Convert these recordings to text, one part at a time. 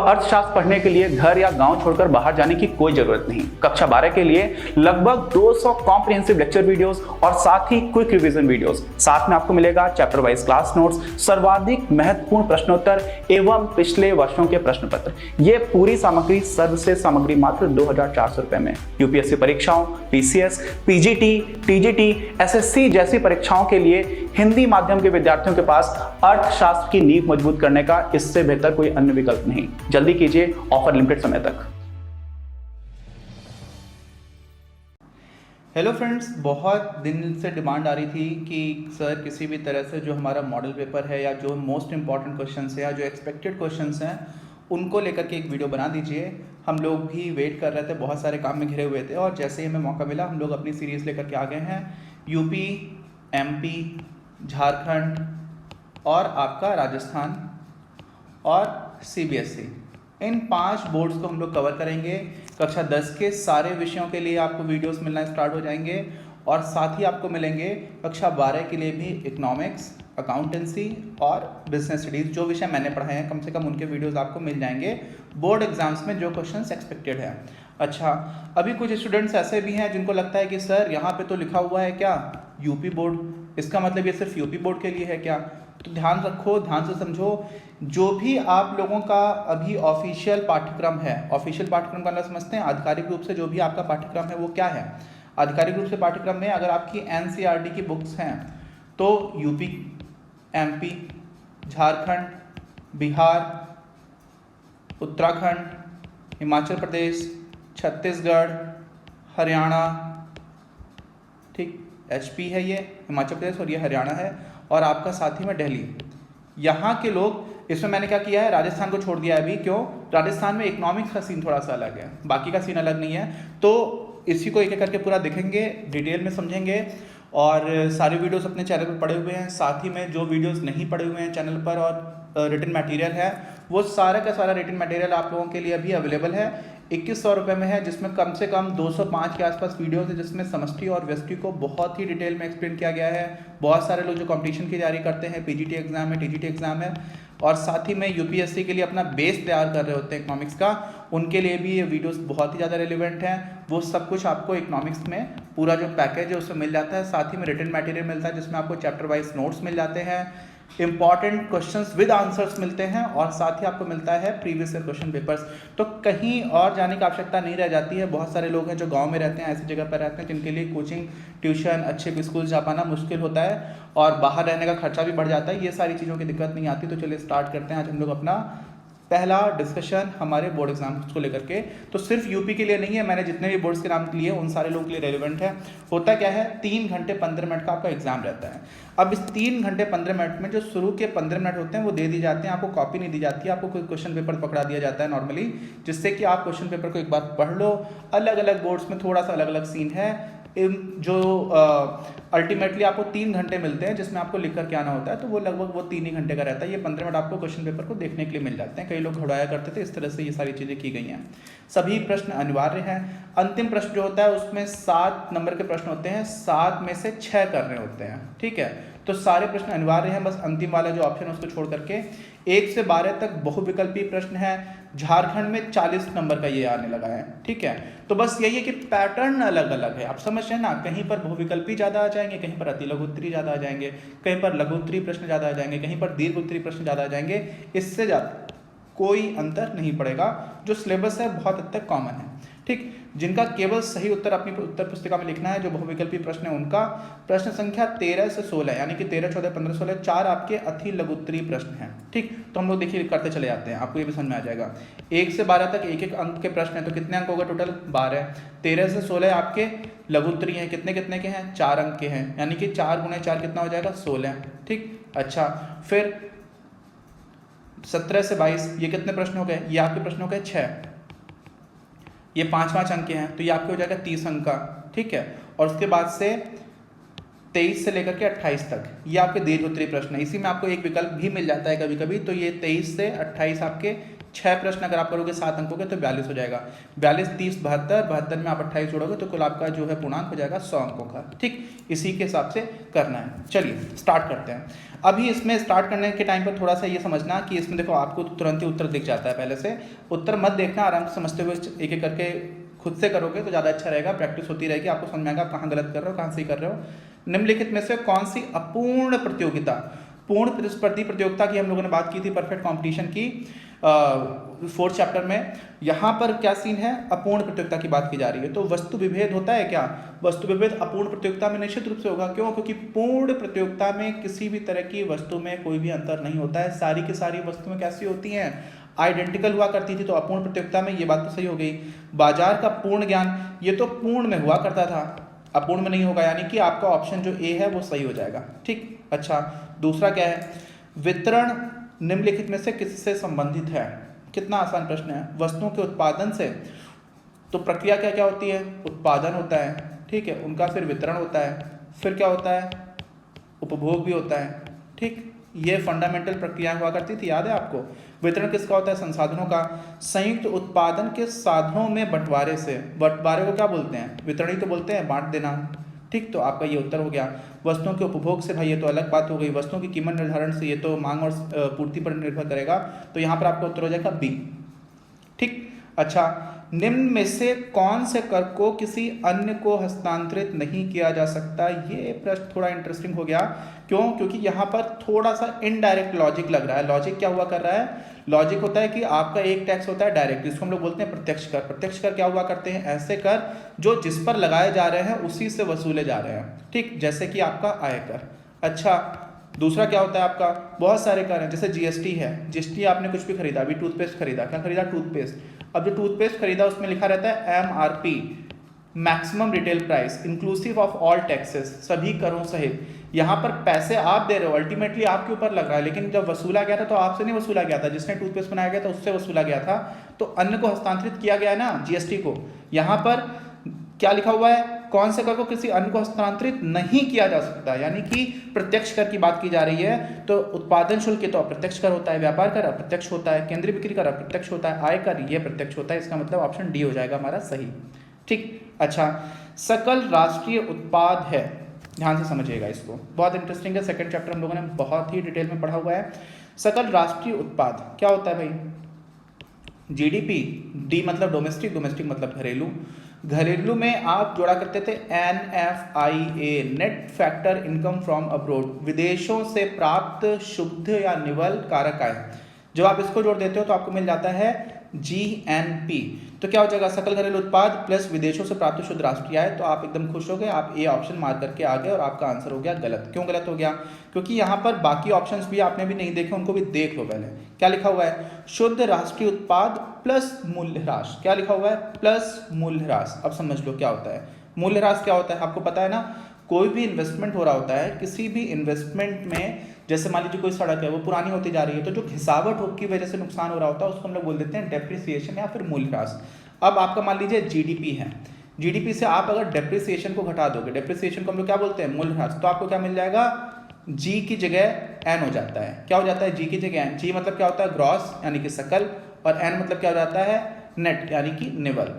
अर्थशास्त्र पढ़ने के लिए घर या गांव छोड़कर बाहर जाने की कोई जरूरत नहीं। कक्षा 12 के लिए लगभग 200 कॉम्प्रिहेंसिव लेक्चर वीडियोस और साथ ही क्विक रिवीजन वीडियोस। साथ में आपको मिलेगा चैप्टर वाइज क्लास नोट्स, सर्वाधिक महत्वपूर्ण प्रश्नोत्तर एवं पिछले वर्षों के प्रश्न पत्र। ये पूरी सामग्री सर्वश्रेष्ठ सामग्री मात्र 2400 रुपए में। यूपीएससी परीक्षाओं, पीसीएस, पीजीटी, टीजीटी, एसएससी जैसी परीक्षाओं के लिए हिंदी माध्यम के विद्यार्थियों के पास अर्थशास्त्र की नींव मजबूत करने का इससे बेहतर कोई अन्य विकल्प नहीं। जल्दी कीजिए, ऑफर लिमिटेड समय तक। हेलो फ्रेंड्स, बहुत दिन से डिमांड आ रही थी कि सर किसी भी तरह से जो हमारा मॉडल पेपर है या जो मोस्ट इंपॉर्टेंट क्वेश्चंस है या जो एक्सपेक्टेड क्वेश्चंस हैं उनको लेकर के एक वीडियो बना दीजिए। हम लोग भी वेट कर रहे थे, बहुत सारे काम में घिरे हुए थे और जैसे ही हमें मौका मिला हम लोग अपनी सीरीज़ लेकर के आ गए हैं। यूपी, एमपी, झारखंड और आपका राजस्थान और सीबीएसई, इन 5 बोर्ड्स को हम लोग कवर करेंगे। कक्षा 10 के सारे विषयों के लिए आपको वीडियोस मिलना स्टार्ट हो जाएंगे और साथ ही आपको मिलेंगे कक्षा 12 के लिए भी इकोनॉमिक्स, अकाउंटेंसी और बिजनेस स्टडीज़। जो विषय मैंने पढ़ाए हैं कम से कम उनके वीडियोस आपको मिल जाएंगे बोर्ड एग्जाम्स में जो क्वेश्चंस एक्सपेक्टेड है। अच्छा, अभी कुछ स्टूडेंट्स ऐसे भी हैं जिनको लगता है कि सर यहाँ पे तो लिखा हुआ है क्या यूपी बोर्ड, इसका मतलब ये सिर्फ यूपी बोर्ड के लिए है क्या? तो ध्यान रखो, ध्यान से समझो, जो भी आप लोगों का अभी ऑफिशियल पाठ्यक्रम है, ऑफिशियल पाठ्यक्रम का मतलब समझते हैं, आधिकारिक रूप से जो भी आपका पाठ्यक्रम है वो क्या है। आधिकारिक रूप से पाठ्यक्रम में अगर आपकी एनसीईआरटी की बुक्स हैं तो यूपी, एमपी, झारखंड, बिहार, उत्तराखंड, हिमाचल प्रदेश, छत्तीसगढ़, हरियाणा, ठीक, एचपी है ये हिमाचल प्रदेश और ये हरियाणा है, और आपका साथी में दिल्ली। यहाँ के लोग, इसमें मैंने क्या किया है, राजस्थान को छोड़ दिया है अभी। क्यों? राजस्थान में इकोनॉमिक्स का सीन थोड़ा सा अलग है, बाकी का सीन अलग नहीं है। तो इसी को एक एक करके पूरा देखेंगे, डिटेल में समझेंगे और सारे वीडियोस अपने चैनल पर पड़े हुए हैं। साथ ही में जो वीडियोस नहीं पड़े हुए हैं चैनल पर और रिटन मटेरियल है, वो सारा का सारा रिटन मटेरियल आप लोगों के लिए अभी अवेलेबल है। 2100 रुपये में है, जिसमें कम से कम 205 के आसपास वीडियोस है, जिसमें समष्टि और व्यष्टि को बहुत ही डिटेल में एक्सप्लेन किया गया है। बहुत सारे लोग जो कंपटीशन की तैयारी करते हैं, पीजीटी एग्जाम है, टीजीटी एग्जाम है और साथ ही में यूपीएससी के लिए अपना बेस तैयार कर रहे होते हैं इकोनॉमिक्स का, उनके लिए भी ये वीडियोस बहुत ही ज़्यादा रिलेवेंट हैं। वो सब कुछ आपको इकोनॉमिक्स में पूरा जो पैकेज है उसमें मिल जाता है। साथ ही में रिटन मटेरियल मिलता है जिसमें आपको चैप्टर वाइज नोट्स मिल जाते हैं, इंपॉर्टेंट क्वेश्चंस विद आंसर्स मिलते हैं और साथ ही आपको मिलता है प्रीवियस ईयर क्वेश्चन पेपर्स। तो कहीं और जाने की आवश्यकता नहीं रह जाती है। बहुत सारे लोग हैं जो गांव में रहते हैं, ऐसी जगह पर रहते हैं जिनके लिए कोचिंग, ट्यूशन, अच्छे स्कूल जा पाना मुश्किल होता है और बाहर रहने का खर्चा भी बढ़ जाता है। ये सारी चीज़ों की दिक्कत नहीं आती। तो चलिए स्टार्ट करते हैं आज हम लोग अपना पहला डिस्कशन हमारे बोर्ड एग्जाम्स को लेकर के। तो सिर्फ यूपी के लिए नहीं है, मैंने जितने भी बोर्ड्स के नाम लिए उन सारे लोगों के लिए रेलिवेंट है। होता क्या है, 3 घंटे 15 मिनट का आपका एग्जाम रहता है। अब इस 3 घंटे 15 मिनट में जो शुरू के 15 मिनट होते हैं वो दे दी जाते हैं, आपको कॉपी नहीं दी जाती है, आपको कोई क्वेश्चन पेपर पकड़ा दिया जाता है नॉर्मली, जिससे कि आप क्वेश्चन पेपर को एक बार पढ़ लो। अलग अलग बोर्ड्स में थोड़ा सा अलग अलग सीन है। जो अल्टीमेटली आपको 3 घंटे मिलते हैं जिसमें आपको लिख करके आना होता है, तो वो लगभग वो 3 ही घंटे का रहता है। ये 15 मिनट आपको क्वेश्चन पेपर को देखने के लिए मिल जाते हैं। कई लोग घबराया करते थे, इस तरह से ये सारी चीज़ें की गई हैं। सभी प्रश्न अनिवार्य हैं। अंतिम प्रश्न जो होता है उसमें 7 नंबर के प्रश्न होते हैं, 7 में से 6 करने होते हैं, ठीक है। तो सारे प्रश्न अनिवार्य हैं, बस अंतिम वाला जो ऑप्शन है उसको छोड़ करके 1 से 12 तक बहुविकल्पी प्रश्न है। झारखंड में 40 नंबर का ये आने लगा है, ठीक है। तो बस यही है कि पैटर्न अलग अलग है, आप समझ रहे हैं ना। कहीं पर बहुविकल्पी ज़्यादा आ जाएंगे, कहीं पर अति लघु उत्तरी ज़्यादा आ जाएंगे, कहीं पर लघु उत्तरी प्रश्न ज़्यादा आ जाएंगे, कहीं पर दीर्घ उत्तरी प्रश्न ज़्यादा आ जाएंगे। इससे ज़्यादा कोई अंतर नहीं पड़ेगा। जो सिलेबस है बहुत हद तक कॉमन है, ठीक। जिनका केवल सही उत्तर अपनी उत्तर पुस्तिका में लिखना है, जो बहुविकल्पी प्रश्न है उनका, प्रश्न संख्या 13 से 16 यानी कि 13, 14, 15, 16 4 आपके अति लघु उत्तरीय प्रश्न हैं, ठीक। तो हम लोग देखिए करते चले जाते हैं, आपको ये भी समझ में आ जाएगा। 1 से 12 तक एक एक अंक के प्रश्न हैं, तो कितने अंक होगा टोटल? 12। 13 से 16 आपके लघु उत्तरीय हैं, कितने कितने के हैं? 4 अंक के हैं, यानी कि 4 गुणे 4 कितना हो जाएगा? 16, ठीक। अच्छा, फिर 17 से 22 ये कितने प्रश्न हो गए? ये आपके प्रश्न हो गए 6। ये 5-5 अंक के हैं, तो ये आपके हो जाएगा 30 अंक का, ठीक है। और उसके बाद से 23 से लेकर के 28 तक ये आपके दीर्घ उत्तरीय प्रश्न है। इसी में आपको एक विकल्प भी मिल जाता है कभी कभी, तो ये 23 से 28 आपके 6 प्रश्न अगर आप करोगे 7 अंकों के तो 42 हो जाएगा। 42, 30, 72, 72 में आप 28 जोड़ोगे तो कुल आपका जो है पूर्णांक हो जाएगा 100 अंकों का। ठीक, इसी के हिसाब से करना है। चलिए स्टार्ट करते हैं। अभी इसमें स्टार्ट करने के टाइम पर थोड़ा सा ये समझना कि इसमें देखो आपको तुरंत ही उत्तर दिख जाता है, पहले से उत्तर मत देखना, आराम से समझते हुए एक एक करके खुद से करोगे तो ज़्यादा अच्छा रहेगा, प्रैक्टिस होती रहेगी, आपको समझ में आएगा आप कहाँ गलत कर रहे हो कहाँ सही कर रहे हो। निम्नलिखित में से कौन सी अपूर्ण प्रतियोगिता, पूर्ण प्रतिस्पर्धी प्रतियोगिता की हम लोगों ने बात की थी परफेक्ट कंपटीशन की 4th चैप्टर में। यहाँ पर क्या सीन है, अपूर्ण प्रतियोगिता की बात की जा रही है। तो वस्तु विभेद होता है क्या, वस्तु विभेद अपूर्ण प्रतियोगिता में निश्चित रूप से होगा। क्यों, क्योंकि पूर्ण प्रतियोगिता में किसी भी तरह की वस्तु में कोई भी अंतर नहीं होता है, सारी की सारी वस्तुएं कैसी होती हैं, आइडेंटिकल हुआ करती थी। तो अपूर्ण प्रतियोगिता में ये बात तो सही हो गई। बाजार का पूर्ण ज्ञान, ये तो पूर्ण में हुआ करता था, अपूर्ण में नहीं होगा, यानी कि आपका ऑप्शन जो ए है वो सही हो जाएगा। ठीक, अच्छा दूसरा क्या है, वितरण निम्नलिखित में से किससे संबंधित है। कितना आसान प्रश्न है, वस्तुओं के उत्पादन से। तो प्रक्रिया क्या क्या होती है, उत्पादन होता है, ठीक है, उनका फिर वितरण होता है, फिर क्या होता है, उपभोग भी होता है। ठीक, ये फंडामेंटल प्रक्रिया हुआ करती थी, याद है आपको। वितरण किसका होता है, संसाधनों का। संयुक्त उत्पादन के साधनों में बंटवारे से, बंटवारे को क्या बोलते हैं, वितरण ही तो बोलते हैं, बांट देना। ठीक, तो आपका ये उत्तर हो गया। वस्तुओं के उपभोग से, भाई ये तो अलग बात हो गई। वस्तुओं की कीमत निर्धारण से, ये तो मांग और पूर्ति पर निर्भर करेगा। तो यहाँ पर आपका उत्तर हो जाएगा बी। ठीक, अच्छा निम्न में से कौन से कर को किसी अन्य को हस्तांतरित नहीं किया जा सकता। ये प्रश्न थोड़ा इंटरेस्टिंग हो गया। क्यों, क्योंकि यहाँ पर थोड़ा सा इनडायरेक्ट लॉजिक लग रहा है। लॉजिक क्या हुआ कर रहा है, लॉजिक होता है कि आपका एक टैक्स होता है डायरेक्ट, जिसको हम लोग बोलते हैं प्रत्यक्ष कर। प्रत्यक्ष कर क्या हुआ करते हैं, ऐसे कर जो जिस पर लगाए जा रहे हैं उसी से वसूले जा रहे हैं। ठीक, जैसे कि आपका आयकर। अच्छा दूसरा क्या होता है आपका, बहुत सारे कर हैं, जैसे जीएसटी है। जीएसटी आपने कुछ भी खरीदा, अभी टूथपेस्ट खरीदा, क्या खरीदा, टूथपेस्ट। अब जो टूथपेस्ट खरीदा उसमें लिखा रहता है MRP, maximum retail price inclusive of all taxes, सभी करों सहित। यहाँ पर पैसे आप दे रहे हो, अल्टीमेटली आपके ऊपर लग रहा है, लेकिन जब वसूला गया था तो आपसे नहीं वसूला गया था, जिसने टूथपेस्ट बनाया गया था उससे वसूला गया था। तो अन्य को हस्तांतरित किया गया है ना, जीएसटी को। यहाँ पर क्या लिखा हुआ है, कौन से कर को किसी अन्य को हस्तांतरित नहीं किया जा सकता, यानी कि प्रत्यक्ष कर की बात की जा रही है। तो उत्पादन शुल्क तो अप्रत्यक्ष कर होता है, व्यापार कर अप्रत्यक्ष होता है, केंद्रीय बिक्री कर अप्रत्यक्ष होता है, आय कर ये प्रत्यक्ष होता है। इसका मतलब ऑप्शन डी हो जाएगा हमारा सही। ठीक, अच्छा सकल राष्ट्रीय उत्पाद है, ध्यान से समझिएगा इसको, बहुत इंटरेस्टिंग है। 2nd चैप्टर हम लोगों ने बहुत ही डिटेल में पढ़ा हुआ है। सकल राष्ट्रीय उत्पाद क्या होता है भाई, जीडीपी, डी मतलब डोमेस्टिक, डोमेस्टिक मतलब घरेलू। घरेलू में आप जोड़ा करते थे NFIA, net factor income from abroad, विदेशों से प्राप्त शुद्ध या निवल कारक आय। जब आप इसको जोड़ देते हो तो आपको मिल जाता है GNP। तो क्या हो जाएगा, सकल घरेलू उत्पाद प्लस विदेशों से प्राप्त शुद्ध राष्ट्रीय आय। तो आप एकदम खुश हो गए, आप ए ऑप्शन मार्क करके आ गए और आपका आंसर हो गया गलत। क्यों गलत हो गया, क्योंकि यहाँ पर बाकी ऑप्शंस भी आपने भी नहीं देखे, उनको भी देख लो पहले। क्या लिखा हुआ है, शुद्ध राष्ट्रीय उत्पाद प्लस मूल्यह्रास। क्या लिखा हुआ है, प्लस मूल्यह्रास। अब समझ लो क्या होता है मूल्यह्रास, क्या होता है आपको पता है ना। कोई भी इन्वेस्टमेंट हो रहा होता है, किसी भी इन्वेस्टमेंट में, जैसे मान लीजिए कोई सड़क है वो पुरानी होती जा रही है, तो जो घिसावट की वजह से नुकसान हो रहा होता है उसको हम लोग बोल देते हैं डेप्रिसिएशन या फिर मूल्यह्रास। अब आपका मान लीजिए जीडीपी है, जीडीपी से आप अगर डेप्रिसिएशन को घटा दोगे, डेप्रिसिएशन को हम लोग क्या बोलते हैं, मूल्यह्रास, तो आपको क्या मिल जाएगा, जी की जगह एन हो जाता है। क्या हो जाता है, जी की जगह एन। जी मतलब क्या होता है, ग्रॉस यानी कि सकल, और एन मतलब क्या हो जाता है, नेट यानी कि निवल।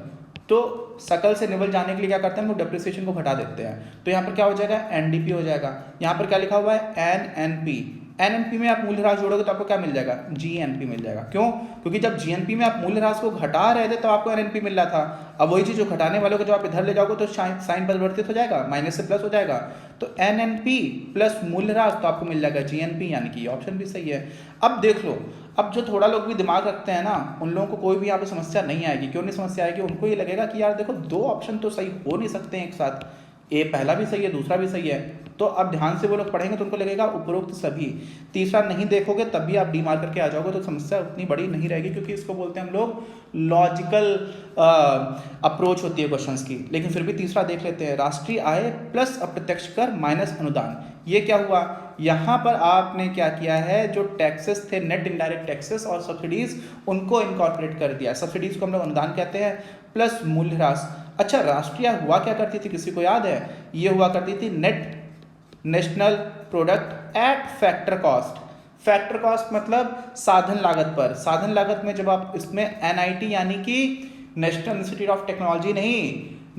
तो सकल से निवल जाने के लिए क्या करते हैं हम लोग, डेप्रिसिएशन को घटा देते हैं। तो यहाँ पर क्या हो जाएगा, एनडीपी हो जाएगा। यहाँ पर क्या लिखा हुआ है, एनएनपी। एनएनपी में आप मूल्यह्रास जोड़ोगे तो आपको क्या मिल जाएगा, जीएनपी मिल जाएगा। क्यों, क्योंकि जब जीएनपी में आप मूल्यह्रास को घटा रहे थे तो आपको एनएनपी मिल रहा था। अब वही चीज जो घटाने वालों को जब आप इधर ले जाओगे तो साइन परिवर्तित हो जाएगा, माइनस से प्लस हो जाएगा। तो एनएनपी प्लस मूल्यह्रास तो आपको मिल जाएगा जीएनपी, यानी कि ऑप्शन भी सही है। अब देख लो, अब जो थोड़ा लोग भी दिमाग रखते हैं ना, उन लोगों को कोई भी यहाँ पे समस्या नहीं आएगी। क्यों नहीं समस्या आएगी, उनको ये लगेगा कि यार देखो दो ऑप्शन तो सही हो नहीं सकते हैं एक साथ, ए पहला भी सही है दूसरा भी सही है। तो अब ध्यान से वो लोग पढ़ेंगे तो उनको लगेगा उपरोक्त सभी, तीसरा नहीं देखोगे तब भी आप डी मार्क करके आ जाओगे तो समस्या उतनी बड़ी नहीं रहेगी, क्योंकि इसको बोलते हैं हम लोग लॉजिकल अप्रोच होती है क्वेश्चंस की। लेकिन फिर भी तीसरा देख लेते हैं, राष्ट्रीय आय प्लस अप्रत्यक्ष कर माइनस अनुदान। ये क्या हुआ, यहाँ पर आपने क्या किया है, जो टैक्सेस थे नेट इनडायरेक्ट टैक्सेस और सब्सिडीज, उनको इनकॉर्पोरेट कर दिया। सब्सिडीज को हम लोग अनुदान कहते हैं, प्लस मूल्यह्रास। अच्छा राष्ट्रीय हुआ क्या करती थी, किसी को याद है, ये हुआ करती थी net national product at factor cost. Factor cost मतलब साधन लागत पर। साधन लागत में जब आप इसमें NIT यानी कि नेशनल इंस्टीट्यूट ऑफ टेक्नोलॉजी नहीं,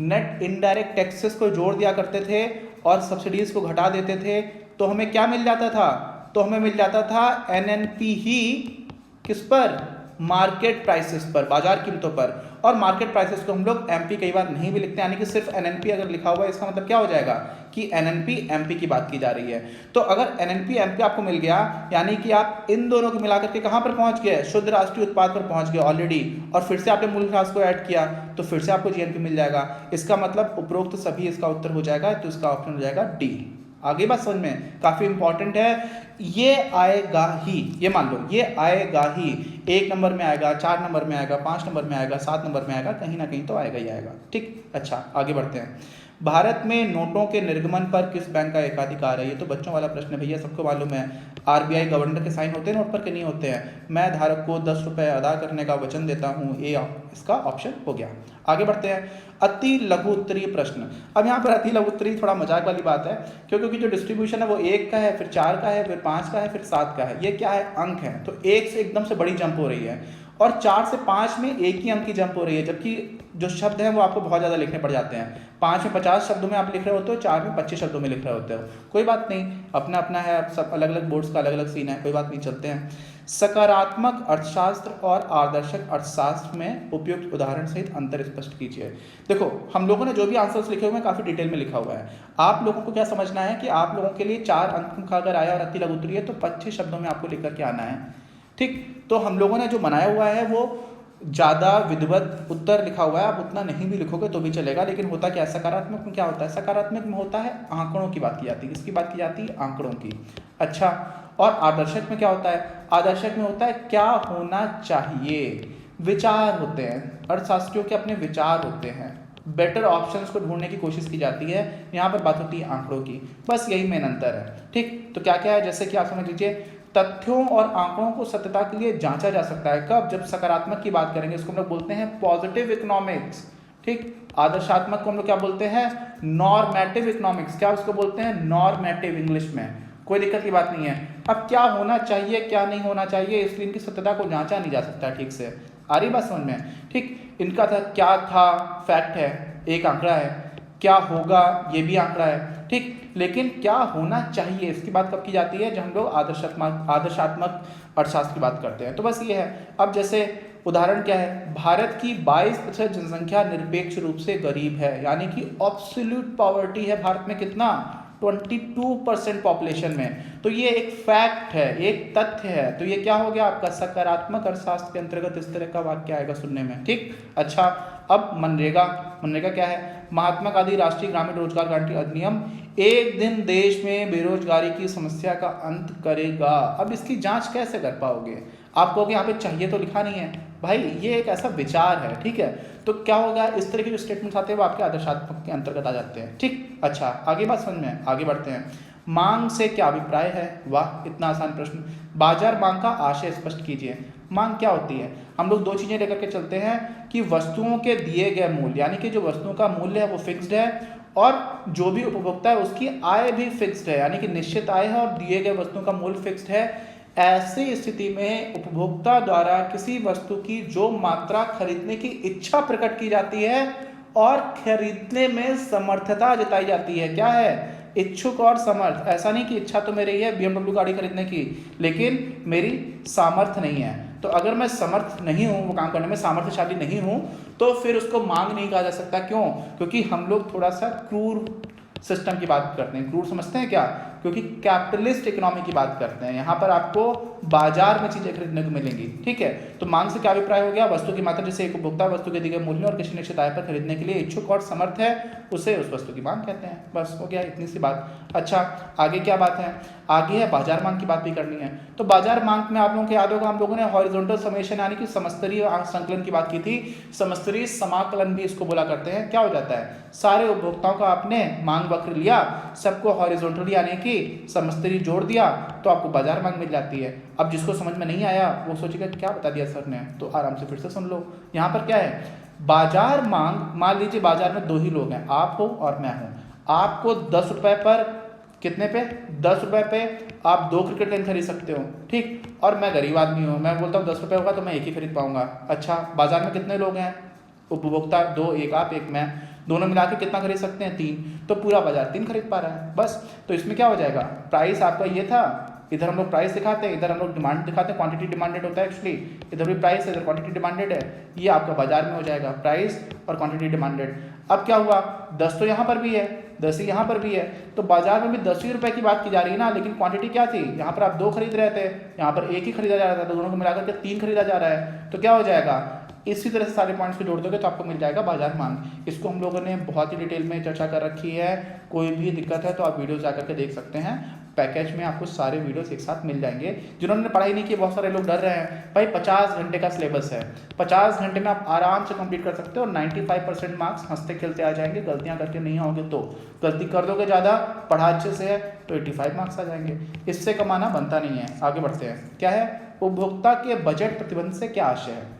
नेट इनडायरेक्ट टैक्सेस को जोड़ दिया करते थे और सब्सिडीज को घटा देते थे, तो हमें क्या मिल जाता था? तो हमें मिल जाता था NNP ही किस पर? मार्केट प्राइसेस पर, बाजार कीमतों पर। और मार्केट प्राइसेस को हम लोग MP कई बार नहीं भी लिखते, यानी कि सिर्फ NNP अगर लिखा हुआ है इसका मतलब क्या हो जाएगा कि NNP MP की बात की जा रही है। तो अगर NNP MP आपको मिल गया, यानी कि आप इन दोनों को मिलाकर के कहां पर पहुंच गए? शुद्ध राष्ट्रीय उत्पाद पर पहुंच गए ऑलरेडी, और फिर से आपने मूल्य ह्रास को ऐड किया तो फिर से आपको GNP मिल जाएगा। इसका मतलब उपरोक्त सभी इसका उत्तर हो जाएगा, तो इसका ऑप्शन हो जाएगा D। आगे बात समझ में, काफी इंपॉर्टेंट है। ये आएगा ही, ये मान लो ये आएगा ही, 1 नंबर में आएगा, 4 नंबर में आएगा, 5 नंबर में आएगा, 7 नंबर में आएगा, कहीं ना कहीं तो आएगा ही आएगा। ठीक, अच्छा आगे बढ़ते हैं। भारत में नोटों के निर्गमन पर किस बैंक का एकाधिकार है? ये तो बच्चों वाला प्रश्न है भैया, सबको मालूम है। RBI गवर्नर के साइन होते हैं नोट पर कि नहीं होते हैं? मैं धारक को 10 रुपये अदा करने का वचन देता हूँ, ये इसका ऑप्शन हो गया। आगे बढ़ते हैं। अति लघु उत्तरीय प्रश्न। अब यहाँ पर अति लघु उत्तरीय थोड़ा मजाक वाली बात है, क्योंकि जो डिस्ट्रीब्यूशन है वो 1 का है, फिर 4 का है, फिर 5 का है, फिर 7 का है। ये क्या है? अंक है, तो 1 से एकदम से बड़ी जंप हो रही है और 4 से 5 में एक ही अंक की जंप हो रही है, जबकि जो शब्द हैं वो आपको बहुत ज़्यादा लिखने पड़ जाते हैं। 5 में 50 शब्दों में आप लिख रहे होते हो, 4 में 25 शब्दों में लिख रहे होते हो। कोई बात नहीं, अपना अपना है, सब अलग अलग बोर्ड्स का अलग अलग सीन है, कोई बात नहीं, चलते हैं। सकारात्मक अर्थशास्त्र और आदर्शक अर्थशास्त्र में उपयुक्त उदाहरण सहित अंतर स्पष्ट कीजिए। देखो, हम लोगों ने जो भी आंसर्स लिखे हुए हैं काफ़ी डिटेल में लिखा हुआ है। आप लोगों को क्या समझना है कि आप लोगों के लिए 4 अंक का अगर आया और अति लघु उत्तरीय है तो 25 शब्दों में आपको लिख करके आना है। ठीक, तो हम लोगों ने जो बनाया हुआ है वो ज़्यादा विधिवत उत्तर लिखा हुआ है, आप उतना नहीं भी लिखोगे तो भी चलेगा। लेकिन होता क्या है, सकारात्मक में क्या होता है? सकारात्मक में होता है आंकड़ों की बात की जाती है। किसकी बात की जाती है? आंकड़ों की। अच्छा, और आदर्शक में क्या होता है? आदर्शक में होता है क्या होना चाहिए, विचार होते हैं, अर्थशास्त्रियों के अपने विचार होते हैं, बेटर ऑप्शंस को ढूंढने की कोशिश की जाती है। यहाँ पर बात होती है आंकड़ों की, बस यही मेन अंतर है। ठीक, तो क्या क्या है, जैसे कि आप समझ लीजिए, तथ्यों और आंकड़ों को सत्यता के लिए जांचा जा सकता है। कब? जब सकारात्मक की बात करेंगे, इसको हम लोग बोलते हैं पॉजिटिव इकोनॉमिक्स। ठीक, आदर्शात्मक को हम लोग क्या बोलते हैं? Normative economics. क्या उसको बोलते हैं? नॉर्मेटिव, इंग्लिश में। कोई दिक्कत की बात नहीं है। अब क्या होना चाहिए क्या नहीं होना चाहिए, इसलिए इनकी सत्यता को जांचा नहीं जा सकता ठीक से। आ रही बात समझ में? ठीक, इनका था क्या था, फैक्ट है, एक आंकड़ा है, क्या होगा ये भी आंकड़ा है। ठीक, लेकिन क्या होना चाहिए इसकी बात कब की जाती है? जब हम लोग आदर्शात्मक अर्थशास्त्र की बात करते हैं। तो बस ये है। अब जैसे उदाहरण क्या है, भारत की 22% जनसंख्या निरपेक्ष रूप से गरीब है, यानी कि एब्सोल्यूट पॉवर्टी है भारत में कितना? 22% पॉपुलेशन में। तो ये एक फैक्ट है, एक तथ्य है। तो ये क्या हो गया आपका? सकारात्मक अर्थशास्त्र के अंतर्गत इस तरह का वाक्य आएगा सुनने में। ठीक, अच्छा, अब मनरेगा। मनरेगा क्या है? महात्मा गांधी राष्ट्रीय ग्रामीण रोजगार गारंटी अधिनियम एक दिन देश में बेरोजगारी की समस्या का अंत करेगा। अब इसकी जांच कैसे कर पाओगे? आप कहोगे यहाँ पे चाहिए तो लिखा नहीं है, भाई ये एक ऐसा विचार है। ठीक है, तो क्या होगा, इस तरह के जो स्टेटमेंट्स आते हैं वो आपके आदर्शात्मक के अंतर्गत आ जाते हैं। ठीक, अच्छा, आगे बात समझ में, आगे बढ़ते हैं। मांग से क्या अभिप्राय है? वाह, इतना आसान प्रश्न। बाजार मांग का आशय स्पष्ट कीजिए। मांग क्या होती है? हम लोग 2 चीजें लेकर के चलते हैं कि वस्तुओं के दिए गए मूल्य, यानी कि जो वस्तुओं का मूल्य है वो फिक्स्ड है, और जो भी उपभोक्ता है उसकी आय भी फिक्स्ड है, यानी कि निश्चित आय है और दिए गए वस्तुओं का मूल्य फिक्स्ड है। ऐसी स्थिति में उपभोक्ता द्वारा किसी वस्तु की जो मात्रा खरीदने की इच्छा प्रकट की जाती है और खरीदने में समर्थता जताई जाती है। क्या है? इच्छुक और समर्थ। ऐसा नहीं कि इच्छा तो मेरी है BMW गाड़ी खरीदने की, लेकिन मेरी सामर्थ्य नहीं है। तो अगर मैं समर्थ नहीं हूँ वो काम करने में, सामर्थ्यशाली नहीं हूँ, तो फिर उसको मांग नहीं कहा जा सकता। क्यों? क्योंकि हम लोग थोड़ा सा क्रूर सिस्टम की बात करते हैं। क्रूर समझते हैं क्या? क्योंकि कैपिटलिस्ट इकोनॉमी की बात करते हैं। यहाँ पर आपको बाजार में चीजें खरीदने को मिलेंगी। ठीक है, तो मांग से क्या अभिप्राय हो गया? वस्तु की मात्रा जिसे एक उपभोक्ता वस्तु के दिए गए मूल्य और किसी निश्चित आय पर खरीदने के लिए इच्छुक और समर्थ है, उसे उस वस्तु की मांग कहते हैं। बस हो गया, इतनी सी बात। अच्छा, आगे क्या बात है? आगे है बाजार मांग की बात भी करनी है। तो बाजार मांग में आप लोगों को याद होगा, हम लोगों ने हॉरिजॉन्टल समेशन यानी कि समस्तरीय संकलन की बात की थी। समस्तरीय समाकलन भी इसको बोला करते हैं। क्या हो जाता है? सारे उपभोक्ताओं का आपने मांग वक्र लिया, सबको हॉरिजॉन्टली यानी कि समस्तरीय जोड़ दिया, तो आपको बाजार मांग मिल जाती है। अब जिसको समझ में नहीं आया वो सोचेगा क्या बता दिया सर ने, तो आराम से फिर से सुन लो। यहाँ पर क्या है? बाजार मांग, मान लीजिए बाजार में 2 ही लोग हैं, आप हो और मैं हूँ। आपको 10 रुपए पर कितने पे? 10 रुपए पे आप 2 क्रिकेट गेंद खरीद सकते हो, ठीक। और मैं गरीब आदमी हूँ, मैं बोलता हूँ 10 रुपये होगा तो मैं एक ही खरीद पाऊंगा। अच्छा, बाजार में कितने लोग हैं उपभोक्ता? 2, एक आप एक मैं, दोनों मिला के कितना खरीद सकते हैं? 3। तो पूरा बाजार 3 खरीद पा रहा है बस। तो इसमें क्या हो जाएगा, प्राइस आपका ये था, इधर हम लोग प्राइस दिखाते हैं, इधर हम लोग डिमांड दिखाते हैं, क्वांटिटी डिमांडेड होता है एक्चुअली, इधर भी प्राइस है, इधर क्वांटिटी डिमांडेड है, ये आपका बाजार में हो जाएगा प्राइस और क्वांटिटी डिमांडेड। अब क्या हुआ, 10 तो यहाँ पर भी है, 10 ही यहाँ पर भी है, तो बाजार में भी 10 ही रुपये की बात की जा रही है ना, लेकिन क्वांटिटी क्या थी, यहाँ पर आप 2 खरीद रहे थे, यहाँ पर 1 ही खरीदा जा रहा था, तो दोनों को मिलाकर के 3 खरीदा जा रहा है। तो क्या हो जाएगा, इसी तरह से सारे पॉइंट्स को जोड़ दोगे तो आपको मिल जाएगा बाजार मांग। इसको हम लोगों ने बहुत ही डिटेल में चर्चा कर रखी है, कोई भी दिक्कत है तो आप वीडियो जाकर के देख सकते हैं, पैकेज में आपको सारे वीडियोस एक साथ मिल जाएंगे। जिन्होंने पढ़ाई नहीं की, बहुत सारे लोग डर रहे हैं, भाई 50 घंटे का सिलेबस है, 50 घंटे में आप आराम से कंप्लीट कर सकते हो और 95% मार्क्स हंसते खेलते आ जाएंगे। गलतियां करके नहीं आओगे तो, गलती कर दोगे ज़्यादा, पढ़ा अच्छे से है तो 85 मार्क्स आ जाएंगे। इससे कमाना बनता नहीं है। आगे बढ़ते हैं, क्या है, उपभोक्ता के बजट प्रतिबंध से क्या आशय है,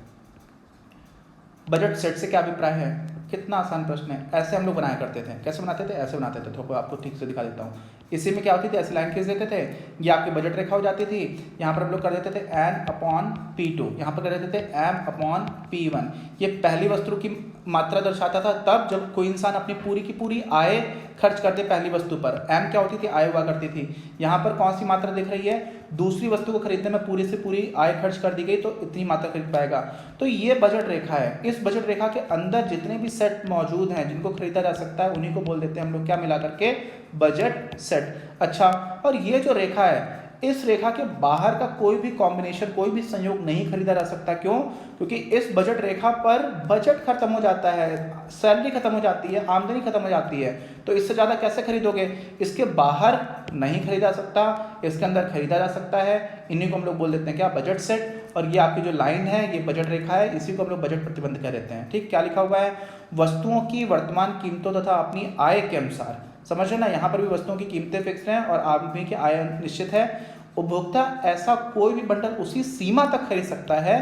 बजट सेट से क्या अभिप्राय है। कितना आसान प्रश्न है। ऐसे हम लोग बनाया करते थे, कैसे बनाते थे, ऐसे बनाते थे, तो आपको ठीक से दिखा देता हूँ। इसी में क्या होती थी, ऐसी लाइन खींच देते थे, ये आपकी बजट रेखा हो जाती थी। यहाँ पर हम लोग कर देते थे N/P2, यहाँ पर कर देते थे M/P1। ये पहली वस्तु की मात्रा दर्शाता था तब जब कोई इंसान अपनी पूरी की पूरी आय खर्च करते पहली वस्तु पर। M क्या होती थी, आय हुआ करती थी। यहाँ पर कौन सी मात्रा दिख रही है, दूसरी वस्तु को खरीदने में पूरी से पूरी आय खर्च कर दी गई तो इतनी मात्रा खरीद पाएगा। तो ये बजट रेखा है। इस बजट रेखा के अंदर जितने भी सेट मौजूद हैं जिनको खरीदा जा सकता है उन्हीं को बोल देते हैं हम लोग क्या मिला करके, बजट सेट। अच्छा, और ये जो रेखा है, इस रेखा के बाहर का कोई भी कॉम्बिनेशन, कोई भी संयोग नहीं खरीदा जा सकता। क्यों? क्योंकि इस बजट रेखा पर बजट खत्म हो जाता है, सैलरी खत्म हो जाती है, आमदनी खत्म हो जाती है। तो इससे ज़्यादा कैसे खरीदोगे, इसके बाहर नहीं खरीदा सकता, इसके अंदर खरीदा जा सकता है। इन्हीं को हम लोग बोल देते हैं क्या, बजट सेट। और ये आपकी जो लाइन है ये बजट रेखा है, इसी को हम लोग बजट प्रतिबंध कह देते हैं। ठीक, क्या लिखा हुआ है, वस्तुओं की वर्तमान कीमतों तथा अपनी आय के अनुसार, समझ रहे ना, यहाँ पर भी वस्तुओं की कीमतें फिक्स हैं और आदमी की आय निश्चित है। उपभोक्ता ऐसा कोई भी बंडल उसी सीमा तक खरीद सकता है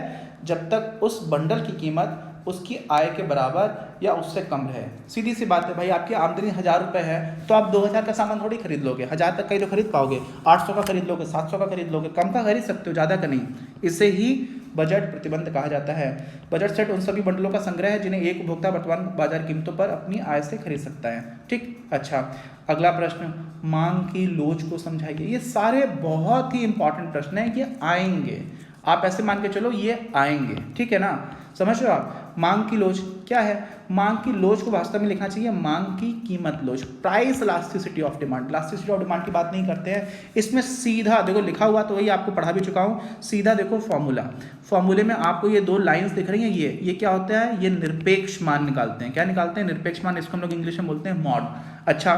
जब तक उस बंडल की कीमत उसकी आय के बराबर या उससे कम रहे। सीधी सी बात है भाई, आपकी आमदनी 1000 रुपये है तो आप 2000 का सामान थोड़ी खरीद लोगे, 1000 तक का ही तो खरीद पाओगे, 800 का खरीद लोगे, 700 का खरीद लोगे, कम का खरीद सकते हो, ज़्यादा का नहीं। इसे ही बजट प्रतिबंध कहा जाता है। बजट सेट उन सभी बंडलों का संग्रह है जिन्हें एक उपभोक्ता वर्तमान बाजार कीमतों पर अपनी आय से खरीद सकता है। ठीक, अच्छा, अगला प्रश्न, मांग की लोच को समझाइए। ये सारे बहुत ही इंपॉर्टेंट प्रश्न हैं, ये आएंगे, आप ऐसे मान के चलो ये आएंगे, ठीक है ना, समझ रहे हो आप। मांग की लोच क्या है, मांग की लोच को वास्तव में लिखना चाहिए मांग की कीमत लोच, price elasticity of demand. Elasticity of demand की बात नहीं करते हैं इसमें, सीधा देखो लिखा हुआ तो वही आपको पढ़ा भी चुका हूँ, सीधा देखो फॉर्मूले में आपको ये 2 लाइंस दिख रही हैं, ये क्या होता है, ये निरपेक्ष मान निकालते हैं। क्या निकालते हैं, निरपेक्ष मान, इसको हम लोग इंग्लिश में बोलते हैं मॉड। अच्छा,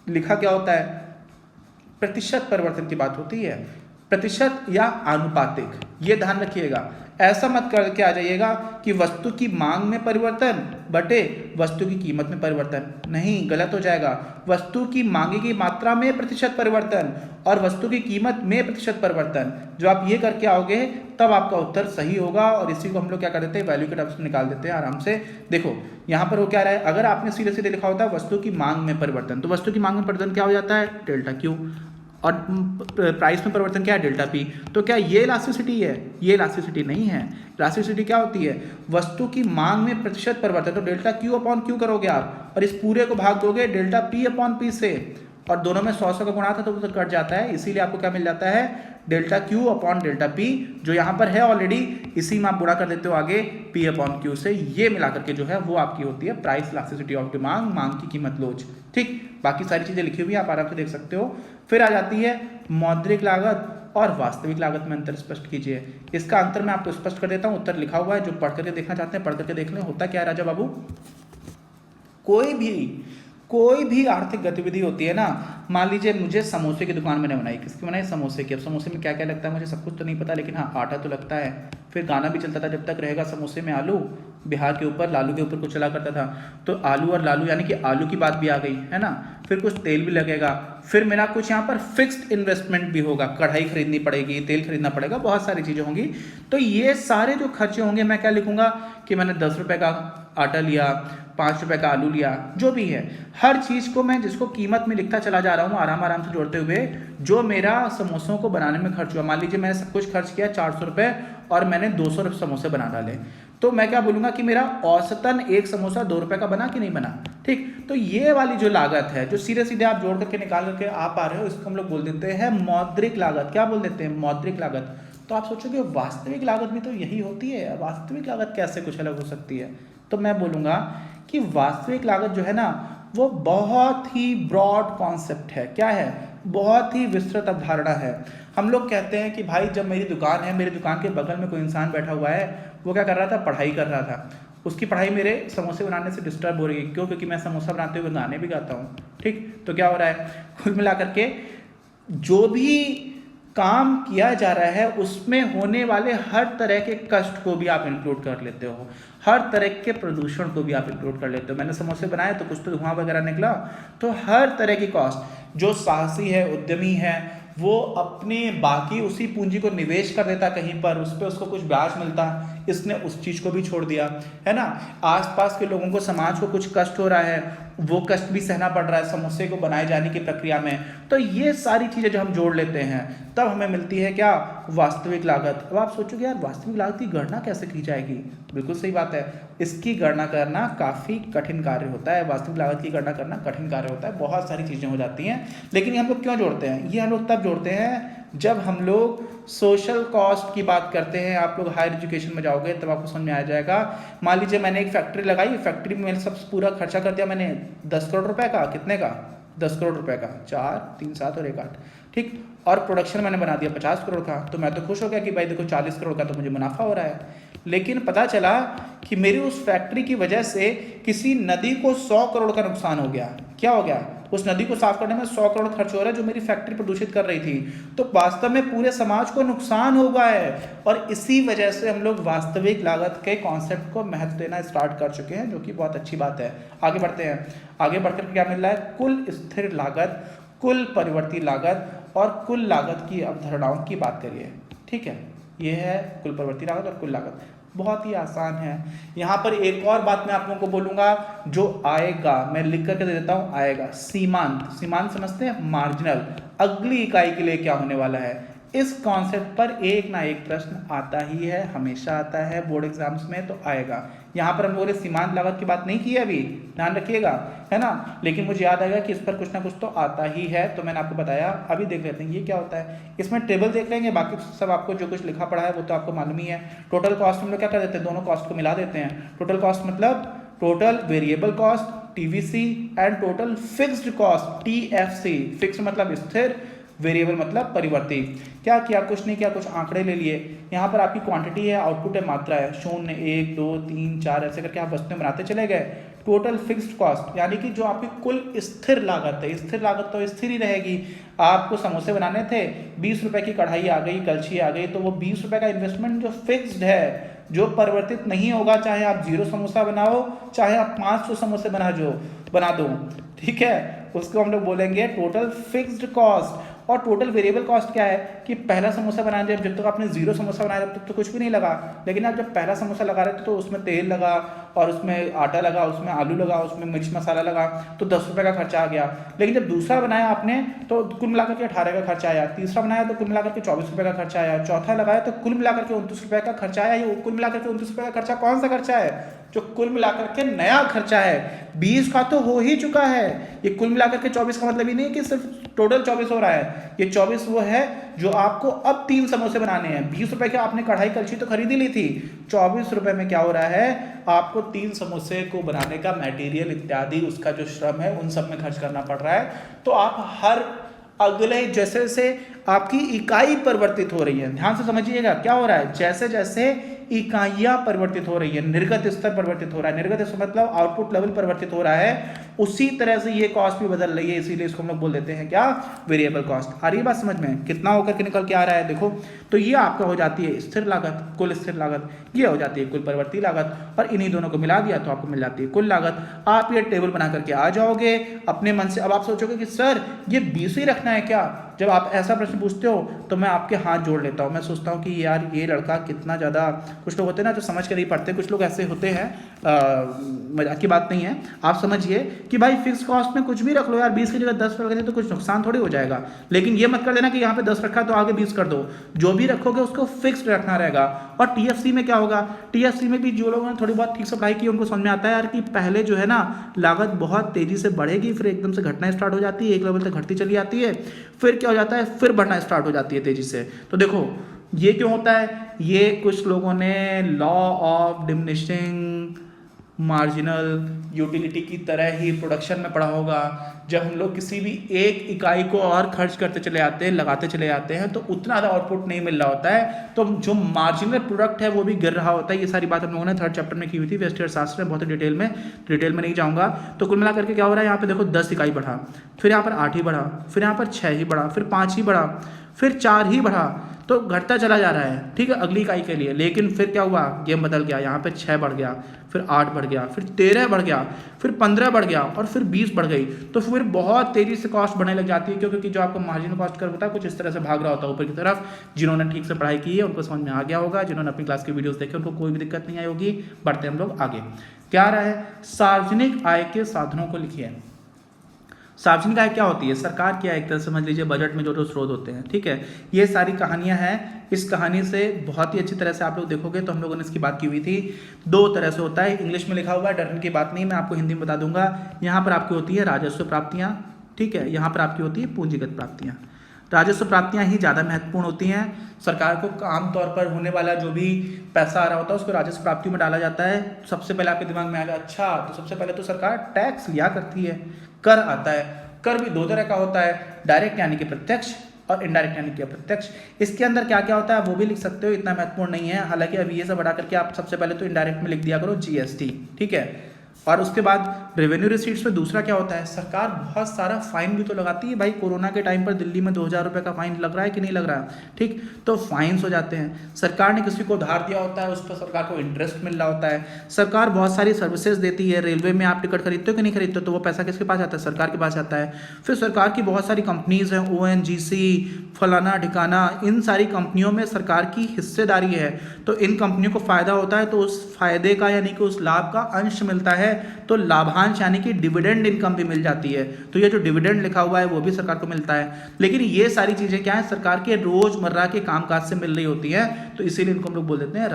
लिखा क्या होता है, प्रतिशत परिवर्तन की बात होती है, प्रतिशत या आनुपातिक, ये ध्यान रखिएगा। ऐसा मत करके आ जाइएगा कि वस्तु की मांग में परिवर्तन बटे वस्तु की कीमत में परिवर्तन, नहीं, गलत हो जाएगा। वस्तु की मांगे की मात्रा में प्रतिशत परिवर्तन और वस्तु की कीमत में प्रतिशत परिवर्तन, जो आप ये करके आओगे तब आपका उत्तर सही होगा। और इसी को हम लोग क्या कर देते हैं, वैल्यू के टर्म्स में निकाल देते हैं आराम से। देखो यहाँ पर वो क्या रहा है, अगर आपने सीधे सीधे लिखा होता है वस्तु की मांग में परिवर्तन, तो वस्तु की मांग में परिवर्तन क्या हो जाता है, डेल्टा क्यू, और प्राइस में परिवर्तन क्या है, डेल्टा पी। तो क्या ये इलास्टिसिटी है, ये इलास्टिसिटी नहीं है। इलास्टिसिटी क्या होती है, वस्तु की मांग में प्रतिशत परिवर्तन, तो डेल्टा क्यू अपॉन क्यू करोगे आप और इस पूरे को भाग दोगे डेल्टा पी अपॉन पी से, और दोनों में 100 का गुणा था तो कट जाता है, इसीलिए आपको क्या मिल जाता है, delta Q upon delta P, जो यहाँ पर है ऑलरेडी, इसी में आप गुणा कर देते हो आगे पी अपॉन क्यू से। ये मिला करके जो है वो आपकी होती है प्राइस इलास्टिसिटी ऑफ डिमांड, मांग की कीमत लोच। ठीक, बाकी सारी चीजें लिखी हुई है, आप आराम से देख सकते हो। फिर आ जाती है मौद्रिक लागत और वास्तविक लागत में अंतर स्पष्ट कीजिए। इसका अंतर मैं आपको स्पष्ट कर देता हूँ, उत्तर लिखा हुआ है, जो पढ़ करके देखना चाहते हैं पढ़ करके देख लें। होता क्या है राजा बाबू, कोई भी आर्थिक गतिविधि होती है ना, मान लीजिए मुझे समोसे की दुकान मैंने बनाई, किसकी बनाई, समोसे की। अब समोसे में क्या क्या लगता है मुझे सब कुछ तो नहीं पता, लेकिन हाँ आटा तो लगता है। फिर गाना भी चलता था, जब तक रहेगा समोसे में आलू, बिहार के ऊपर लालू के ऊपर कुछ चला करता था। तो आलू और लालू यानी कि आलू की बात भी आ गई है ना। फिर कुछ तेल भी लगेगा, फिर मेरा कुछ यहाँ पर फिक्स्ड इन्वेस्टमेंट भी होगा, कढ़ाई खरीदनी पड़ेगी, तेल खरीदना पड़ेगा, बहुत सारी चीज़ें होंगी। तो ये सारे जो खर्चे होंगे मैं क्या लिखूंगा कि मैंने 10 रुपये का आटा लिया, 5 रुपए का आलू लिया, जो भी है हर चीज़ को मैं जिसको कीमत में लिखता चला जा रहा हूँ आराम आराम से जोड़ते हुए, जो मेरा समोसों को बनाने में खर्च हुआ, मान लीजिए मैंने सब कुछ खर्च किया 400 रुपये और मैंने 200 समोसे बना डाले, तो मैं क्या बोलूँगा कि मेरा औसतन एक समोसा 2 रुपये का बना कि नहीं बना। ठीक, तो ये वाली जो लागत है जो सीधे सीधे आप जोड़ करके निकाल करके आ पा रहे हो, इसको हम लोग बोल देते हैं मौद्रिक लागत। क्या बोल देते हैं? मौद्रिक लागत। तो आप सोचोगे वास्तविक लागत भी तो यही होती है, वास्तविक लागत कैसे कुछ अलग हो सकती है? तो मैं बोलूँगा कि वास्तविक लागत जो है ना वो बहुत ही ब्रॉड कॉन्सेप्ट है। क्या है? बहुत ही विस्तृत अवधारणा है। हम लोग कहते हैं कि भाई जब मेरी दुकान है, मेरी दुकान के बगल में कोई इंसान बैठा हुआ है, वो क्या कर रहा था? पढ़ाई कर रहा था। उसकी पढ़ाई मेरे समोसे बनाने से डिस्टर्ब हो रही है। क्यों? क्योंकि मैं समोसा बनाते हुए गाने भी गाता हूँ। ठीक, तो क्या हो रहा है? कुल मिला करके जो भी काम किया जा रहा है उसमें होने वाले हर तरह के कष्ट को भी आप इंक्लूड कर लेते हो, हर तरह के प्रदूषण को भी आप इंक्लूड कर लेते हो। मैंने समोसे बनाए तो कुछ तो धुआं वगैरह निकला, तो हर तरह की कॉस्ट, जो साहसी है, उद्यमी है, वो अपने बाकी उसी पूंजी को निवेश कर देता कहीं पर, उस पर उसको कुछ ब्याज मिलता, इसने उस चीज़ को भी छोड़ दिया, है ना। आसपास के लोगों को, समाज को कुछ कष्ट हो रहा है, वो कष्ट भी सहना पड़ रहा है समोसे को बनाए जाने की प्रक्रिया में। तो ये सारी चीज़ें जो हम जोड़ लेते हैं तब हमें मिलती है क्या? वास्तविक लागत। अब आप सोचोगे यार वास्तविक लागत की गणना कैसे की जाएगी? बिल्कुल सही बात है, इसकी गणना करना काफ़ी कठिन कार्य होता है। वास्तविक लागत की गणना करना कठिन कार्य होता है, बहुत सारी चीज़ें हो जाती हैं। लेकिन ये हम लोग क्यों जोड़ते हैं? ये हम लोग तब जोड़ते हैं जब हम लोग सोशल कॉस्ट की बात करते हैं। आप लोग हायर एजुकेशन में जाओगे तब आपको समझ में आ जाएगा। मान लीजिए मैंने एक फैक्ट्री लगाई, फैक्ट्री में मैंने सब पूरा खर्चा कर दिया मैंने 10 करोड़ रुपए का। कितने का? 10 करोड़ रुपए का। 4, 3, 7 और 1, 8। ठीक, और प्रोडक्शन मैंने बना दिया 50 करोड़ का। तो मैं तो खुश हो गया कि भाई देखो 40 करोड़ का तो मुझे मुनाफा हो रहा है। लेकिन पता चला कि मेरी उस फैक्ट्री की वजह से किसी नदी को 100 करोड़ का नुकसान हो गया। क्या हो गया? उस नदी को साफ करने में 100 करोड़ खर्च हो रहा है जो मेरी फैक्ट्री प्रदूषित कर रही थी। तो वास्तव में पूरे समाज को नुकसान होगा है, और इसी वजह से हम लोग वास्तविक लागत के कॉन्सेप्ट को महत्व देना स्टार्ट कर चुके हैं, जो कि बहुत अच्छी बात है। आगे बढ़ते हैं। आगे बढ़कर क्या मिल रहा है? कुल स्थिर लागत, कुल परिवर्ती लागत और कुल लागत की अवधारणाओं की बात करिए। ठीक है, ये है कुल परिवर्ती लागत और कुल लागत। बहुत ही आसान है। यहाँ पर एक और बात मैं आप लोगों को बोलूँगा जो आएगा, मैं लिख करके दे देता हूँ, आएगा सीमांत। सीमांत समझते हैं? मार्जिनल, अगली इकाई के लिए क्या होने वाला है। इस कॉन्सेप्ट पर एक ना एक प्रश्न आता ही है, हमेशा आता है बोर्ड एग्जाम्स में, तो आएगा। यहाँ पर हम लोगों ने सीमांत लागत की बात नहीं की है अभी, ध्यान रखिएगा, है ना। लेकिन मुझे याद आएगा कि इस पर कुछ ना कुछ तो आता ही है, तो मैंने आपको बताया। अभी देख लेते हैं ये क्या होता है। इसमें टेबल देख लेंगे, बाकी सब आपको जो कुछ लिखा पड़ा है वो तो आपको मालूम ही है। टोटल कॉस्ट हम लोग क्या कर देते हैं? दोनों कॉस्ट को मिला देते हैं। टोटल कॉस्ट मतलब total variable cost TVC and total fixed cost TFC। Fix मतलब स्थिर, वेरिएबल मतलब परिवर्ती। क्या किया? कुछ नहीं किया, कुछ आंकड़े ले लिए। यहाँ पर आपकी क्वांटिटी है, आउटपुट है, मात्रा है, 0, 1, 2, 3, 4 ऐसे करके आप वस्तुएं बनाते चले गए। टोटल फिक्स्ड कॉस्ट यानी कि जो आपकी कुल स्थिर लागत है, स्थिर लागत तो स्थिर ही रहेगी। आपको समोसे बनाने थे, 20 रुपए की कढ़ाई आ गई, कलछी आ गई, तो वो 20 रुपए का इन्वेस्टमेंट जो फिक्स्ड है, जो परिवर्तित नहीं होगा, चाहे आप 0 समोसा बनाओ, चाहे आप 500 समोसे बना दो, ठीक है, उसको हम लोग बोलेंगे टोटल फिक्स्ड कॉस्ट। और टोटल वेरिएबल कॉस्ट क्या है कि पहला समोसा बनाने जब तक आपने 0 समोसा बनाया तब तक तो कुछ भी नहीं लगा, लेकिन आप जब पहला समोसा लगा रहे थे तो उसमें तेल लगा और उसमें आटा लगा, उसमें आलू लगा, उसमें मिर्च मसाला लगा, तो 10 रुपये का खर्चा आ गया। लेकिन जब दूसरा बनाया आपने तो कुल मिलाकर के 18 का खर्चा आया, तीसरा बनाया तो कुल मिलाकर के 24 रुपये का खर्चा आया, चौथा लगाया तो कुल मिलाकर के 29 रुपये का खर्चा आया। ये कुल मिलाकर के 29 रुपये का खर्चा कौन सा खर्चा है? जो कुल मिलाकर के नया खर्चा है। 20 का तो हो ही चुका है, ये कुल मिलाकर के 24 का मतलब ही नहीं है कि सिर्फ टोटल 24 हो रहा है। ये 24 वो है जो आपको अब 3 समोसे बनाने हैं। 20 रुपए के आपने कढ़ाई कलछी तो खरीद ही ली थी, 24 रुपए में क्या हो रहा है, आपको 3 समोसे को बनाने का मटेरियल इत्यादि उसका जो श्रम है उन सब में खर्च करना पड़ रहा है। तो आप हर अगले जैसे जैसे आपकी इकाई परिवर्तित हो रही है, ध्यान से समझिएगा क्या हो रहा है, जैसे जैसे इकाइयां परिवर्तित हो रही है, निर्गत स्तर परिवर्तित हो रहा है, निर्गत स्तर मतलब आउटपुट लेवल परिवर्तित हो रहा है, उसी तरह से ये कॉस्ट भी बदल रही है। इसीलिए इसको हम लोग बोल देते हैं क्या, वेरिएबल कॉस्ट। आ रही है बात समझ में, कितना होकर के निकल के आ रहा है देखो। तो ये आपका हो जाती है स्थिर लागत, कुल स्थिर लागत, ये हो जाती है कुल परिवर्ती लागत, और इन्हीं दोनों को मिला दिया तो आपको मिल जाती है कुल लागत। आप ये टेबल बना करके आ जाओगे अपने मन से। अब आप सोचोगे कि सर ये 20 ही रखना है क्या? जब आप ऐसा प्रश्न पूछते हो तो मैं आपके हाथ जोड़ लेता हूँ। मैं सोचता हूँ कि यार ये लड़का कितना ज़्यादा, कुछ लोग होते हैं ना जो समझ कर नहीं पढ़ते, कुछ लोग ऐसे होते हैं मजाक की बात नहीं है। आप समझिए कि भाई फिक्स कॉस्ट में कुछ भी रख लो यार, 20 की जगह 10 रख दें तो कुछ नुकसान थोड़ी हो जाएगा। लेकिन ये मत कर देना कि यहाँ पे 10 रखा तो आगे 20 कर दो, जो भी रखोगे उसको फिक्स्ड रखना रहेगा। और टीएफसी में क्या होगा, टीएफसी में भी जो लोगों ने थोड़ी बहुत ठीक से पढ़ाई की उनको समझ में आता है यार कि पहले जो है ना लागत बहुत तेजी से बढ़ेगी, फिर एकदम से घटना स्टार्ट हो जाती है, एक लेवल तक घटती चली जाती है, फिर क्या हो जाता है, फिर बढ़ना स्टार्ट हो जाती है तेजी से। तो देखो ये क्यों होता है, ये कुछ लोगों ने law of diminishing marginal utility की तरह ही प्रोडक्शन में पढ़ा होगा। जब हम लोग किसी भी एक इकाई को और खर्च करते चले आते हैं, लगाते चले जाते हैं, तो उतना ज़्यादा आउटपुट नहीं मिल रहा होता है, तो जो मार्जिनल प्रोडक्ट है वो भी गिर रहा होता है। ये सारी बात हम लोगों ने 3rd चैप्टर में की हुई थी व्यष्टि अर्थशास्त्र में, बहुत ही डिटेल में नहीं जाऊँगा। तो कुल मिला करके क्या हो रहा है, यहाँ पे देखो 10 इकाई बढ़ा, फिर यहाँ पर 8 ही बढ़ा, फिर यहाँ पर 6 ही बढ़ा, फिर 5 ही बढ़ा, फिर 4 ही बढ़ा, तो घटता चला जा रहा है, ठीक है, अगली इकाई के लिए। लेकिन फिर क्या हुआ, गेम बदल गया, यहाँ पे 6 बढ़ गया, फिर 8 बढ़ गया, फिर 13 बढ़ गया, फिर 15 बढ़ गया और फिर 20 बढ़ गई। तो फिर बहुत तेजी से कॉस्ट बढ़ने लग जाती है, क्योंकि जो आपका मार्जिनल कॉस्ट कर्व होता है कुछ इस तरह से भाग रहा होता है ऊपर की तरफ। जिन्होंने ठीक से पढ़ाई की है उनको समझ में आ गया होगा, जिन्होंने अपनी क्लास की वीडियोस देखे उनको कोई भी दिक्कत नहीं आई होगी। बढ़ते हम लोग आगे। क्या आ रहा है, सार्वजनिक आय के साधनों को लिखिए। सार्वजनिक आय क्या होती है, सरकार की आय, एक तरह से समझ लीजिए बजट में जो जो स्रोत होते हैं, ठीक है। ये सारी कहानियां हैं। इस कहानी से बहुत ही अच्छी तरह से आप लोग देखोगे तो हम लोगों ने इसकी बात की हुई थी। 2 तरह से होता है, इंग्लिश में लिखा हुआ है, डरने की बात नहीं, मैं आपको हिंदी में बता दूंगा। यहाँ पर आपकी होती है राजस्व प्राप्तियाँ, ठीक है, यहाँ पर आपकी होती है पूंजीगत प्राप्तियाँ। राजस्व प्राप्तियाँ ही ज़्यादा महत्वपूर्ण होती हैं। सरकार को आमतौर पर होने वाला जो भी पैसा आ रहा होता है उसको राजस्व प्राप्तियों में डाला जाता है। सबसे पहले आपके दिमाग में आएगा, अच्छा तो सबसे पहले तो सरकार टैक्स लिया करती है, कर आता है। कर भी 2 तरह का होता है, डायरेक्ट यानी कि प्रत्यक्ष और इनडायरेक्ट यानी कि अप्रत्यक्ष। इसके अंदर क्या क्या होता है वो भी लिख सकते हो, इतना महत्वपूर्ण नहीं है। हालांकि अभी ये सब बढ़ा करके आप सबसे पहले तो इनडायरेक्ट में लिख दिया करो जीएसटी, ठीक है। और उसके बाद रेवेन्यू रिसीट्स में दूसरा क्या होता है, सरकार बहुत सारा फाइन भी तो लगाती है। भाई कोरोना के टाइम पर दिल्ली में 2000 रुपये का फाइन लग रहा है कि नहीं लग रहा है, ठीक, तो फाइन्स हो जाते हैं। सरकार ने किसी को उधार दिया होता है, उस पर सरकार को इंटरेस्ट मिल रहा होता है। सरकार बहुत सारी सर्विसेज देती है, रेलवे में आप टिकट खरीदते हो कि नहीं खरीदते हो, तो वो पैसा किसके पास आता है, सरकार के पास आता है। फिर सरकार की बहुत सारी कंपनीज हैं, ONGC, फलाना ठिकाना, इन सारी कंपनियों में सरकार की हिस्सेदारी है, तो इन कंपनियों को फायदा होता है, तो उस फायदे का यानी कि उस लाभ का अंश मिलता है, तो लाभांश यानी कि डिविडेंड इनकम भी मिल जाती है। तो ये जो डिविडेंड लिखा हुआ है वो भी सरकार को मिलता है। लेकिन ये सारी चीजें क्या है, सरकार के रोजमर्रा के कामकाज से मिल रही होती है, तो इसीलिए इनको हम लोग बोल देते हैं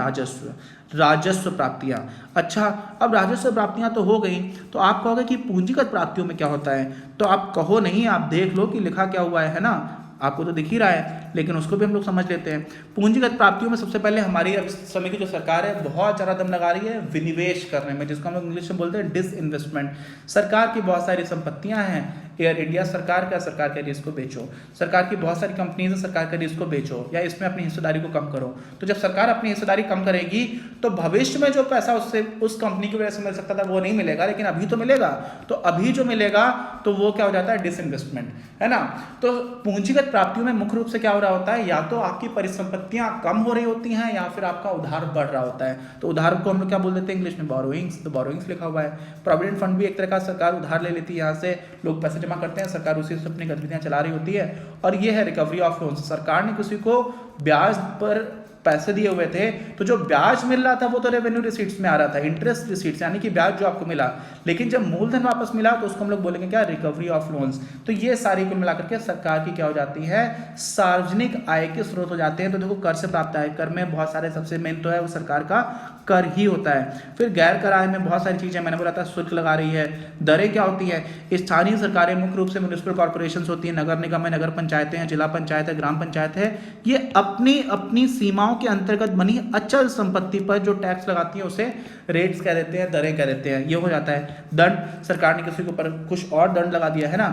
राजस्व प्राप्तियां। अच्छा, अब राजस्व प्राप्तियां तो हो गई, तो आप कहोगे कि पूंजीगत प्राप्तियों में क्या होता है, तो आप कहो नहीं, आप देख लो कि लिखा क्या हुआ है ना, आपको तो दिख ही रहा है, लेकिन उसको भी हम लोग समझ लेते हैं। पूंजीगत प्राप्तियों में सबसे पहले हमारी अब समय की जो सरकार है बहुत ज़्यादा दम लगा रही है विनिवेश करने में, जिसको हम लोग इंग्लिश में बोलते हैं डिसइन्वेस्टमेंट। सरकार की बहुत सारी संपत्तियां हैं, एयर इंडिया सरकार का, सरकार कह रही है इसको बेचो। सरकार की बहुत सारी कंपनीज है, सरकार कह रही है इसको बेचो या इसमें अपनी हिस्सेदारी को कम करो। तो जब सरकार अपनी हिस्सेदारी कम करेगी तो भविष्य में जो पैसा उससे उस कंपनी की वजह से मिल सकता था वो नहीं मिलेगा, लेकिन अभी तो मिलेगा। तो अभी जो मिलेगा तो वो क्या हो जाता है, डिसइन्वेस्टमेंट, है ना। तो पूंजीगत प्राप्तियों में मुख्य रूप से क्या हो रहा होता है, या तो आपकी परिसंपत्तियां कम हो रही होती हैं या फिर आपका उधार बढ़ रहा होता है। तो उधार को हम लोग क्या बोल देते हैं इंग्लिश में, बोरोइंग्स। तो बोरोइंग्स लिखा हुआ है। प्रोविडेंट फंड भी एक तरह का सरकार उधार ले लेती है, यहाँ से लोग पैसे जमा करते हैं, सरकार उसी से अपनी गतिविधियां चला रही होती है। और ये है रिकवरी ऑफ लोन्स। सरकार ने किसी को ब्याज पर पैसे दिए हुए थे, तो जो ब्याज मिल रहा था वो तो रेवेन्यू रिसीट्स में आ रहा था, इंटरेस्ट रिसीट्स यानी कि ब्याज जो आपको मिला, लेकिन जब मूलधन वापस मिला तो उसको हम लोग बोलेंगे क्या, रिकवरी ऑफ लोन्स। तो ये सारी कुल मिलाकर के सरकार की क्या हो जाती है, सार्वजनिक आय के स्रोत हो जाते हैं। तो देखो कर से प्राप्त आय, कर में बहुत सारे, सबसे मेन तो है वो सरकार का कर ही होता है। फिर गैर कर आय में बहुत सारी चीजें, मैंने बोला था शुल्क लगा रही है। दरें क्या होती है, स्थानीय सरकारें मुख्य रूप से म्युनिसिपल कॉर्पोरेशन होती है, नगर निगम है, नगर पंचायतें हैं, जिला पंचायत है, ग्राम पंचायत है, ये अपनी अपनी सीमाओं के अंतर्गत बनी अचल संपत्ति पर जो टैक्स लगाती है उसे रेट्स कह देते हैं, दरें कह देते हैं। ये हो जाता है। दंड, सरकार ने किसी के ऊपर कुछ और दंड लगा दिया है ना,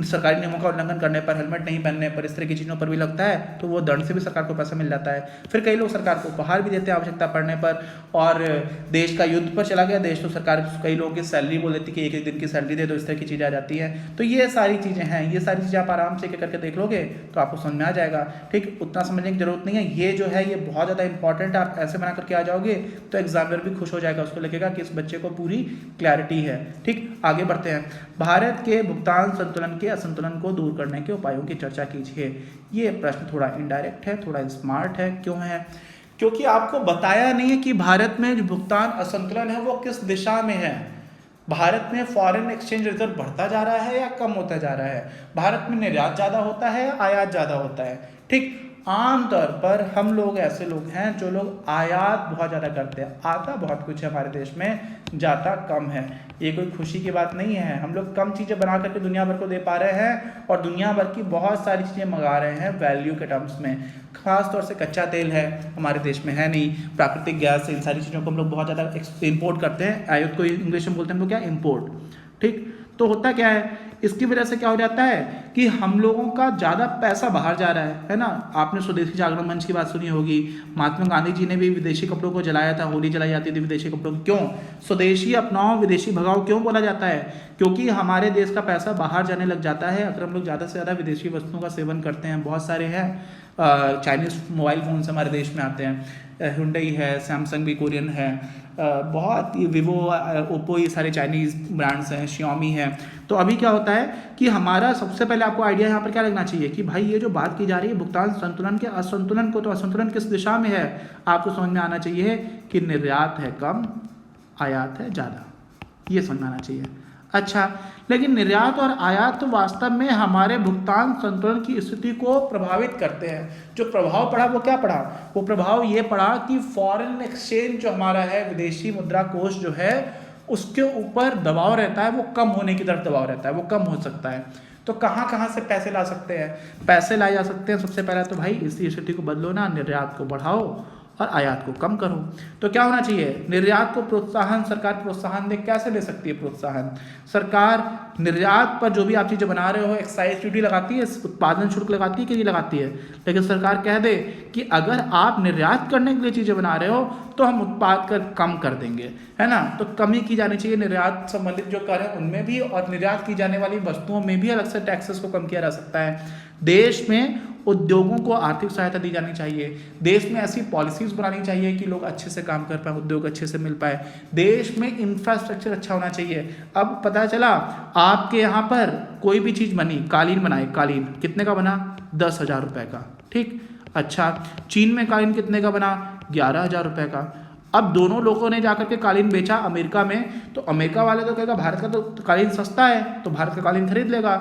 सरकारी नियमों का उल्लंघन करने पर, हेलमेट नहीं पहनने पर, इस तरह की चीजों पर भी लगता है, तो वो दंड से भी सरकार को पैसा मिल जाता है। फिर कई लोग सरकार को उपहार भी देते हैं आवश्यकता पड़ने पर, और देश का युद्ध पर चला गया देश तो सरकार कई लोगों की सैलरी बोल देती है कि एक एक दिन की सैलरी दे दो, इस तरह की चीजें आ जाती है। तो ये सारी चीजें हैं, ये सारी चीजें आप आराम से एक करके देख लोगे तो आपको समझ में आ जाएगा। ठीक, उतना समझने की जरूरत नहीं है। ये जो है ये बहुत ज्यादा इंपॉर्टेंट है, आप ऐसे बना करके आ जाओगे तो एग्जामिनर भी खुश हो जाएगा, उसको लगेगा कि इस बच्चे को पूरी क्लैरिटी है। ठीक, आगे बढ़ते हैं। भारत के भुगतान संतुलन के असंतुलन को दूर करने के उपायों की चर्चा कीजिए। ये प्रश्न थोड़ा इनडायरेक्ट है, थोड़ा स्मार्ट है। क्यों है? क्योंकि आपको बताया नहीं है कि भारत में जो भुगतान असंतुलन है वो किस दिशा में है। भारत में फॉरेन एक्सचेंज रिजर्व बढ़ता जा रहा है या कम होता जा रहा है, भारत में निर्यात ज़्यादा होता है या आयात ज़्यादा होता है। ठीक, आमतौर पर हम लोग ऐसे लोग हैं जो लोग आयात बहुत ज़्यादा करते हैं, आता बहुत कुछ है हमारे देश में, जाता कम है। ये कोई खुशी की बात नहीं है, हम लोग कम चीज़ें बना करके दुनिया भर को दे पा रहे हैं और दुनिया भर की बहुत सारी चीज़ें मंगा रहे हैं वैल्यू के टर्म्स में। खास तौर से कच्चा तेल है हमारे देश में है नहीं, प्राकृतिक गैस, इन सारी चीज़ों को हम लोग बहुत ज़्यादा इम्पोर्ट करते हैं। आयात को इंग्लिश में बोलते हैं हम लोग क्या, इम्पोर्ट। ठीक, तो होता क्या है, इसकी वजह से क्या हो जाता है कि हम लोगों का ज़्यादा पैसा बाहर जा रहा है ना। आपने स्वदेशी जागरण मंच की बात सुनी होगी, महात्मा गांधी जी ने भी विदेशी कपड़ों को जलाया था, होली जलाई जाती थी विदेशी कपड़ों की। क्यों? स्वदेशी अपनाओ विदेशी भगाओ क्यों बोला जाता है? क्योंकि हमारे देश का पैसा बाहर जाने लग जाता है अगर हम लोग ज़्यादा से ज़्यादा विदेशी वस्तुओं का सेवन करते हैं। बहुत सारे हैं, चाइनीज़ मोबाइल फ़ोन्स हमारे देश में आते हैं, हुंडई है, सैमसंग भी कोरियन है, बहुत विवो, ओप्पो, ये सारे चाइनीज़ ब्रांड्स हैं, शियोमी है। तो अभी क्या होता है कि हमारा सबसे पहले आपको आइडिया यहाँ पर क्या लगना चाहिए कि भाई ये जो बात की जा रही है भुगतान संतुलन के असंतुलन को, तो असंतुलन किस दिशा में है आपको समझ में आना चाहिए कि निर्यात है कम, आयात है ज़्यादा, ये समझ में आना चाहिए। अच्छा, लेकिन निर्यात और आयात तो वास्तव में हमारे भुगतान संतुलन की स्थिति को प्रभावित करते हैं। जो प्रभाव पड़ा वो क्या पड़ा? वो प्रभाव ये पड़ा कि फॉरेन एक्सचेंज जो हमारा है, विदेशी मुद्रा कोष जो है, उसके ऊपर दबाव रहता है, वो कम होने की तरफ दबाव रहता है, वो कम हो सकता है। तो कहाँ से पैसे ला सकते हैं? पैसे लाए जा सकते हैं सबसे पहले तो भाई इसी स्थिति को बदलो ना, निर्यात को बढ़ाओ और आयात को कम करो। तो क्या होना चाहिए? निर्यात को प्रोत्साहन, सरकार प्रोत्साहन दे। कैसे दे सकती है प्रोत्साहन? सरकार निर्यात पर जो भी आप चीज़ें बना रहे हो एक्साइज ड्यूटी लगाती है, उत्पादन शुल्क लगाती है कि नहीं लगाती है? लेकिन सरकार कह दे कि अगर आप निर्यात करने के लिए चीज़ें बना रहे हो तो हम उत्पाद कर कम कर देंगे, है ना। तो कमी की जानी चाहिए निर्यात संबंधित जो कर है उनमें भी, और निर्यात की जाने वाली वस्तुओं में भी अलग से टैक्सेस को कम किया जा सकता है। देश में उद्योगों को आर्थिक सहायता दी जानी चाहिए, देश में ऐसी पॉलिसीज़ बनानी चाहिए कि लोग अच्छे से काम कर पाए, उद्योग अच्छे से मिल पाए, देश में इंफ्रास्ट्रक्चर अच्छा होना चाहिए। अब पता चला आपके यहाँ पर कोई भी चीज़ बनी, कालीन बनाए, कालीन कितने का बना? 10,000 रुपये का। ठीक, अच्छा, चीन में कालीन कितने का बना? 11,000 रुपये का। अब दोनों लोगों ने जाकर के कालीन बेचा अमेरिका में, तो अमेरिका वाले तो कहेगा भारत का तो कालीन सस्ता है, तो भारत का कालीन खरीद लेगा,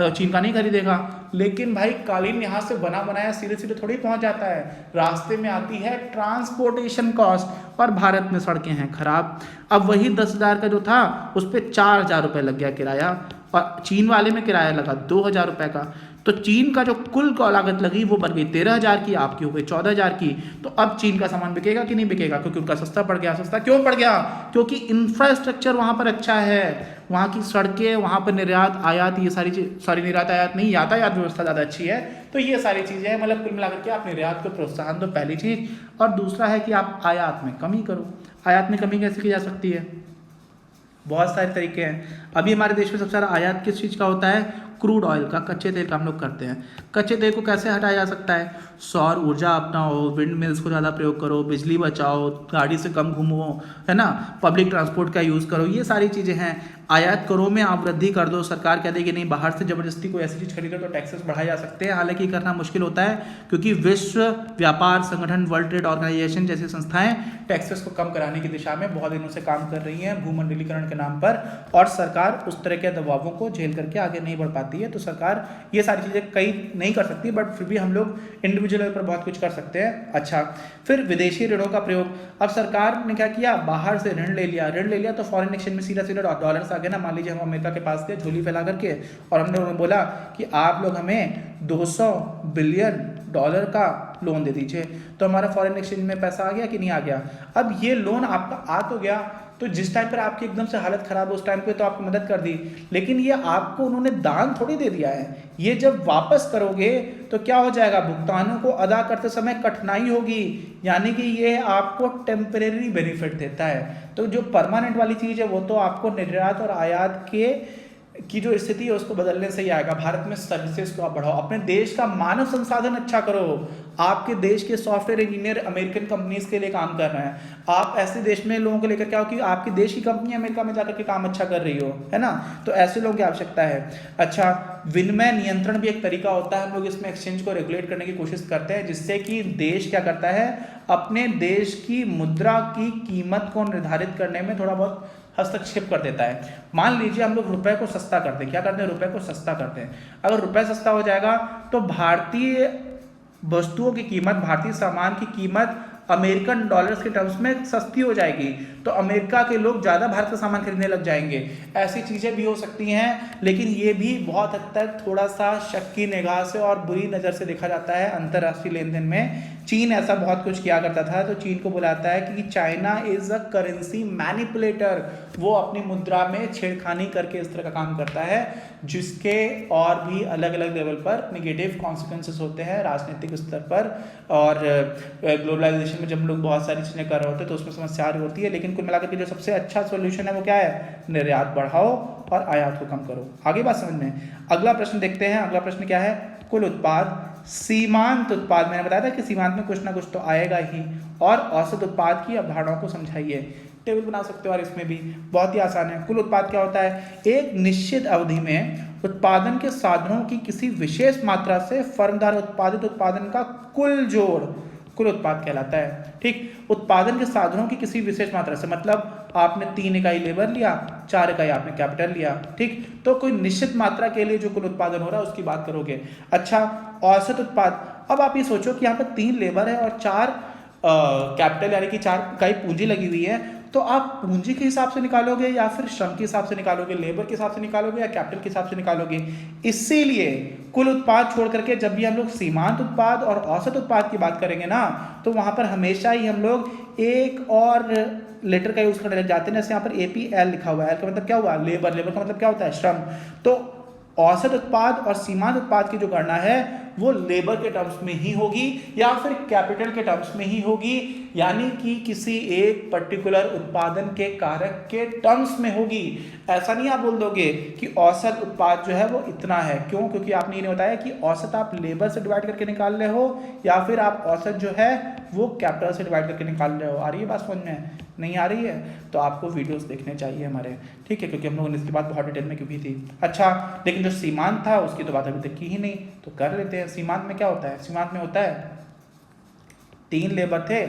चीन का नहीं खरीदेगा। लेकिन भाई कालीन यहाँ से बना बनाया सीधे सीधे थोड़ी पहुँच जाता है, रास्ते में आती है ट्रांसपोर्टेशन कॉस्ट, और भारत में सड़कें हैं खराब। अब वही 10,000 का जो था उस पर 4,000 रुपये लग गया किराया, और चीन वाले में किराया लगा 2,000 रुपये का। तो चीन का जो कुल लागत लगी वो बढ़ गई 13,000 की, आपकी हो गई 14,000 की। तो अब चीन का सामान बिकेगा कि नहीं बिकेगा? क्योंकि उनका सस्ता पड़ गया। सस्ता क्यों पड़ गया? क्योंकि इंफ्रास्ट्रक्चर वहाँ पर अच्छा है, वहाँ की सड़कें, वहाँ पर निर्यात आयात, ये सारी चीज, सॉरी निर्यात आयात नहीं, यातायात व्यवस्था ज़्यादा अच्छी है। तो ये सारी चीज़ें हैं, मतलब कुल मिलाकर के आप निर्यात को प्रोत्साहन दो, पहली चीज़। और दूसरा है कि आप आयात में कमी करो। आयात में कमी कैसे की जा सकती है? बहुत सारे तरीके हैं। अभी हमारे देश में सबसे ज़्यादा आयात किस चीज़ का होता है? क्रूड ऑयल का, कच्चे तेल का हम लोग करते हैं। कच्चे तेल को कैसे हटाया जा सकता है? सौर ऊर्जा अपनाओ, विंड मिल्स को ज़्यादा प्रयोग करो, बिजली बचाओ, गाड़ी से कम घूमो, है ना, पब्लिक ट्रांसपोर्ट का यूज़ करो, ये सारी चीज़ें हैं। आयात करो में आप वृद्धि कर दो। सरकार कह देगी नहीं, बाहर से ज़बरदस्ती कोई ऐसी चीज़ खरीदो तो टैक्सेस बढ़ाए जा सकते हैं। हालांकि करना मुश्किल होता है क्योंकि विश्व व्यापार संगठन, वर्ल्ड ट्रेड ऑर्गेनाइजेशन जैसी संस्थाएं टैक्सेस को कम कराने की दिशा में बहुत दिनों से काम कर रही हैं भूमंडलीकरण के नाम पर, और सरकार उस तरह के दबावों को झेल करके आगे नहीं बढ़ पाती है। तो सरकार ये सारी चीज़ें कई नहीं कर सकती, बट फिर भी हम लोग इंडिविजुअल लेवल पर बहुत कुछ कर सकते हैं। अच्छा, फिर विदेशी ऋणों का प्रयोग। अब सरकार ने क्या किया? बाहर से ऋण ले लिया तो फॉरेन एक्सचेंज में सीधा सीधा डॉलर्स आ गए ना। मान लीजिए हम अमेरिका के पास थे झोली फैला करके, और हमने उन्हें बोला कि आप लोग हमें 200 बिलियन डॉलर का लोन दे दीजिए, तो हमारा फॉरेन एक्सचेंज में पैसा आ गया कि नहीं आ गया? अब ये लोन आपका आ तो गया, तो जिस टाइम पर आपकी एकदम से हालत खराब हो उस टाइम पे तो आपको मदद कर दी, लेकिन ये आपको उन्होंने दान थोड़ी दे दिया है। ये जब वापस करोगे तो क्या हो जाएगा? भुगतानों को अदा करते समय कठिनाई होगी, यानी कि ये आपको टेम्परेरी बेनिफिट देता है। तो जो परमानेंट वाली चीज़ है वो तो आपको निर्यात और आयात के की जो स्थिति है उसको बदलने से ही आएगा। भारत में सर्विसेज को आप बढ़ाओ, अपने देश का मानव संसाधन अच्छा करो। आपके देश के सॉफ्टवेयर इंजीनियर अमेरिकन कंपनीज के लिए काम कर रहे हैं, आप ऐसे देश में लोगों को लेकर के आओ कि आपके देश की कंपनी अमेरिका में जाकर के काम अच्छा कर रही हो, है ना। तो ऐसे लोगों की आवश्यकता है। अच्छा, विनिमय नियंत्रण भी एक तरीका होता है, हम लोग इसमें एक्सचेंज को रेगुलेट करने की कोशिश करते हैं, जिससे कि देश क्या करता है, अपने देश की मुद्रा की कीमत को निर्धारित करने में थोड़ा बहुत हस्तक्षेप कर देता है। मान लीजिए हम लोग रुपए को सस्ता करते हैं, क्या करते हैं, रुपए को सस्ता करते हैं। अगर रुपए सस्ता हो जाएगा तो भारतीय वस्तुओं की कीमत, भारतीय सामान की कीमत अमेरिकन डॉलर्स के टर्म्स में सस्ती हो जाएगी, तो अमेरिका के लोग ज़्यादा भारत का सामान खरीदने लग जाएंगे। ऐसी चीज़ें भी हो सकती हैं, लेकिन ये भी बहुत हद तक थोड़ा सा शक की निगाह से और बुरी नज़र से देखा जाता है अंतर्राष्ट्रीय लेन देन में। चीन ऐसा बहुत कुछ किया करता था, तो चीन को बुलाता है कि China is a currency manipulator, वो अपनी मुद्रा में छेड़खानी करके इस तरह का काम करता है, जिसके और भी अलग अलग लेवल पर निगेटिव कॉन्सिक्वेंसेस होते हैं राजनीतिक स्तर पर। और ग्लोबलाइजेशन में जब लोग बहुत सारी चीज़ें कर रहे होते हैं तो उसमें समस्या आ रही होती है, लेकिन कुल मिलाकर के जो सबसे अच्छा सोल्यूशन है वो क्या है, निर्यात बढ़ाओ और आयात को कम करो। आगे बात समझ में। अगला प्रश्न देखते हैं। अगला प्रश्न क्या है, कुल उत्पाद, सीमांत उत्पाद। मैंने बताया था कि सीमांत में कुछ ना कुछ तो आएगा ही, और औसत उत्पाद की अवधारणाओं को समझाइए। टेबल बना सकते हो और इसमें भी बहुत ही आसान है। कुल उत्पाद क्या होता है, एक निश्चित अवधि में उत्पादन के साधनों की किसी विशेष मात्रा से फर्म द्वारा उत्पादित उत्पादन का कुल जोड़ कुल उत्पाद कहलाता है। ठीक, उत्पादन के साधनों की किसी विशेष मात्रा से, मतलब आपने 3 इकाई लेबर लिया, 4 इकाई आपने कैपिटल लिया, ठीक, तो कोई निश्चित मात्रा के लिए जो कुल उत्पादन हो रहा है उसकी बात करोगे। अच्छा, औसत उत्पाद। अब आप ये सोचो कि यहाँ पर 3 लेबर है और 4 कैपिटल यानी कि 4 इकाई पूंजी लगी हुई है, तो आप पूंजी के हिसाब से निकालोगे या फिर श्रम के हिसाब से निकालोगे, लेबर के हिसाब से निकालोगे या कैपिटल के हिसाब से निकालोगे। इसीलिए कुल उत्पाद छोड़ करके जब भी हम लोग सीमांत उत्पाद और औसत उत्पाद की बात करेंगे ना, तो वहां पर हमेशा ही हम लोग एक और लेटर का यूज करने लग जाते हैं। जैसे यहाँ पर APL लिखा हुआ है, एल का मतलब क्या हुआ, लेबर, लेबर का मतलब क्या होता है, श्रम। तो औसत उत्पाद और सीमांत उत्पाद की जो गणना है वो लेबर के टर्म्स में ही होगी या फिर कैपिटल के टर्म्स में ही होगी, यानी कि किसी एक पर्टिकुलर उत्पादन के कारक के टर्म्स में होगी। ऐसा नहीं आप बोल दोगे कि औसत उत्पाद जो है वो इतना है। क्यों? क्योंकि आपने ये नहीं बताया कि औसत आप लेबर से डिवाइड करके निकाल रहे हो या फिर आप औसत जो है वो कैपिटल से डिवाइड करके निकाल रहे हो। आ रही है बात समझ में? नहीं आ रही है तो आपको वीडियोस देखने चाहिए हमारे, ठीक है, क्योंकि हम लोगों ने इसके बाद बहुत डिटेल में क्योंकि थी। अच्छा, लेकिन जो सीमांत था उसकी तो बात अभी तक की ही नहीं, तो कर लेते हैं। सीमांत में क्या होता है, सीमांत में होता है 3 लेबर थे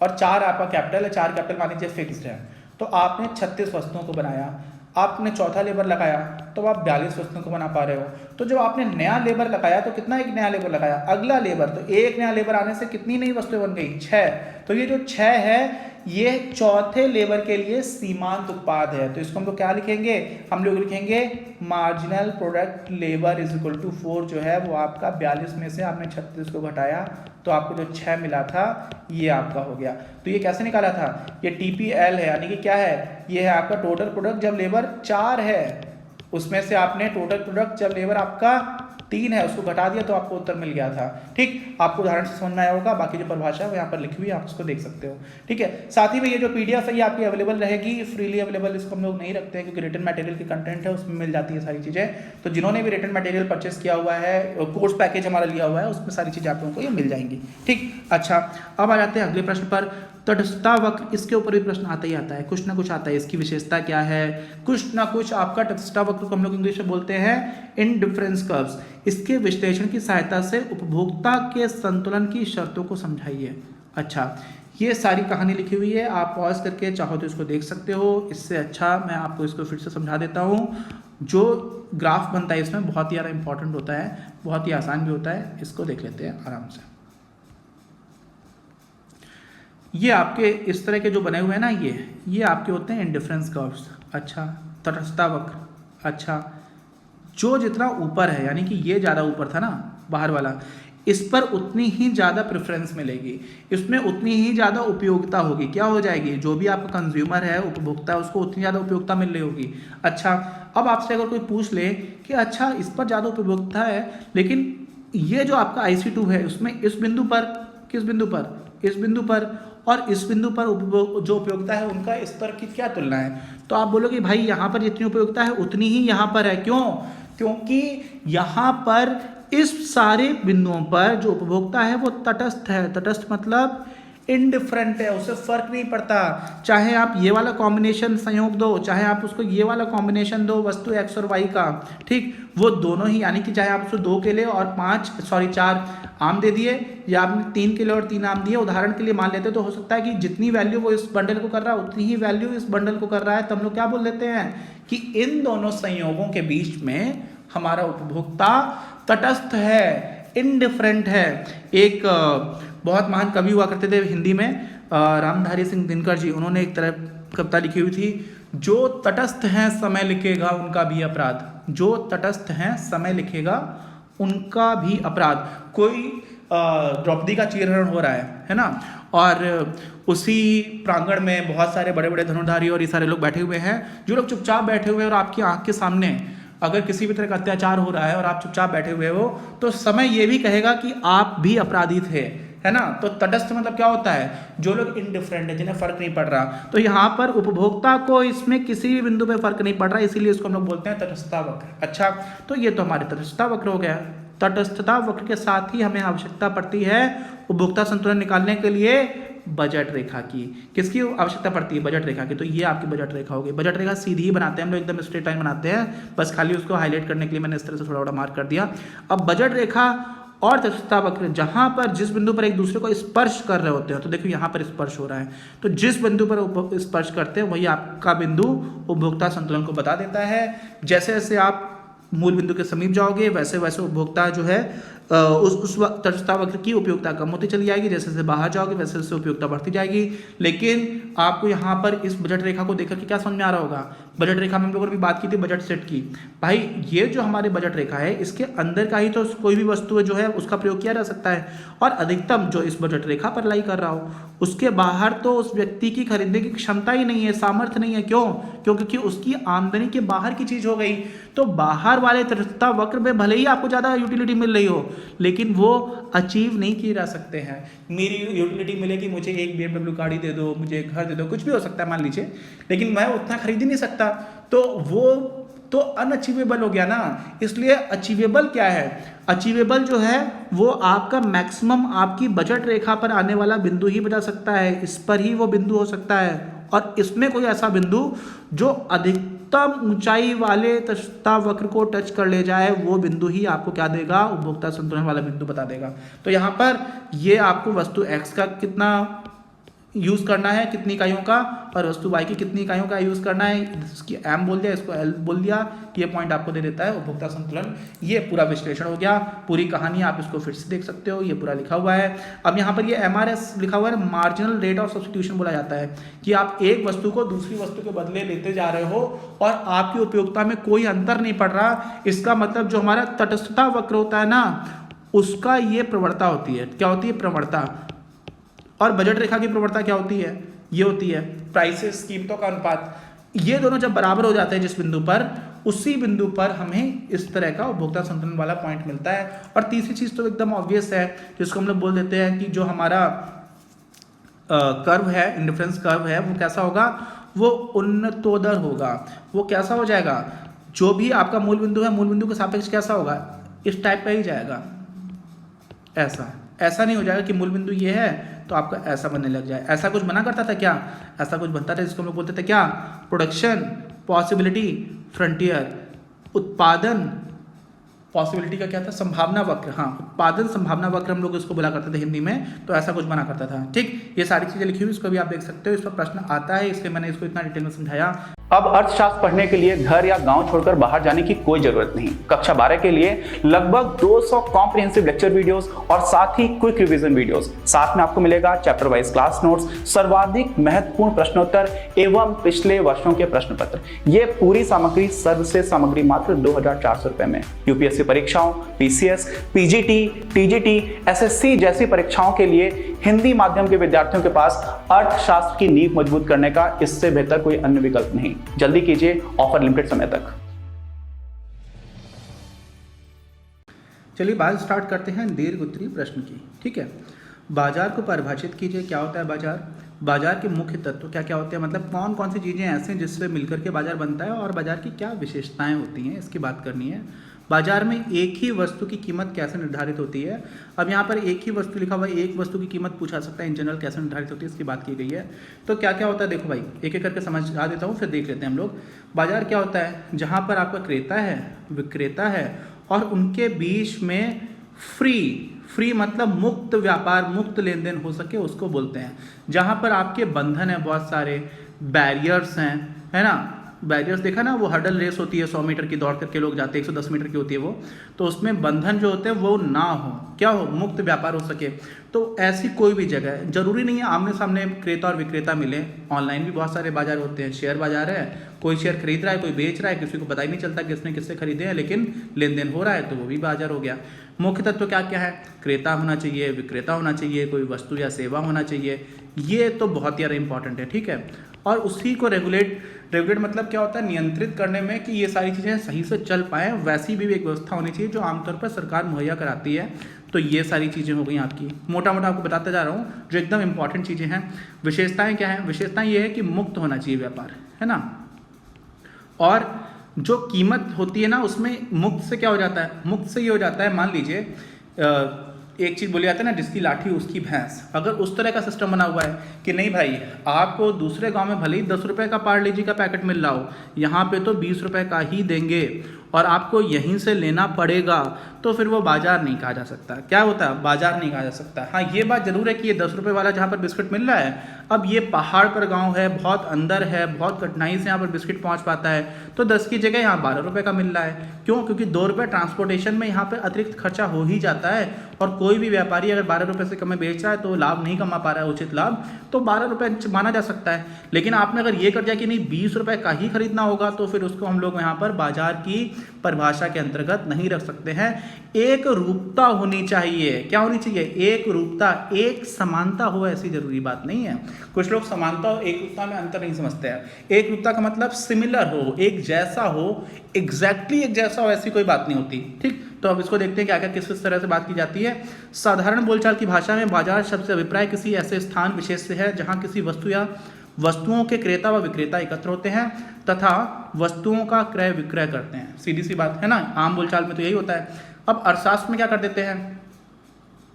और 4 आपका कैपिटल है, 4 कैपिटल मान लीजिए फिक्स्ड है, तो आपने 36 वस्तुओं को बनाया, आपने चौथा लेबर लगाया तो आप 42 वस्तुओं को बना पा रहे हो। तो जब आपने नया लेबर लगाया तो कितना एक नया लेबर लगाया, अगला लेबर, तो एक नया लेबर आने से कितनी नई वस्तुएं बन गई, 6। तो ये जो 6 है ये चौथे लेबर के लिए सीमांत उत्पाद है। तो इसको हम लोग क्या लिखेंगे, हम लोग लिखेंगे marginal product labour is equal to 4, जो है वो आपका 42 में से आपने 36 को घटाया तो आपको जो 6 मिला था ये आपका हो गया। तो ये कैसे निकाला था, ये TPL है, यानी कि क्या है, ये है आपका टोटल प्रोडक्ट जब लेबर 4 है, उसमें से आपने टोटल प्रोडक्ट जब लेबर आपका 3 है उसको घटा दिया तो आपको उत्तर मिल गया था। ठीक, आपको उदाहरण से समझ में आया होगा, बाकी जो परिभाषा है वो यहाँ पर लिखी हुई है, आप उसको देख सकते हो। ठीक है, साथ ही में ये जो PDF है ये आपकी अवेलेबल रहेगी, फ्रीली अवेलेबल, इसको हम लोग नहीं रखते हैं क्योंकि रिटन मटेरियल की कंटेंट है उसमें मिल जाती है सारी चीज़ें। तो जिन्होंने भी रिटन मटेरियल परचेस किया हुआ है, कोर्स पैकेज हमारा लिया हुआ है, उसमें सारी चीज़ें आप लोगों को ये मिल जाएंगी। ठीक, अच्छा, अब आ जाते हैं अगले प्रश्न पर। तटस्थता वक्र, इसके ऊपर भी प्रश्न आता ही आता है, कुछ ना कुछ आता है, इसकी विशेषता क्या है, कुछ ना कुछ आपका तटस्थता वक्र को हम लोग इंग्लिश में बोलते हैं इंडिफरेंस कर्व्स। इसके विश्लेषण की सहायता से उपभोक्ता के संतुलन की शर्तों को समझाइए। अच्छा, ये सारी कहानी लिखी हुई है, आप पॉज करके चाहो तो इसको देख सकते हो। इससे अच्छा मैं आपको इसको फिर से समझा देता हूँ। जो ग्राफ बनता है इसमें बहुत ही ज़्यादा इंपॉर्टेंट होता है, बहुत ही आसान भी होता है, इसको देख लेते हैं आराम से। ये आपके इस तरह के जो बने हुए हैं ना, ये आपके होते हैं इंडिफरेंस कर्व्स। अच्छा, तटस्थता वक्र। अच्छा, जो जितना ऊपर है, यानी कि ये ज़्यादा ऊपर था ना बाहर वाला, इस पर उतनी ही ज़्यादा प्रेफरेंस मिलेगी, इसमें उतनी ही ज़्यादा उपयोगिता होगी। क्या हो जाएगी, जो भी आपका कंज्यूमर है, उपभोक्ता है, उसको उतनी ज़्यादा उपयोगिता मिल रही होगी। अच्छा, अब आपसे अगर कोई पूछ ले कि अच्छा इस पर ज़्यादा उपयोगिता है, लेकिन ये जो आपका IC2 है उसमें इस बिंदु पर, किस बिंदु पर, इस बिंदु पर, और इस बिंदु पर जो उपयोगिता है उनका स्तर की क्या तुलना है। तो आप बोलोगे भाई यहाँ पर जितनी उपयोगिता है उतनी ही यहाँ पर है, क्यों? क्योंकि यहाँ पर इस सारे बिंदुओं पर जो उपभोक्ता है वो तटस्थ है। तटस्थ मतलब इनडिफरेंट है, उसे फर्क नहीं पड़ता, चाहे आप ये वाला कॉम्बिनेशन संयोग दो, चाहे आप उसको ये वाला कॉम्बिनेशन दो वस्तु x और y का, ठीक, वो दोनों ही, यानी कि चाहे आप उसको 2 केले और 4 आम दे दिए या आपने 3 केले और 3 आम दिए, उदाहरण के लिए मान लेते तो हो सकता है कि जितनी वैल्यू वो इस बंडल को कर रहा है उतनी ही वैल्यू इस बंडल को कर रहा है। तो हम लोग क्या बोल देते हैं कि इन दोनों संयोगों के बीच में हमारा उपभोक्ता तटस्थ है, इनडिफरेंट है। एक बहुत महान कवि हुआ करते थे हिंदी में, रामधारी सिंह दिनकर जी, उन्होंने एक तरह कविता लिखी हुई थी, जो तटस्थ हैं समय लिखेगा उनका भी अपराध। जो तटस्थ हैं समय लिखेगा उनका भी अपराध। कोई द्रौपदी का चीरहरण हो रहा है ना, और उसी प्रांगण में बहुत सारे बड़े बड़े धनुर्धारी और ये सारे लोग बैठे हुए हैं। जो लोग चुपचाप बैठे हुए हैं और आपकी आंख के सामने अगर किसी भी तरह का अत्याचार हो रहा है और आप चुपचाप बैठे हुए हो, तो समय ये भी कहेगा कि आप भी अपराधी थे, है ना। तो तटस्थ मतलब क्या होता है? जो लोग इनडिफरेंट है, जिन्हें फर्क नहीं पड़ रहा। तो यहाँ पर उपभोक्ता को इसमें किसी भी बिंदु पे फर्क नहीं पड़ रहा, इसीलिए इसको हम लोग बोलते हैं तटस्थता वक्र। अच्छा, तो ये तो हमारे तटस्थता वक्र हो गया। तटस्थता वक्र के साथ ही हमें आवश्यकता पड़ती है उपभोक्ता संतुलन निकालने के लिए बजट रेखा की। किसकी आवश्यकता पड़ती है? बजट रेखा की। तो ये आपकी बजट रेखा होगी। बजट रेखा सीधी ही बनाते हैं हम लोग, एकदम स्ट्रेट लाइन बनाते हैं, बस खाली उसको हाईलाइट करने के लिए मैंने इस तरह से थोड़ा थोड़ा मार्क कर दिया। अब बजट रेखा और तटस्थता वक्र जहां पर जिस बिंदु पर एक दूसरे को स्पर्श कर रहे होते हैं, तो देखो यहाँ पर स्पर्श हो रहा है, तो जिस बिंदु पर स्पर्श करते हैं वही आपका बिंदु उपभोक्ता संतुलन को बता देता है। जैसे जैसे आप मूल बिंदु के समीप जाओगे वैसे वैसे उपभोक्ता जो है उस तटस्थता वक्र की उपयोगिता कम होती चली जाएगी। जैसे जैसे बाहर जाओगे वैसे वैसे उपयोगिता बढ़ती जाएगी। लेकिन आपको यहाँ पर इस बजट रेखा को देखकर के क्या समझ में आ रहा होगा? बजट रेखा में हम लोगों ने भी बात की थी बजट सेट की। भाई ये जो हमारे बजट रेखा है इसके अंदर का ही तो कोई भी वस्तु जो है उसका प्रयोग किया जा सकता है, और अधिकतम जो इस बजट रेखा पर लाई कर रहा हो उसके बाहर तो उस व्यक्ति की खरीदने की क्षमता ही नहीं है, सामर्थ्य नहीं है। क्यों? क्योंकि उसकी आमदनी के बाहर की चीज हो गई। तो बाहर वाले तटस्थता वक्र में भले ही आपको ज्यादा यूटिलिटी मिल रही हो, लेकिन वो अचीव नहीं किए जा सकते हैं। मेरी यूटिलिटी मिलेगी, मुझे एक BMW गाड़ी दे दो, मुझे एक घर दे दो, कुछ भी हो सकता है मान लीजिए, लेकिन मैं उतना खरीद ही नहीं सकता, तो वो तो अनअचीवेबल हो गया ना। इसलिए अचीवेबल क्या है? अचीवेबल जो है वो आपका मैक्सिमम आपकी बजट रेखा पर आने वाला बिंदु ही बता सकता है, इस पर ही वो बिंदु हो सकता है। और इसमें कोई ऐसा बिंदु जो अधिकतम ऊंचाई वाले तटस्थता वक्र को टच कर ले जाए, वो बिंदु ही आपको क्या देगा? उपभोक्ता संतुलन वाला बिंदु बता देगा। तो यहाँ पर ये आपको वस्तु x का कितना यूज करना है, कितनी इकाइयों का, और वस्तु y की कितनी इकाइयों का यूज करना है, इसकी m बोल दिया, इसको l बोल दिया, ये पॉइंट आपको दे देता है उपभोक्ता संतुलन। ये पूरा विश्लेषण हो गया, पूरी कहानी आप इसको फिर से देख सकते हो, ये पूरा लिखा हुआ है। अब यहाँ पर ये MRS लिखा हुआ है, मार्जिनल रेट ऑफ सब्स्टिट्यूशन बोला जाता है, कि आप एक वस्तु को दूसरी वस्तु के बदले लेते जा रहे हो और आपकी उपयोगिता में कोई अंतर नहीं पड़ रहा। इसका मतलब जो हमारा तटस्थता वक्र होता है ना, उसका ये प्रवणता होती है। क्या होती है? प्रवणता। और बजट रेखा की प्रवणता क्या होती है? ये होती है प्राइसेस, कीमतों का अनुपात। ये दोनों जब बराबर हो जाते हैं जिस बिंदु पर, उसी बिंदु पर हमें इस तरह का उपभोक्ता संतुलन वाला पॉइंट मिलता है। और तीसरी चीज तो एकदम ऑब्वियस है, जिसको हम लोग बोल देते हैं कि जो हमारा कर्व है, इंडिफरेंस कर्व है, वो कैसा होगा? वो उन्नतोदर होगा। वो कैसा हो जाएगा? जो भी आपका मूल बिंदु है, मूल बिंदु के सापेक्ष कैसा होगा? इस टाइप का ही जाएगा। ऐसा नहीं हो जाएगा कि मूल बिंदु ये है तो आपका ऐसा बनने लग जाए। ऐसा कुछ बना करता था क्या? ऐसा कुछ बनता था जिसको हम लोग बोलते थे क्या? Production possibility frontier. उत्पादन पॉसिबिलिटी का क्या था? संभावना वक्र। हाँ, उत्पादन संभावना वक्र हम लोग इसको बोला करते थे हिंदी में। तो ऐसा कुछ बना करता था। ठीक, ये सारी चीजें लिखी हुई, इसको भी आप देख सकते हो। इस पर प्रश्न आता है, इसलिए मैंने इसको इतना डिटेल में समझाया। अब अर्थशास्त्र पढ़ने के लिए घर या गांव छोड़कर बाहर जाने की कोई जरूरत नहीं। कक्षा 12 के लिए लगभग 200 कॉम्प्रिहेंसिव लेक्चर वीडियोस और साथ ही क्विक रिवीजन वीडियोस। साथ में आपको मिलेगा चैप्टर वाइज क्लास नोट्स, सर्वाधिक महत्वपूर्ण प्रश्नोत्तर एवं पिछले वर्षों के प्रश्न पत्र। ये पूरी सामग्री सर्वश्रेष्ठ सामग्री मात्र 2400 रुपए में। यूपीएससी परीक्षाओं, पीसीएस, पीजीटी, टीजीटी, एसएससी जैसी परीक्षाओं के लिए हिंदी माध्यम के विद्यार्थियों के पास अर्थशास्त्र की नींव मजबूत करने का इससे बेहतर कोई अन्य विकल्प नहीं। जल्दी कीजिए, ऑफर लिमिटेड समय तक। चलिए बात स्टार्ट करते हैं दीर्घ उत्तरीय प्रश्न की। ठीक है, बाजार को परिभाषित कीजिए। क्या होता है बाजार? बाजार के मुख्य तत्व क्या क्या होते हैं, मतलब कौन कौन सी चीज़ें ऐसे हैं जिससे मिलकर के बाजार बनता है और बाजार की क्या विशेषताएं होती हैं, इसकी बात करनी है। बाजार में एक ही वस्तु की कीमत कैसे निर्धारित होती है। अब यहाँ पर एक ही वस्तु लिखा हुआ है, एक वस्तु की कीमत पूछा सकता है, इन जनरल कैसे निर्धारित होती है इसकी बात की गई है। तो क्या क्या होता है देखो भाई, एक एक करके समझा देता हूँ, फिर देख लेते हैं हम लोग। बाजार क्या होता है? जहाँ पर आपका क्रेता है, विक्रेता है और उनके बीच में फ्री मतलब मुक्त व्यापार, मुक्त लेन देन हो सके, उसको बोलते हैं। जहाँ पर आपके बंधन है, बहुत सारे बैरियर्स हैं, है ना। बैरियर्स देखा ना, वो हर्डल रेस होती है 100 मीटर की, दौड़ करके लोग जाते हैं, 110 मीटर की होती है वो, तो उसमें बंधन जो होते हैं वो ना हो, क्या हो, मुक्त व्यापार हो सके। तो ऐसी कोई भी जगह है, जरूरी नहीं है आमने सामने क्रेता और विक्रेता मिले। ऑनलाइन भी बहुत सारे बाजार होते हैं, शेयर बाजार है, कोई शेयर खरीद रहा है, कोई बेच रहा है, किसी को पता ही नहीं चलता किसने किससे खरीदे हैं, लेकिन लेन देन हो रहा है, तो वो भी बाजार हो गया। मुख्य तत्व क्या क्या है? क्रेता होना चाहिए, विक्रेता होना चाहिए, कोई वस्तु या सेवा होना चाहिए, ये तो बहुत ज़्यादा इंपॉर्टेंट है, ठीक है। और उसी को रेगुलेट मतलब क्या होता है? नियंत्रित करने में, कि ये सारी चीज़ें सही से चल पाएँ, वैसी भी एक व्यवस्था होनी चाहिए जो आमतौर पर सरकार मुहैया कराती है। तो ये सारी चीज़ें हो गई आपकी, मोटा मोटा आपको बताते जा रहा हूँ जो एकदम इंपॉर्टेंट चीज़ें हैं। विशेषताएं क्या हैं? विशेषताएं ये है कि मुक्त होना चाहिए व्यापार, है ना। और जो कीमत होती है ना, उसमें मुक्त से क्या हो जाता है? मुक्त से ये हो जाता है, मान लीजिए एक चीज़ बोली जाती है ना, जिसकी लाठी उसकी भैंस। अगर उस तरह का सिस्टम बना हुआ है कि नहीं भाई, आपको दूसरे गांव में भले ही 10 रुपये का पार्ले जी का पैकेट मिल रहा हो, यहाँ पे तो 20 रुपये का ही देंगे और आपको यहीं से लेना पड़ेगा, तो फिर वो बाजार नहीं कहा जा सकता। क्या होता है? बाजार नहीं कहा जा सकता। हाँ, ये बात जरूर है कि ये 10 रुपये वाला जहाँ पर बिस्किट मिल रहा है, अब ये पहाड़ पर गांव है, बहुत अंदर है, बहुत कठिनाई से यहाँ पर बिस्किट पहुँच पाता है, तो 10 की जगह यहाँ 12 रुपये का मिल रहा है। क्यों? क्योंकि 2 रुपये ट्रांसपोर्टेशन में यहाँ पर अतिरिक्त खर्चा हो ही जाता है, और कोई भी व्यापारी अगर 12 रुपये से कम में बेच रहा है तो लाभ नहीं कमा पा रहा है, उचित लाभ, तो 12 रुपये माना जा सकता है। लेकिन आपने अगर ये कर दिया कि नहीं 20 रुपये का ही खरीदना होगा, तो फिर उसको हम लोग यहाँ पर बाजार की परिभाषा के अंतर्गत नहीं रख सकते हैं। एक रूपता होनी चाहिए। क्या होनी चाहिए? एक रूपता, एक समानता हो, ऐसी जरूरी बात नहीं है। कुछ लोग समानता और एक रूपता में अंतर नहीं समझते हैं। एक रूपता का मतलब सिमिलर हो, एक जैसा हो, एग्जैक्टली एक जैसा हो, ऐसी कोई बात नहीं होती, ठीक। तो अब इसको देखते हैं कि आगे किस तरह से बात की जाती है। साधारण बोलचाल की भाषा में बाजार शब्द से अभिप्राय किसी ऐसे स्थान विशेष से है जहां किसी वस्तु या वस्तुओं के क्रेता व विक्रेता एकत्र होते हैं तथा वस्तुओं का क्रय विक्रय करते हैं। सीधी सी बात है ना, आम बोलचाल में तो यही होता है। अब अर्थशास्त्र में क्या कर देते हैं?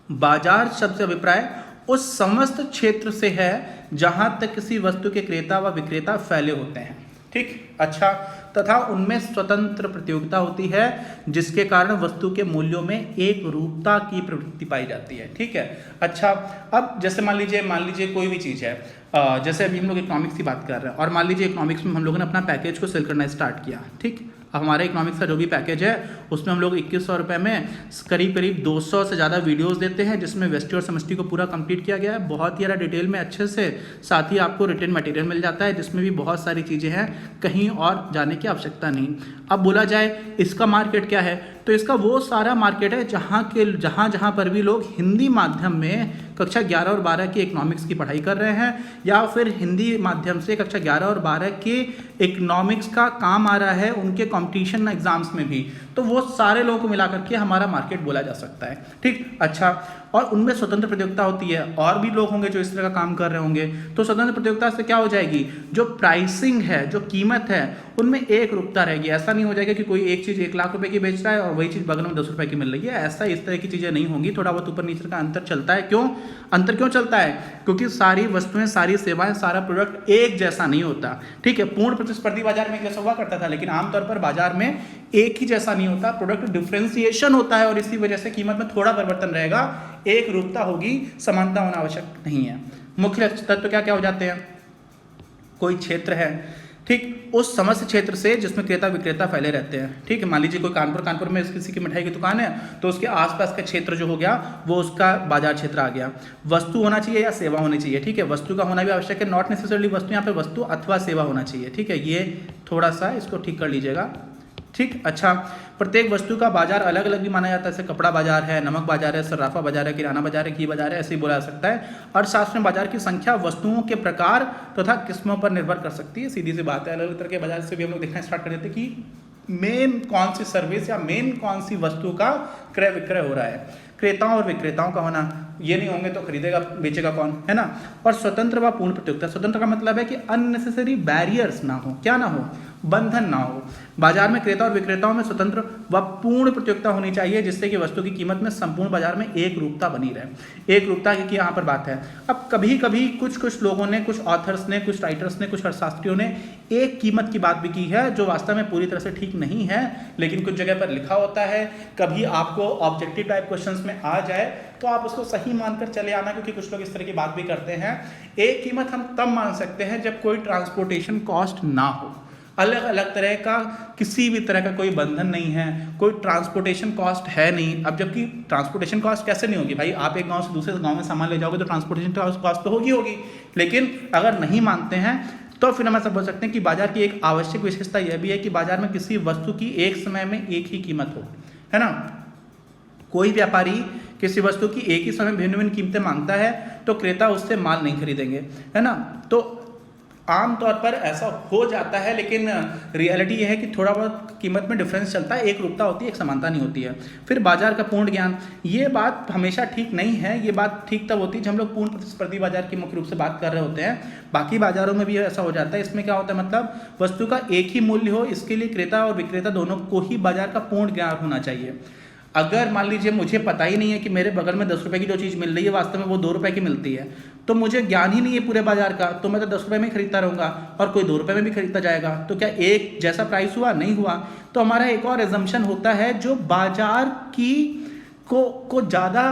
बाजार शब्द से अभिप्राय उस समस्त क्षेत्र से है जहां तक किसी वस्तु के क्रेता व विक्रेता फैले होते हैं, ठीक। अच्छा, तथा उनमें स्वतंत्र प्रतियोगिता होती है जिसके कारण वस्तु के मूल्यों में एक रूपता की प्रवृत्ति पाई जाती है, ठीक है। अच्छा, अब जैसे मान लीजिए कोई भी चीज़ है, जैसे अभी हम लोग इकोनॉमिक्स की बात कर रहे हैं, और मान लीजिए इकोनॉमिक्स में हम लोगों ने अपना पैकेज को सेल करना स्टार्ट किया, ठीक। अब हमारे इकोनॉमिक्स का जो भी पैकेज है उसमें हम लोग 2100 रुपये में करीब 200 से ज़्यादा वीडियोस देते हैं, जिसमें वेस्टी और समष्टि को पूरा कंप्लीट किया गया है, बहुत ही ज़्यादा डिटेल में अच्छे से। साथ ही आपको रिटन मटेरियल मिल जाता है जिसमें भी बहुत सारी चीज़ें हैं, कहीं और जाने की आवश्यकता नहीं। अब बोला जाए इसका मार्केट क्या है, तो इसका वो सारा मार्केट है जहाँ पर भी लोग हिंदी माध्यम में कक्षा 11 और 12 की इकोनॉमिक्स की पढ़ाई कर रहे हैं, या फिर हिंदी माध्यम से कक्षा 11 और 12 के इकोनॉमिक्स का काम आ रहा है उनके कंपटीशन एग्जाम्स में भी, तो वो सारे लोगों को मिला करके हमारा मार्केट बोला जा सकता है, ठीक। अच्छा, और उनमें स्वतंत्र प्रतियोगिता होती है, और भी लोग होंगे जो इस तरह का काम कर रहे होंगे, तो स्वतंत्र प्रतियोगिता से क्या हो जाएगी, जो प्राइसिंग है, जो कीमत है, उनमें एक रूपता रहेगी। ऐसा नहीं हो जाएगा कि कोई एक चीज़ 1 लाख रुपए की बेच रहा है और वही चीज़ बगल में 10 रुपए की मिल रही है, ऐसा इस तरह की चीज़ें नहीं होंगी। थोड़ा बहुत ऊपर नीचे का अंतर चलता है। क्यों अंतर क्यों चलता है? क्योंकि सारी वस्तुएं, सारी सेवाएं, सारा प्रोडक्ट एक जैसा नहीं होता, ठीक है। पूर्ण प्रतिस्पर्धी बाजार में जैसा हुआ करता था, लेकिन आमतौर पर बाजार में एक ही जैसा नहीं होता, प्रोडक्ट डिफ्रेंसिएशन होता है, और इसी वजह से कीमत में थोड़ा परिवर्तन रहेगा। एक रूपता होगी, समानता होना आवश्यक नहीं है। मुख्य तत्व क्या क्या हो जाते हैं? कोई क्षेत्र है, ठीक, उस समस्त क्षेत्र से जिसमें क्रेता विक्रेता फैले रहते हैं, ठीक है। मान लीजिए कोई कानपुर में किसी की मिठाई की दुकान है, तो उसके आसपास का क्षेत्र जो हो गया वो उसका बाजार क्षेत्र आ गया। वस्तु होना चाहिए या सेवा होनी चाहिए, ठीक है। वस्तु का होना भी आवश्यक है, नॉट नेसेसरली वस्तु, यहाँ पे वस्तु अथवा सेवा होना चाहिए, ठीक है। ये थोड़ा सा इसको ठीक कर लीजिएगा, ठीक। अच्छा, प्रत्येक वस्तु का बाजार अलग अलग भी माना जाता है, जैसे कपड़ा बाजार है, नमक बाजार है, सर्राफा बाजार है, किराना बाजार है, घी बाजार है, ऐसे ही बोला जा सकता है। अर्थशास्त्र में बाजार की संख्या वस्तुओं के प्रकार तथा किस्मों पर निर्भर कर सकती है। सीधी सी बात है, अलग अलग तरह के बाजार से भी हम लोग देखना स्टार्ट कर देते हैं कि मेन कौन सी सर्विस या मेन कौन सी वस्तु का क्रय विक्रय हो रहा है। क्रेताओं और विक्रेताओं का होना, ये नहीं होंगे तो खरीदेगा बेचेगा कौन, है ना। और स्वतंत्र व पूर्ण प्रतियोगिता, स्वतंत्र का मतलब है कि अननेसेसरी बैरियर्स ना हो, क्या ना हो, बंधन ना हो। बाजार में क्रेता और विक्रेताओं में स्वतंत्र व पूर्ण प्रतियोगिता होनी चाहिए, जिससे कि वस्तु की कीमत में संपूर्ण बाजार में एक रूपता बनी रहे। एक रूपता की यहाँ पर बात है। अब कभी कभी कुछ लोगों ने, कुछ ऑथर्स ने, कुछ राइटर्स ने, कुछ अर्थशास्त्रियों ने एक कीमत की बात भी की है, जो वास्तव में पूरी तरह से ठीक नहीं है, लेकिन कुछ जगह पर लिखा होता है। कभी आपको ऑब्जेक्टिव टाइप क्वेश्चंस में आ जाए तो आप उसको सही मानकर चले आना, क्योंकि कुछ लोग इस तरह की बात भी करते हैं। एक कीमत हम तब मान सकते हैं जब कोई ट्रांसपोर्टेशन कॉस्ट ना हो, अलग अलग तरह का किसी भी तरह का कोई बंधन नहीं है, कोई ट्रांसपोर्टेशन कॉस्ट है नहीं। अब जबकि ट्रांसपोर्टेशन कॉस्ट कैसे नहीं होगी भाई, आप एक गांव से दूसरे गांव में सामान ले जाओगे तो ट्रांसपोर्टेशन कॉस्ट तो होगी। लेकिन अगर नहीं मानते हैं तो फिर हम ऐसा बोल सकते हैं कि बाजार की एक आवश्यक विशेषता यह भी है कि बाजार में किसी वस्तु की एक समय में एक ही कीमत हो, है ना। कोई व्यापारी किसी वस्तु की एक ही समय भिन्न भिन्न कीमतें मांगता है तो क्रेता उससे माल नहीं खरीदेंगे, है ना। तो आमतौर पर ऐसा हो जाता है, लेकिन रियलिटी यह है कि थोड़ा बहुत कीमत में डिफरेंस चलता है, एक रूपता होती है, एक समानता नहीं होती है। फिर बाजार का पूर्ण ज्ञान, ये बात हमेशा ठीक नहीं है। ये बात ठीक तब होती है जब हम लोग पूर्ण प्रतिस्पर्धी बाजार की मुख्य रूप से बात कर रहे होते हैं। बाकी बाजारों में भी ऐसा हो जाता है। इसमें क्या होता है, मतलब वस्तु का एक ही मूल्य हो, इसके लिए क्रेता और विक्रेता दोनों को ही बाजार का पूर्ण ज्ञान होना चाहिए। अगर मान लीजिए मुझे पता ही नहीं है कि मेरे बगल में 10 रुपए की जो चीज़ मिल रही है वास्तव में वो 2 रुपए की मिलती है, तो मुझे ज्ञान ही नहीं है पूरे बाजार का, तो मैं तो 10 रुपए में खरीदता रहूँगा और कोई 2 रुपए में भी खरीदता जाएगा। तो क्या एक जैसा प्राइस हुआ, नहीं हुआ। तो हमारा एक और एजम्पशन होता है जो बाजार की को ज़्यादा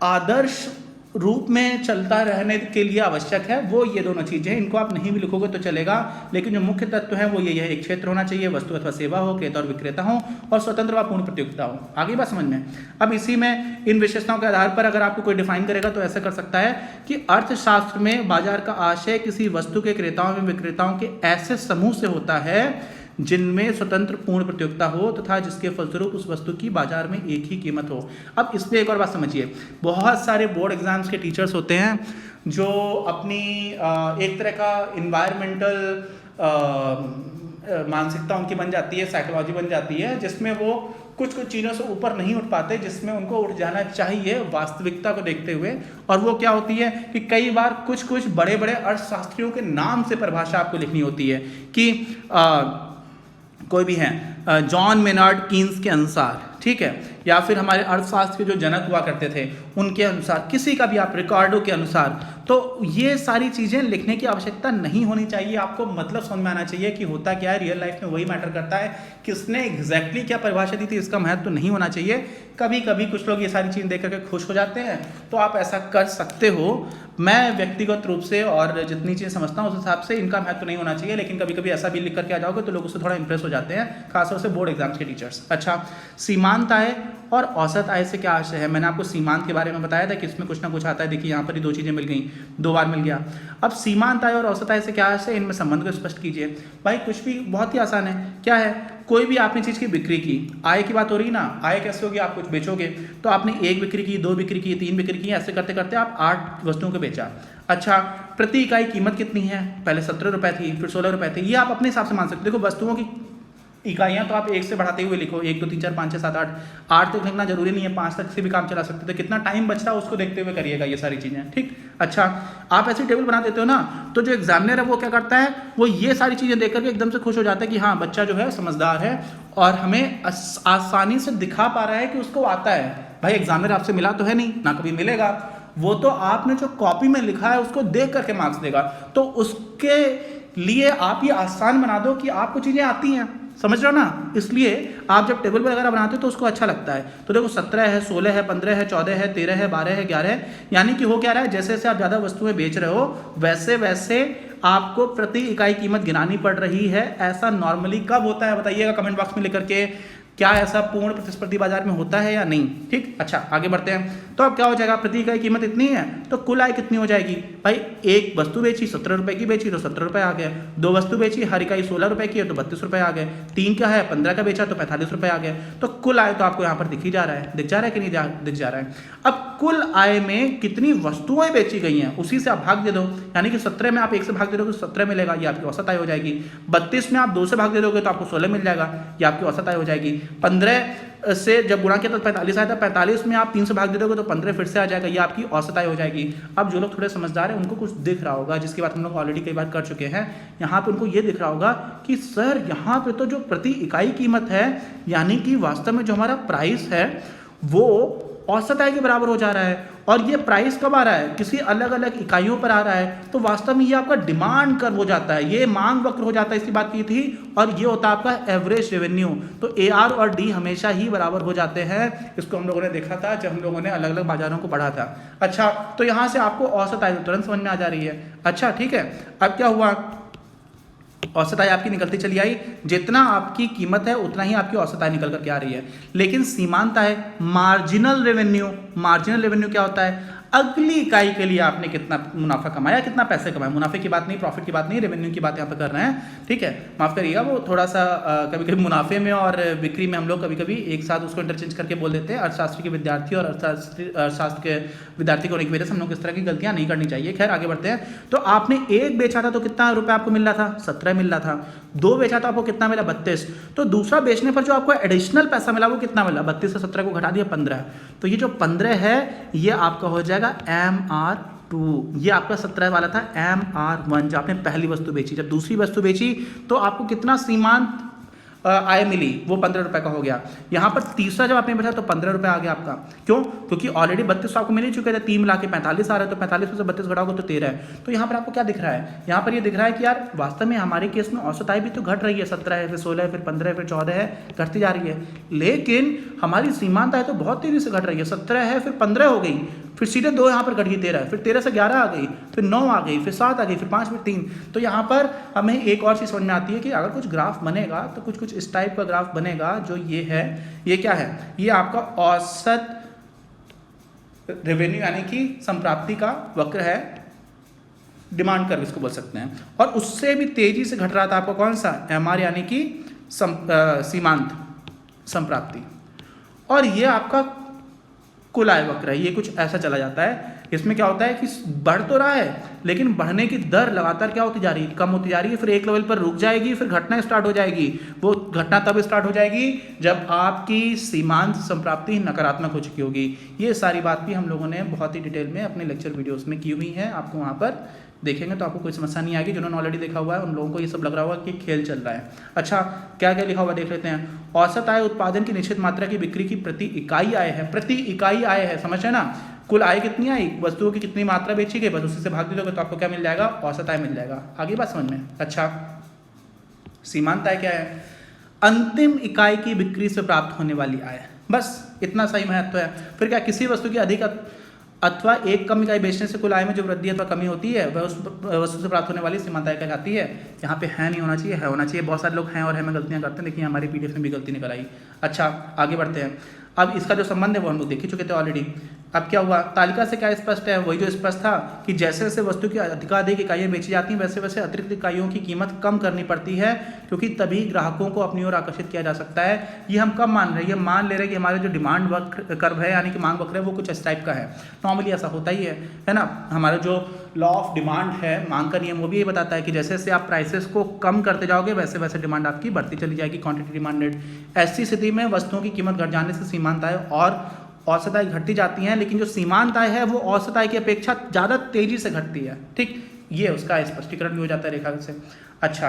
आदर्श रूप में चलता रहने के लिए आवश्यक है, वो ये दोनों चीज़ें हैं। इनको आप नहीं भी लिखोगे तो चलेगा, लेकिन जो मुख्य तत्व है वो ये है, एक क्षेत्र होना चाहिए, वस्तु अथवा सेवा हो, क्रेता और विक्रेता हो, और स्वतंत्र व पूर्ण प्रतियोगिता हो। आगे बात समझ में। अब इसी में इन विशेषताओं के आधार पर अगर आपको कोई डिफाइन करेगा तो ऐसा कर सकता है कि अर्थशास्त्र में बाजार का आशय किसी वस्तु के क्रेताओं एवं विक्रेताओं के ऐसे समूह से होता है जिनमें स्वतंत्र पूर्ण प्रतियोगिता हो तथा जिसके फलस्वरूप उस वस्तु की बाजार में एक ही कीमत हो। अब इसमें एक और बात समझिए, बहुत सारे बोर्ड एग्जाम्स के टीचर्स होते हैं जो अपनी एक तरह का इन्वायरमेंटल मानसिकता उनकी बन जाती है, साइकोलॉजी बन जाती है, जिसमें वो कुछ चीज़ों से ऊपर नहीं उठ पाते, जिसमें उनको उठ जाना चाहिए वास्तविकता को देखते हुए। और वो क्या होती है कि कई बार कुछ बड़े बड़े अर्थशास्त्रियों के नाम से परिभाषा आपको लिखनी होती है कि कोई भी हैं, जॉन मेनार्ड कीन्स के अनुसार, ठीक है, या फिर हमारे अर्थशास्त्र के जो जनक हुआ करते थे उनके अनुसार, किसी का भी आप रिकॉर्डो के अनुसार। तो ये सारी चीज़ें लिखने की आवश्यकता नहीं होनी चाहिए। आपको मतलब समझ में आना चाहिए कि होता क्या है, रियल लाइफ में वही मैटर करता है, किसने एग्जैक्टली क्या परिभाषा दी थी इसका महत्व तो नहीं होना चाहिए। कभी कभी कुछ लोग ये सारी चीज़ें देख करके खुश हो जाते हैं, तो आप ऐसा कर सकते हो। मैं व्यक्तिगत रूप से और जितनी चीज़ें समझता हूँ उस हिसाब से इनका महत्व नहीं होना चाहिए, लेकिन कभी कभी ऐसा भी लिख करके आ जाओगे तो लोग उससे थोड़ा इंप्रेस हो जाते हैं, खासतौर से बोर्ड एग्जाम्स के टीचर्स। अच्छा, सीमांत आय और औसत आय से क्या आशय है। मैंने आपको सीमांत के बारे में बताया था कि इसमें कुछ ना कुछ आता है। देखिए यहाँ पर ही 2 चीज़ें मिल गई, 2 बार मिल गया। अब सीमांत आय और औसत आय से क्या आशय है, इनमें संबंध को स्पष्ट कीजिए। भाई कुछ भी बहुत ही आसान है, क्या है, कोई भी आपने चीज़ की बिक्री की, आय की बात हो रही ना, आय कैसे होगी, आप कुछ बेचोगे तो आपने 1 बिक्री की, 2 बिक्री की, 3 बिक्री की, ऐसे करते करते आप 8 वस्तुओं को बेचा। अच्छा, प्रति इकाई कीमत कितनी है, पहले 17 रुपए थी, फिर 16 रुपए थी, ये आप अपने हिसाब से मान सकते हो। देखो वस्तुओं की इकाइयाँ तो आप 1 से बढ़ाते हुए लिखो, 1 2 3 4 5 6 7 8 तक लिखना जरूरी नहीं है, 5 तक से भी काम चला सकते थे। कितना टाइम बच रहा है उसको देखते हुए करिएगा ये सारी चीज़ें, ठीक। अच्छा, आप ऐसी टेबल बना देते हो ना, तो जो एग्जामिनर है वो क्या करता है, वो ये सारी चीज़ें देख करके एकदम से खुश हो जाता है कि हाँ बच्चा जो है समझदार है और हमें आसानी से दिखा पा रहा है कि उसको आता है। भाई एग्जामिनर आपसे मिला तो है नहीं, ना कभी मिलेगा, वो तो आपने जो कॉपी में लिखा है उसको देख करके मार्क्स देगा। तो उसके लिए आप ये आसान बना दो कि आपको चीज़ें आती हैं, समझ रहे हो ना। इसलिए आप जब टेबल वगैरह बनाते हो तो उसको अच्छा लगता है। तो देखो 17 है, 16 है, 15 है, 14 है, 13 है, 12 है, 11 है, यानी कि हो क्या रहा है, जैसे जैसे आप ज़्यादा वस्तुएं बेच रहे हो वैसे वैसे आपको प्रति इकाई कीमत गिनानी पड़ रही है। ऐसा नॉर्मली कब होता है बताइएगा कमेंट बॉक्स में लिख करके, क्या ऐसा पूर्ण प्रतिस्पर्धी बाजार में होता है या नहीं, ठीक। अच्छा आगे बढ़ते हैं। तो अब क्या हो जाएगा, प्रति इकाई कीमत इतनी है तो कुल आय कितनी हो जाएगी। भाई 1 वस्तु बेची 17 रुपए की बेची तो 17 रुपए आ गए, 2 वस्तु बेची हर इकाई 16 रुपए की है तो 32 रुपए आ गए, 3 का है 15 का बेचा तो 45 रुपए आ गए। तो कुल आय तो आपको यहाँ पर दिख ही जा रहा है, दिख जा रहा है कि नहीं दिख जा रहा है। अब कुल आय में कितनी वस्तुएं बेची गई हैं उसी से आप भाग दे दो, यानी कि 17 में आप 1 से भाग दे दोगे तो 17 मिलेगा, ये आपकी औसत आय हो जाएगी। 32 में आप 2 से भाग दे दोगे तो आपको 16 मिल जाएगा, ये आपकी औसत आय हो जाएगी। 15 से जब गुणा किया तो 45 आया था, 45 में आप 3 से भाग दे दोगे तो 15 फिर से आ जाएगा, ये आपकी औसत आय हो जाएगी। अब जो लोग थोड़े समझदार हैं उनको कुछ दिख रहा होगा, जिसकी बात हम लोग ऑलरेडी कई बार कर चुके हैं। यहाँ पे उनको ये दिख रहा होगा कि सर यहाँ पे तो जो प्रति इकाई कीमत है, यानी कि वास्तव में जो हमारा प्राइस है वो औसत आय के बराबर हो जा रहा है, और ये प्राइस कब आ रहा है, किसी अलग अलग इकाइयों पर आ रहा है, तो वास्तव में ये आपका डिमांड कर्व हो जाता है, ये मांग वक्र हो जाता है, इसकी बात की थी, और ये होता है आपका एवरेज रेवेन्यू। तो AR और D हमेशा ही बराबर हो जाते हैं, इसको हम लोगों ने देखा था जब हम लोगों ने अलग अलग बाजारों को पढ़ा था। अच्छा, तो यहाँ से आपको औसत आय तुरंत समझ में आ जा रही है। अच्छा ठीक है, अब क्या हुआ, औसत आय आपकी निकलती चली आई, जितना आपकी कीमत है उतना ही आपकी औसत आय निकल करके आ रही है। लेकिन सीमांत आय, मार्जिनल रेवेन्यू, मार्जिनल रेवेन्यू क्या होता है, अगली इकाई के लिए आपने कितना मुनाफा कमाया, कितना पैसे कमाए, मुनाफे की बात नहीं, प्रॉफिट की बात नहीं, रेवेन्यू की बात यहाँ पे कर रहे हैं, ठीक है, माफ करिएगा, वो थोड़ा सा कभी कभी मुनाफे में और बिक्री में हम लोग कभी कभी एक साथ उसको इंटरचेंज करके बोल देते हैं। अर्थशास्त्र के विद्यार्थी और अर्थशास्त्र के विद्यार्थी को होने की वजह से हम लोग इस तरह की गलतियां नहीं करनी चाहिए। खैर आगे बढ़ते हैं। तो आपने एक बेचा था तो कितना रुपये आपको मिल रहा था, 17 मिल रहा था। 2 बेचा था आपको कितना मिला, 32। तो दूसरा बेचने पर जो आपको एडिशनल पैसा मिला वो कितना मिला, 32 से 17 को घटा दिया 15। तो ये जो 15 है ये आपका हो जाएगा MR2। ये आपका 17 वाला था MR1, जो आपने पहली वस्तु बेची। जब दूसरी वस्तु बेची तो आपको कितना सीमांत आय मिली, वो 15 रुपए का हो गया। यहाँ पर तीसरा जब आपने बेचा तो 15 रुपए आ गया आपका। क्यों, क्योंकि ऑलरेडी 32 आपको मिल ही चुके थे, 3 मिला के 45 आ रहा है, तो 45 में से 32 घटाओगे तो 13 है। तो यहाँ पर आपको क्या दिख रहा है, यहाँ पर ये दिख रहा है कि यार वास्तव में हमारे केस में औसत आय भी तो घट रही है, 17 है, फिर 16 है, फिर 15 है, फिर 14 है, घटती जा रही है। लेकिन हमारी सीमांत आय तो बहुत तेजी से घट रही है, 17 है, फिर 15 हो गई, फिर सीधे 2 यहाँ पर घट गई 13, फिर 13 से 11 आ गई, फिर 9 आ गई, फिर 7 आ गई, फिर 5, फिर 3। तो यहाँ पर हमें एक और चीज़ समझ में आती है कि अगर कुछ ग्राफ बनेगा तो कुछ इस टाइप का ग्राफ बनेगा, जो ये है, ये क्या है, ये आपका औसत रेवेन्यू यानी कि संप्राप्ति का वक्र है, डिमांड कर्व इसको बोल सकते हैं। और उससे भी तेजी से घट रहा था आपको कौन सा, MR यानी कि सीमांत संप्राप्ति। और ये आपका कुल आय वक्र है, ये कुछ ऐसा चला जाता है। इसमें क्या होता है कि बढ़ तो रहा है, लेकिन बढ़ने की दर लगातार क्या होती जा रही है, कम होती जा रही है, फिर एक लेवल पर रुक जाएगी, फिर घटना स्टार्ट हो जाएगी। वो घटना तब स्टार्ट हो जाएगी जब आपकी सीमांत संप्राप्ति नकारात्मक हो चुकी होगी। ये सारी बात भी हम लोगों ने बहुत ही डिटेल में अपने लेक्चर वीडियोस में की हुई है, आपको वहाँ पर देखेंगे तो आपको कोई समस्या नहीं आएगी। जिन्होंने ऑलरेडी देखा हुआ है उन लोगों को ये सब लग रहा होगा कि खेल चल रहा है। अच्छा, क्या क्या लिखा हुआ देख लेते हैं। औसत आय उत्पादन की निश्चित मात्रा की बिक्री की प्रति इकाई आय है, प्रति इकाई आय है, समझ है ना। कुल आय कितनी आई, वस्तुओं की कितनी मात्रा बेची गई, बस उसी से भाग दोगे तो आपको क्या मिल जाएगा, औसत आय मिल जाएगा। आगे बात समझ में। अच्छा, सीमांत आय क्या है, अंतिम इकाई की बिक्री से प्राप्त होने वाली आय, बस इतना सही महत्व है। फिर क्या, किसी वस्तु की अधिक अथवा एक कम इकाई बेचने से कुल आय में जो वृद्धि अथवा कमी होती है वह उस वस्तु से प्राप्त होने वाली सीमांत आय कहलाती है। यहाँ पे है नहीं होना चाहिए, है होना चाहिए। बहुत सारे लोग हैं और है में गलतियाँ करते हैं, देखिए हमारी PDF में भी गलती निकल आई। अच्छा, आगे बढ़ते हैं। अब इसका जो संबंध है वो हम लोग देख ही चुके थे ऑलरेडी। अब क्या हुआ, तालिका से क्या स्पष्ट है, वही जो स्पष्ट था कि जैसे जैसे वस्तु की अधिकाधिक इकाइयाँ बेची जाती हैं वैसे वैसे अतिरिक्त इकाइयों की कीमत कम करनी पड़ती है, क्योंकि तभी ग्राहकों को अपनी ओर आकर्षित किया जा सकता है। ये हम कब मान रहे हैं, ये मान ले रहे हैं कि हमारे जो डिमांड वक्र कर्व है यानी कि मांग वक्र है वो कुछ इस टाइप का है। नॉर्मली ऐसा होता ही है ना। हमारा जो लॉ ऑफ डिमांड है, मांग का नियम, वो भी ये बताता है कि जैसे जैसे आप प्राइसेस को कम करते जाओगे वैसे वैसे डिमांड आपकी बढ़ती चली जाएगी, क्वांटिटी डिमांडेड। ऐसी स्थिति में वस्तुओं की कीमत घट जाने से सीमांत आय और औसत आय घटती जाती हैं, लेकिन जो सीमांत आय है वो औसत आय की अपेक्षा ज़्यादा तेजी से घटती है। ठीक, ये उसका स्पष्टीकरण भी हो जाता है रेखा से। अच्छा,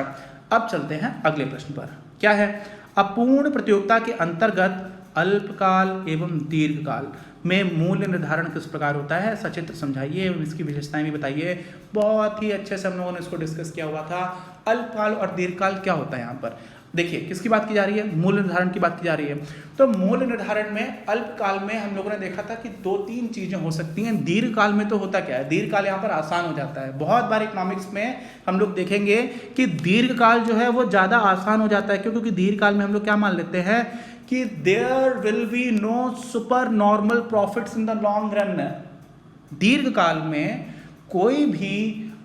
अब चलते हैं अगले प्रश्न पर। क्या है, अपूर्ण प्रतियोगिता के अंतर्गत अल्पकाल एवं दीर्घकाल में मूल्य निर्धारण किस प्रकार होता है, सचित्र समझाइए, इसकी विशेषताएं भी बताइए। बहुत ही अच्छे से हम लोगों ने इसको डिस्कस किया हुआ था। अल्पकाल और दीर्घकाल क्या होता है यहाँ पर, देखिए किसकी बात की जा रही है, मूल्य निर्धारण की बात की जा रही है। तो मूल्य निर्धारण में अल्पकाल में हम लोगों ने देखा था कि 2-3 चीजें हो सकती हैं। दीर्घकाल में तो होता क्या है, दीर्घकाल यहाँ पर आसान हो जाता है। बहुत बार इकोनॉमिक्स में हम लोग देखेंगे कि दीर्घकाल जो है वो ज्यादा आसान हो जाता है। क्यों, क्योंकि दीर्घकाल में हम लोग क्या मान लेते हैं कि there will be no super normal profits in the long run. दीर्घकाल में कोई भी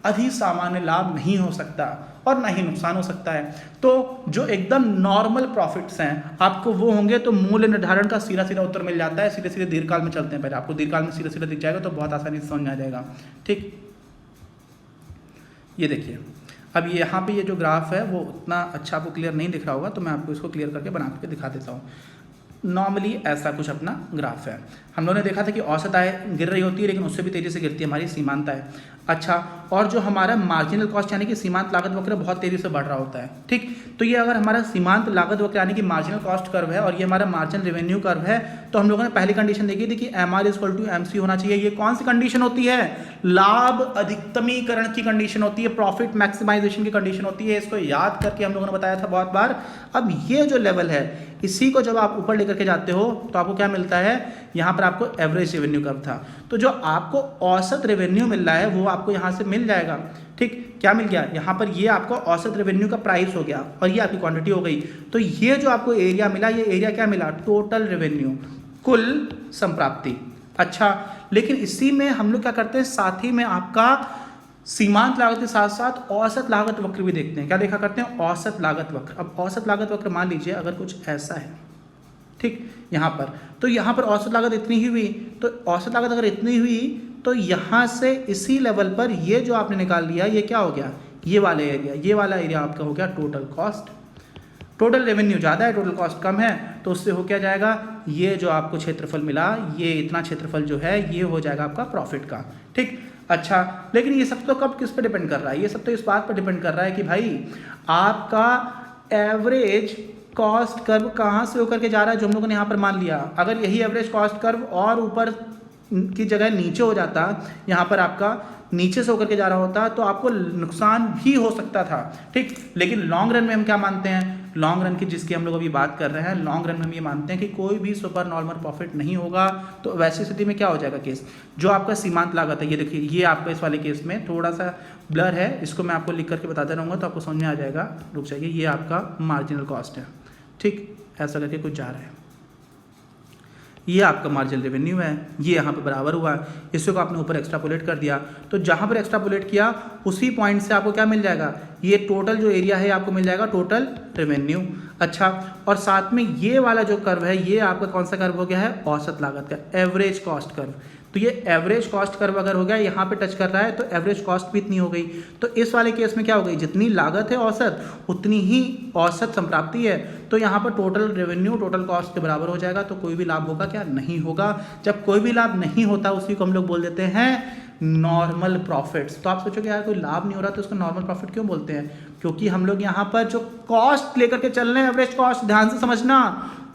अधिसामान्य लाभ नहीं हो सकता और ना ही नुकसान हो सकता है। तो जो एकदम नॉर्मल प्रॉफिट्स हैं आपको वो होंगे, तो मूल्य निर्धारण का सीधा सीधा उत्तर मिल जाता है। सीधे सीधे दीर्घकाल में चलते हैं, पहले आपको दीर्घकाल में सीधे सीधे दिख जाएगा तो बहुत आसानी से समझ में आ जाएगा। ठीक, ये देखिए अब यहाँ पे ये जो ग्राफ है वो उतना अच्छा आपको क्लियर नहीं दिख रहा होगा, तो मैं आपको इसको क्लियर करके बना करके दिखा देता हूँ। नॉर्मली ऐसा कुछ अपना ग्राफ है। हम लोगों ने देखा था कि औसत आय गिर रही होती है, लेकिन उससे भी तेज़ी से गिरती है हमारी सीमांत आय। अच्छा, और जो हमारा मार्जिनल कॉस्ट यानी कि सीमांत लागत वक्र बहुत तेज़ी से बढ़ रहा होता है। ठीक, तो ये अगर हमारा सीमांत लागत वक्र यानी कि मार्जिनल कॉस्ट कर्व है और ये हमारा मार्जिनल रेवेन्यू कर्व है, तो हम लोगों ने पहली कंडीशन देखी थी कि MR = MC होना चाहिए। ये कौन सी कंडीशन होती है? लाभ अधिकतमीकरण की कंडीशन होती है, प्रॉफिट मैक्सिमाइजेशन की कंडीशन होती है। इसको याद करके हम लोगों ने बताया था बहुत बार। अब ये जो लेवल है, इसी को जब आप ऊपर लेकर के जाते हो तो आपको क्या मिलता है? यहाँ पर आपको एवरेज रेवेन्यू कर्व था, तो जो आपको औसत रेवेन्यू मिल रहा है वो आपको यहाँ से मिल जाएगा। ठीक, क्या मिल गया? यहाँ पर ये आपको औसत रेवेन्यू का प्राइस हो गया और ये आपकी क्वांटिटी हो गई। तो ये जो आपको एरिया मिला, ये एरिया क्या मिला? टोटल रेवेन्यू, कुल संप्राप्ति। अच्छा, लेकिन इसी में हम लोग क्या करते हैं, साथ ही में आपका सीमांत लागत के साथ साथ औसत लागत वक्र भी देखते हैं। क्या देखा करते हैं? औसत लागत वक्र। अब औसत लागत वक्र मान लीजिए अगर कुछ ऐसा है, ठीक, यहाँ पर, तो यहाँ पर औसत लागत इतनी ही हुई, तो औसत लागत अगर इतनी हुई तो यहाँ से इसी लेवल पर ये जो आपने निकाल लिया, ये क्या हो गया? ये वाला एरिया, ये वाला एरिया आपका हो गया टोटल कॉस्ट। टोटल रेवेन्यू ज़्यादा है, टोटल कॉस्ट कम है, तो उससे हो क्या जाएगा? ये जो आपको क्षेत्रफल मिला, ये इतना क्षेत्रफल जो है ये हो जाएगा आपका प्रॉफिट का। ठीक, अच्छा, लेकिन ये सब तो कब किस पे डिपेंड कर रहा है? ये सब तो इस बात पर डिपेंड कर रहा है कि भाई आपका एवरेज कॉस्ट कर्व कहाँ से होकर के जा रहा है, जो हम लोगों ने यहाँ पर मान लिया। अगर यही एवरेज कॉस्ट कर्व और ऊपर की जगह नीचे हो जाता, यहाँ पर आपका नीचे से होकर के जा रहा होता, तो आपको नुकसान भी हो सकता था। ठीक, लेकिन लॉन्ग रन में हम क्या मानते हैं? लॉन्ग रन की जिसकी हम लोग अभी बात कर रहे हैं, लॉन्ग रन में हम ये मानते हैं कि कोई भी सुपर नॉर्मल प्रॉफिट नहीं होगा। तो वैसी स्थिति में क्या हो जाएगा केस? जो आपका सीमांत लागत है, ये देखिए, ये आपका इस वाले केस में थोड़ा सा ब्लर है, इसको मैं आपको लिख करके बताता रहूँगा तो आपको समझ में आ जाएगा। रुक जाइए, ये आपका मार्जिनल कॉस्ट है। ठीक, ऐसा करके कुछ जा रहा है, ये आपका मार्जिनल रेवेन्यू है, ये यहाँ पे बराबर हुआ है। इसको आपने ऊपर एक्स्ट्रापोलेट कर दिया, तो जहाँ पर एक्स्ट्रापोलेट किया उसी पॉइंट से आपको क्या मिल जाएगा? ये टोटल जो एरिया है आपको मिल जाएगा टोटल रेवेन्यू। अच्छा, और साथ में ये वाला जो कर्व है, ये आपका कौन सा कर्व हो गया है? औसत लागत का, एवरेज कॉस्ट कर्व। तो ये एवरेज कॉस्ट कर्व अगर हो गया, यहाँ पे टच कर रहा है, तो एवरेज कॉस्ट भी इतनी हो गई। तो इस वाले केस में क्या हो गई? जितनी लागत है औसत, उतनी ही औसत संप्राप्ति है। तो यहाँ पर टोटल रेवेन्यू टोटल कॉस्ट के बराबर हो जाएगा। तो कोई भी लाभ होगा क्या? नहीं होगा। जब कोई भी लाभ नहीं होता, उसी को हम लोग बोल देते हैं नॉर्मल प्रॉफिट्स। तो आप सोचोगे यार कोई लाभ नहीं हो रहा तो उसको नॉर्मल प्रॉफिट क्यों बोलते हैं? क्योंकि हम लोग यहाँ पर जो कॉस्ट लेकर के चल रहे हैं, एवरेज कॉस्ट, ध्यान से समझना,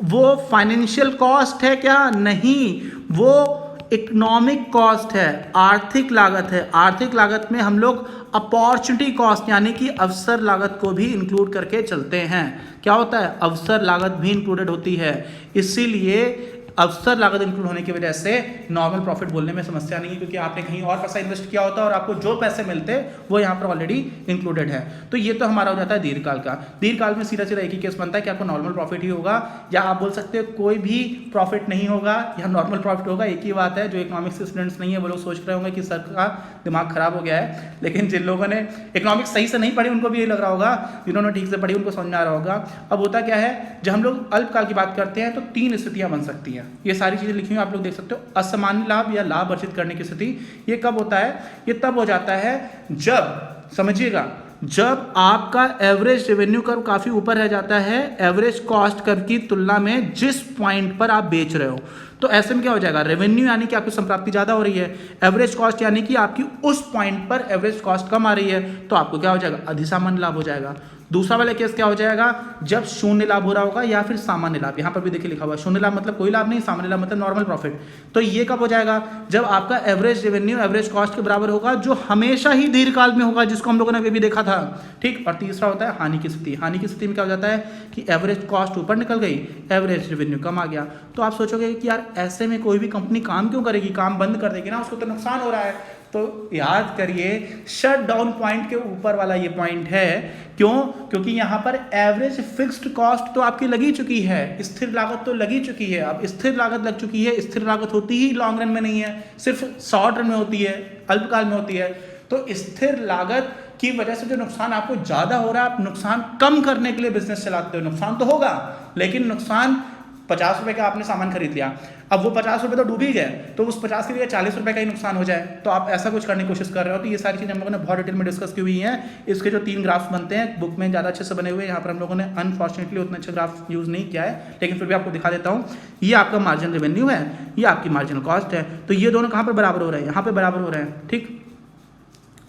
वो फाइनेंशियल कॉस्ट है क्या? नहीं, वो इकोनॉमिक कॉस्ट है, आर्थिक लागत है। आर्थिक लागत में हम लोग अपॉर्चुनिटी कॉस्ट यानी कि अवसर लागत को भी इंक्लूड करके चलते हैं। क्या होता है? अवसर लागत भी इंक्लूडेड होती है। इसीलिए अवसर लागत इंक्लूड होने की वजह से नॉर्मल प्रॉफिट बोलने में समस्या नहीं है, क्योंकि आपने कहीं और पैसा इन्वेस्ट किया होता है और आपको जो पैसे मिलते वो यहाँ पर ऑलरेडी इंक्लूडेड है। तो ये तो हमारा हो जाता है दीर्घकाल का। दीर्घकाल में सीधा सीधा एक ही केस बनता है कि आपको नॉर्मल प्रॉफिट ही होगा, या आप बोल सकते हो कोई भी प्रॉफिट नहीं होगा या नॉर्मल प्रॉफिट होगा। एक ही बात है। जो इकोनॉमिक्स के स्टूडेंट्स नहीं है वो लोग सोच रहे होंगे कि सर का दिमाग खराब हो गया है, लेकिन जिन लोगों ने इकोनॉमिक्स सही से नहीं पढ़ी उनको भी ये लग रहा होगा, जिन्होंने ठीक से पढ़ी उनको समझ में आ रहा होगा। अब होता क्या है, जब हम लोग अल्पकाल की बात करते हैं तो 3 स्थितियां बन सकती हैं। ये सारी चीजें लिखी हुई आप लोग देख सकते हो। असामान्य लाभ या लाभ अर्जित करने की स्थिति, ये कब होता है? ये तब हो जाता है जब, समझिएगा, जब आपका एवरेज रेवेन्यू कर्व काफी ऊपर रह जाता है एवरेज कॉस्ट कर्व की तुलना में, जिस पॉइंट पर आप बेच रहे हो। तो ऐसे में क्या हो जाएगा? रेवेन्यू यानी कि आपकी संप्राप्ति ज्यादा हो रही है, एवरेज कॉस्ट यानी कि आपकी उस पॉइंट पर एवरेज कॉस्ट कम आ रही है, तो आपको क्या हो जाएगा? अधिसामान्य लाभ हो जाएगा। दूसरा वाला केस क्या हो जाएगा? जब शून्य लाभ हो रहा होगा या फिर सामान्य लाभ। यहां पर भी देखिए लिखा हुआ है, शून्य लाभ मतलब कोई लाभ नहीं, सामान्य लाभ मतलब नॉर्मल प्रॉफिट। तो ये कब हो जाएगा? जब आपका एवरेज रेवेन्यू एवरेज कॉस्ट के बराबर होगा, जो हमेशा ही दीर्घकाल में होगा, जिसको हम लोगों ने अभी भी देखा था। ठीक, और तीसरा होता है हानि की स्थिति। हानि की स्थिति में क्या हो जाता है कि एवरेज कॉस्ट ऊपर निकल गई, एवरेज रेवेन्यू कम आ गया। तो आप सोचोगे कि यार ऐसे में कोई भी कंपनी काम क्यों करेगी? काम बंद कर देगी ना, उसको तो नुकसान हो रहा है। तो याद करिए, शट डाउन पॉइंट के ऊपर वाला ये पॉइंट है। क्यों? क्योंकि यहाँ पर एवरेज फिक्स्ड कॉस्ट तो आपकी लगी चुकी है, स्थिर लागत तो लगी चुकी है। अब स्थिर लागत लग चुकी है, स्थिर लागत होती ही लॉन्ग रन में नहीं है, सिर्फ शॉर्ट रन में होती है, अल्पकाल में होती है। तो स्थिर लागत की वजह से जो नुकसान आपको ज्यादा हो रहा है, आप नुकसान कम करने के लिए बिजनेस चलाते हो। नुकसान तो होगा, लेकिन नुकसान 50 रुपये का आपने सामान खरीद लिया, अब वो 50 रुपये तो डूब ही गए, तो उस 50 के लिए 40 रुपये का ही नुकसान हो जाए, तो आप ऐसा कुछ करने की कोशिश कर रहे हो। तो ये सारी चीज़ें हम लोगों ने बहुत डिटेल में डिस्कस की हुई हैं। इसके जो 3 ग्राफ्स बनते हैं बुक में ज़्यादा अच्छे से बने हुए हैं, यहाँ पर हम लोगों ने अनफॉर्चुनेटली उतने अच्छे ग्राफ यूज़ नहीं किया है, लेकिन फिर भी आपको दिखा देता हूँ। ये आपका मार्जिनल रेवेन्यू है, ये आपकी मार्जिनल कॉस्ट है, तो ये दोनों कहाँ पर बराबर हो रहे हैं, यहाँ पर बराबर हो रहे हैं। ठीक,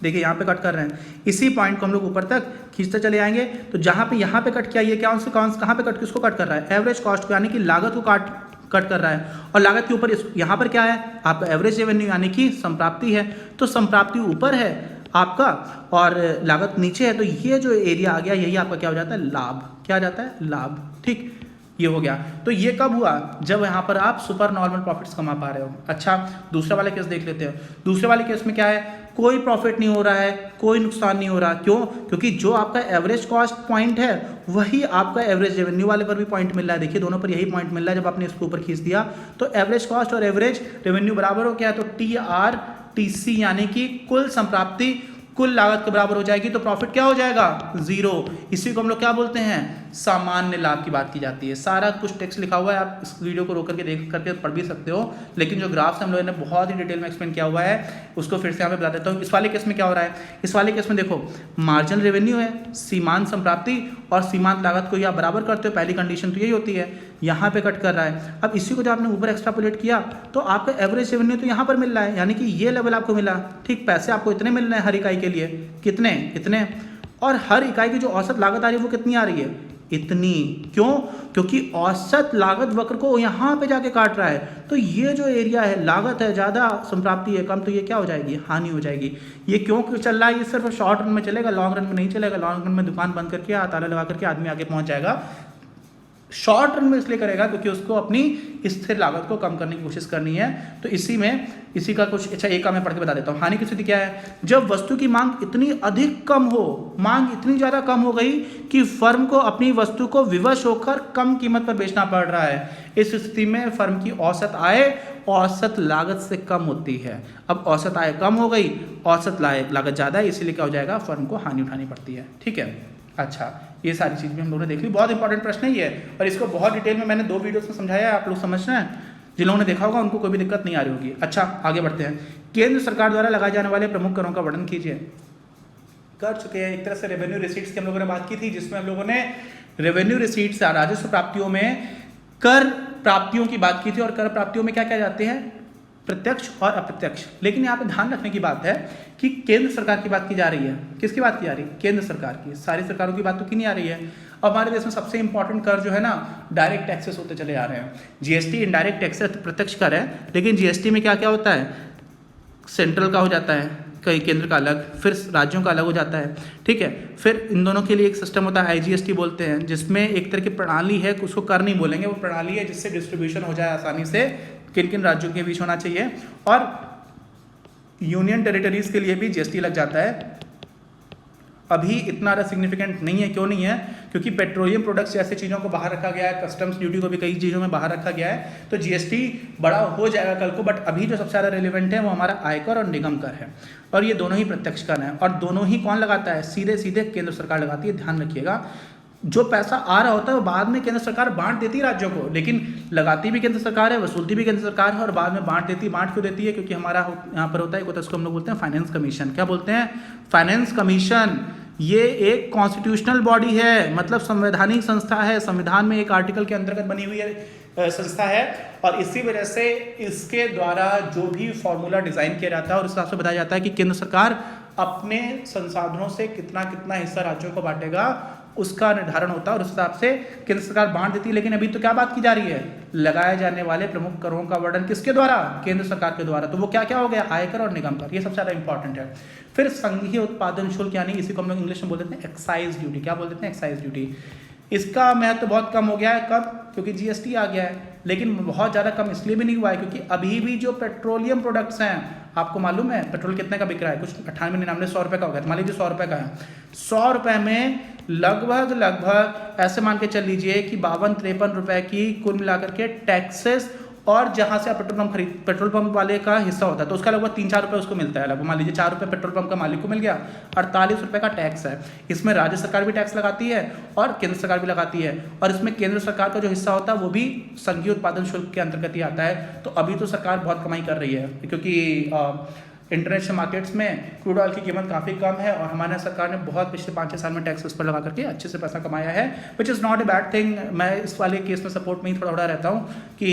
देखिए यहाँ पे कट कर रहे हैं, इसी पॉइंट को हम लोग ऊपर तक खींचते चले आएंगे। तो जहाँ पे यहाँ पे कट किया, ये क्या कहाँ पे कट, किसको कट कर रहा है, एवरेज कॉस्ट को, यानी कि लागत को कट कर रहा है। और लागत के ऊपर यहाँ पर क्या है, आपका एवरेज रेवेन्यू यानी कि संप्राप्ति है, तो संप्राप्ति ऊपर है आपका और लागत नीचे है, तो ये जो एरिया आ गया यही आपका क्या हो जाता है, लाभ। क्या आ जाता है, लाभ। ठीक, ये हो गया। तो ये कब हुआ, जब यहाँ पर आप सुपर नॉर्मल प्रॉफिट्स कमा पा रहे हो। अच्छा, दूसरा वाला केस देख लेते हैं। दूसरे वाले केस में क्या है, कोई प्रॉफिट नहीं हो रहा है, कोई नुकसान नहीं हो रहा। क्यों? क्योंकि जो आपका एवरेज कॉस्ट पॉइंट है वही आपका एवरेज रेवेन्यू वाले पर भी पॉइंट मिल रहा है। देखिए दोनों पर यही पॉइंट मिल रहा है। जब आपने इसको ऊपर खींच दिया तो एवरेज कॉस्ट और एवरेज रेवेन्यू बराबर हो क्या है, तो TRTC यानी कि कुल संप्राप्ति कुल लागत के बराबर हो जाएगी, तो प्रॉफिट क्या हो जाएगा, 0। इसी को हम लोग क्या बोलते हैं, सामान्य लाभ की बात की जाती है। सारा कुछ टेक्स्ट लिखा हुआ है, आप इस वीडियो को रोक करके देख करके पढ़ भी सकते हो, लेकिन जो ग्राफ्स हम लोगों ने बहुत ही डिटेल में एक्सप्लेन किया हुआ है उसको फिर से यहाँ पे बता देता हूँ। इस वाले केस में क्या हो रहा है, इस वाले केस में देखो मार्जिनल रेवेन्यू है, सीमांत संप्राप्ति और सीमांत लागत को आप बराबर करते हो, पहली कंडीशन तो यही होती है। यहाँ पे कट कर रहा है। अब इसी को जब आपने ऊपर एक्सट्रापोलेट किया तो आपका एवरेज रेवेन्यू तो यहाँ पर मिल रहा है, यानी कि ये लेवल आपको मिला। ठीक, पैसे आपको इतने मिल रहे हैं हर इकाई के लिए, कितने, इतने, और हर इकाई की जो औसत लागत आ रही है वो कितनी आ रही है, इतनी। क्यों? क्योंकि औसत लागत वक्र को यहाँ पे जाके काट रहा है। तो ये जो एरिया है, लागत है ज़्यादा, संप्राप्ति है कम, तो ये क्या हो जाएगी, हानि हो जाएगी। ये क्यों चल रहा है, ये सिर्फ शॉर्ट रन में चलेगा, लॉन्ग रन में नहीं चलेगा। लॉन्ग रन में दुकान बंद करके ताला लगा करके आदमी आगे पहुंच जाएगा। शॉर्ट रन में इसलिए करेगा क्योंकि उसको अपनी स्थिर लागत को कम करने की कोशिश करनी है। तो इसी का कुछ अच्छा एक का मैं पढ़ के बता देता हूँ। हानि की स्थिति क्या है, जब वस्तु की मांग इतनी अधिक कम हो, मांग इतनी ज़्यादा कम हो गई कि फर्म को अपनी वस्तु को विवश होकर कम कीमत पर बेचना पड़ रहा है। इस स्थिति में फर्म की औसत आय औसत लागत से कम होती है। अब औसत आय कम हो गई, औसत लागत ज़्यादा है, इसीलिए क्या हो जाएगा, फर्म को हानि उठानी पड़ती है। ठीक है, अच्छा, ये सारी चीज़ भी हम लोगों ने देख ली। बहुत इंपॉर्टेंट प्रश्न है ये, और इसको बहुत डिटेल में मैंने 2 वीडियोस में समझाया है, आप लोग समझ रहे हैं। जिन लोगों ने देखा होगा उनको कोई भी दिक्कत नहीं आ रही होगी। अच्छा, आगे बढ़ते हैं। केंद्र सरकार द्वारा लगाए जाने वाले प्रमुख करों का वर्णन कीजिए। कर चुके हैं, एक तरह से रेवेन्यू रिसीट्स की हम लोगों ने बात की थी, जिसमें हम लोगों ने रेवेन्यू रिसीट्स राजस्व प्राप्तियों में कर प्राप्तियों की बात की थी। और कर प्राप्तियों में क्या क्या जाते हैं, प्रत्यक्ष और अप्रत्यक्ष। लेकिन यहाँ पे ध्यान रखने की बात है कि केंद्र सरकार की बात की जा रही है। किसकी बात की जा रही है, केंद्र सरकार की। सारी सरकारों की बात तो की नहीं आ रही है। अब हमारे देश में सबसे इंपॉर्टेंट कर जो है ना, डायरेक्ट टैक्सेस होते चले आ रहे हैं। जीएसटी इनडायरेक्ट टैक्सेस प्रत्यक्ष कर है, लेकिन जीएसटी में क्या क्या होता है, सेंट्रल का हो जाता है, कई केंद्र का अलग, फिर राज्यों का अलग हो जाता है। ठीक है, फिर इन दोनों के लिए एक सिस्टम होता है IGST बोलते हैं, जिसमें एक तरह की प्रणाली है, उसको कर नहीं बोलेंगे, वो प्रणाली है जिससे डिस्ट्रीब्यूशन हो जाए आसानी से, किन किन राज्यों के बीच होना चाहिए। और यूनियन टेरिटरीज के लिए भी GST लग जाता है। अभी इतना सिग्निफिकेंट नहीं है। क्यों नहीं है, क्योंकि पेट्रोलियम प्रोडक्ट्स जैसे चीज़ों को बाहर रखा गया है, कस्टम्स ड्यूटी को भी कई चीज़ों में बाहर रखा गया है, तो GST बड़ा हो जाएगा कल को। बट अभी जो सबसे ज़्यादा रेलिवेंट है वो हमारा आयकर और निगम कर है, और ये दोनों ही प्रत्यक्ष कर हैं। और दोनों ही कौन लगाता है, सीधे सीधे केंद्र सरकार लगाती है। ध्यान रखिएगा, जो पैसा आ रहा होता है वो बाद में केंद्र सरकार बांट देती है राज्यों को, लेकिन लगाती भी केंद्र सरकार है, वसूलती भी केंद्र सरकार है, और बाद में बांट देती। बांट क्यों देती है, क्योंकि हमारा यहाँ पर होता है, उसको हम लोग बोलते हैं फाइनेंस कमीशन। क्या बोलते हैं, फाइनेंस कमीशन। ये एक कॉन्स्टिट्यूशनल बॉडी है, मतलब संवैधानिक संस्था है, संविधान में एक आर्टिकल के अंतर्गत बनी हुई है संस्था है, और इसी वजह से इसके द्वारा जो भी फॉर्मूला डिजाइन किया जाता है और उस हिसाब से बताया जाता है कि केंद्र सरकार अपने संसाधनों से कितना कितना हिस्सा राज्यों को बांटेगा, उसका निर्धारण होता है, और उस हिसाब से केंद्र सरकार बांट देती है। लेकिन अभी तो क्या बात की जा रही है, लगाए जाने वाले प्रमुख करों का वर्णन किसके द्वारा, केंद्र सरकार के द्वारा। तो वो क्या क्या हो गया, आयकर और निगम कर, ये सबसे ज़्यादा इंपॉर्टेंट है। फिर संघीय उत्पादन शुल्क, यानी इसी को हम लोग इंग्लिश में बोल देते हैं एक्साइज ड्यूटी। क्या बोल देते हैं, एक्साइज ड्यूटी। इसका महत्व तो बहुत कम हो गया है। कब, क्योंकि GST आ गया है। लेकिन बहुत ज़्यादा कम इसलिए भी नहीं हुआ है क्योंकि अभी भी जो पेट्रोलियम प्रोडक्ट्स हैं, आपको मालूम है पेट्रोल कितने का बिक रहा है, कुछ 98-99 100 रुपये का हो गया। मान लीजिए 100 रुपये का है, 100 रुपये में लगभग ऐसे मान के चल लीजिए कि 52-53 रुपये की कुल मिलाकर के टैक्सेस और जहाँ से आप पेट्रोल पंप वाले का हिस्सा होता है तो उसका लगभग 3-4 रुपये उसको मिलता है। लगभग मान लीजिए 4 रुपये पेट्रोल पंप का मालिक को मिल गया, 48 रुपये का टैक्स है। इसमें राज्य सरकार भी टैक्स लगाती है और केंद्र सरकार भी लगाती है, और इसमें केंद्र सरकार का जो हिस्सा होता है वो भी संघीय उत्पादन शुल्क के अंतर्गत ही आता है। तो अभी तो सरकार बहुत कमाई कर रही है, क्योंकि इंटरनेशनल मार्केट्स में क्रूड ऑयल की कीमत काफ़ी कम है, और हमारे सरकार ने बहुत पिछले 5-6 साल में टैक्स उस पर लगा करके अच्छे से पैसा कमाया है, which is not a bad thing. मैं इस वाले केस में सपोर्ट में ही थोड़ा रहता हूँ कि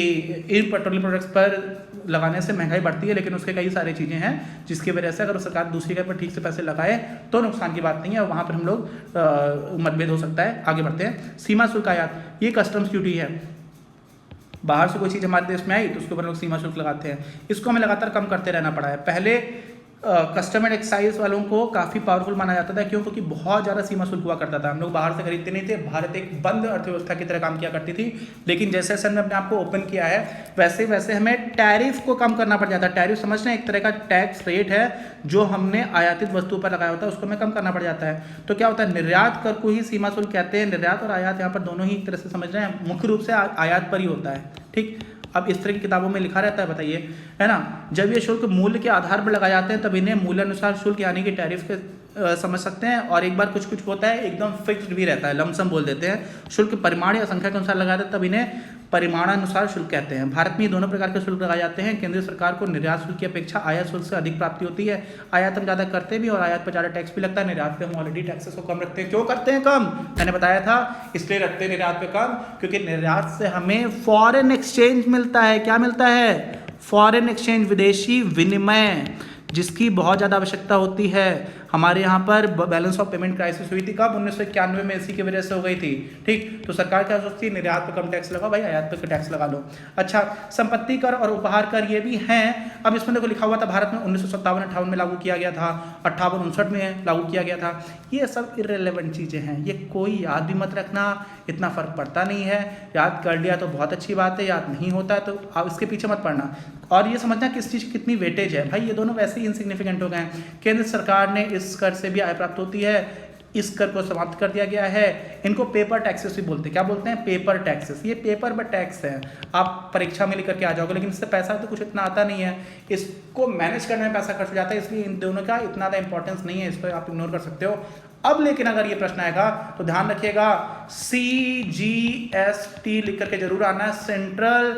इन पेट्रोलियम प्रोडक्ट्स पर लगाने से महंगाई बढ़ती है, लेकिन उसके कई सारी चीज़ें हैं जिसकी वजह से अगर सरकार दूसरी जगह पर ठीक से पैसे लगाए तो नुकसान की बात नहीं है, वहाँ पर हम लोग मतभेद हो सकता है। आगे बढ़ते हैं। सीमा शुल्क आयात, ये कस्टम्स ड्यूटी है। बाहर से कोई चीज़ हमारे देश में आई तो उसके ऊपर लोग सीमा शुल्क लगाते हैं। इसको हमें लगातार कम करते रहना पड़ा है। पहले कस्टम एंड एक्साइज वालों को काफ़ी पावरफुल माना जाता था, क्यों? क्योंकि बहुत ज़्यादा सीमा शुल्क हुआ करता था। हम लोग बाहर से खरीदते नहीं थे, भारत एक बंद अर्थव्यवस्था की तरह काम किया करती थी। लेकिन जैसे जैसे हमने अपने आप को ओपन किया है वैसे वैसे हमें टैरिफ को कम करना पड़ जाता है। टैरिफ समझना एक तरह का टैक्स रेट है जो हमने आयातित वस्तु पर लगाया होता है, उसको हमें कम करना पड़ जाता है। तो क्या होता है, निर्यात कर को ही सीमा शुल्क कहते हैं। निर्यात और आयात यहाँ पर दोनों ही एक तरह से समझ रहे हैं, मुख्य रूप से आयात पर ही होता है। ठीक, अब इस तरह की किताबों में लिखा रहता है, बताइए, है ना। जब ये शुल्क मूल्य के आधार पर लगाए जाते हैं तब इन्हें मूल्यानुसार शुल्क यानी कि टैरिफ के समझ सकते हैं। और एक बार कुछ कुछ होता है एकदम फिक्स्ड भी रहता है, लमसम बोल देते हैं। शुल्क परिमाण या संख्या के अनुसार लगाते हैं तब इन्हें परिमाणानुसार शुल्क कहते हैं। भारत में दोनों प्रकार के शुल्क लगाए जाते हैं। केंद्रीय सरकार को निर्यात शुल्क की अपेक्षा आयात शुल्क से अधिक प्राप्ति होती है। आयात हम ज़्यादा करते भी और आयात पर ज़्यादा टैक्स भी लगता है। निर्यात पे हम ऑलरेडी टैक्सेस को कम रखते हैं। क्यों करते हैं कम? मैंने बताया था, इसलिए रखते हैं निर्यात पे कम, क्योंकि निर्यात से हमें फॉरेन एक्सचेंज मिलता है। क्या मिलता है? फॉरेन एक्सचेंज, विदेशी विनिमय, जिसकी बहुत ज़्यादा आवश्यकता होती है। हमारे यहाँ पर बैलेंस ऑफ पेमेंट क्राइसिस हुई थी कब? 1991 में, इसी की वजह से हो गई थी। ठीक, तो सरकार क्या सोचती है, निर्यात पर कम टैक्स लगाओ भाई, आयात पर टैक्स लगा लो। अच्छा, संपत्ति कर और उपहार कर ये भी हैं। अब इसमें देखो लिखा हुआ था भारत में 1957-58 में लागू किया गया था, 58-59 में लागू किया गया था। ये सब इररिलेवेंट चीज़ें हैं, ये कोई याद भी मत रखना, इतना फ़र्क पड़ता नहीं है। याद कर लिया तो बहुत अच्छी बात है, याद नहीं होता है तो आप इसके पीछे मत पड़ना। और ये समझना किस चीज़ की कितनी वेटेज है। भाई ये दोनों वैसे ही इनसिग्निफिकेंट हो गए हैं। केंद्र सरकार ने इस कर से भी आय प्राप्त होती है, इस कर को समाप्त कर दिया गया है। इनको पेपर टैक्सेस भी बोलते हैं। क्या बोलते हैं? Paper taxes. ये पेपर पर टैक्स है, आप परीक्षा में लिख के आ जाओगे, लेकिन इससे पैसा तो कुछ इतना आता नहीं है। इसको मैनेज करने में पैसा खर्च हो जाता है, इसलिए इन दोनों का इतना ज़्यादा इंपॉर्टेंस नहीं है, इस पर आप इग्नोर कर सकते हो। अब लेकिन अगर ये प्रश्न आएगा तो ध्यान रखिएगा, CGST लिख करके जरूर आना है, central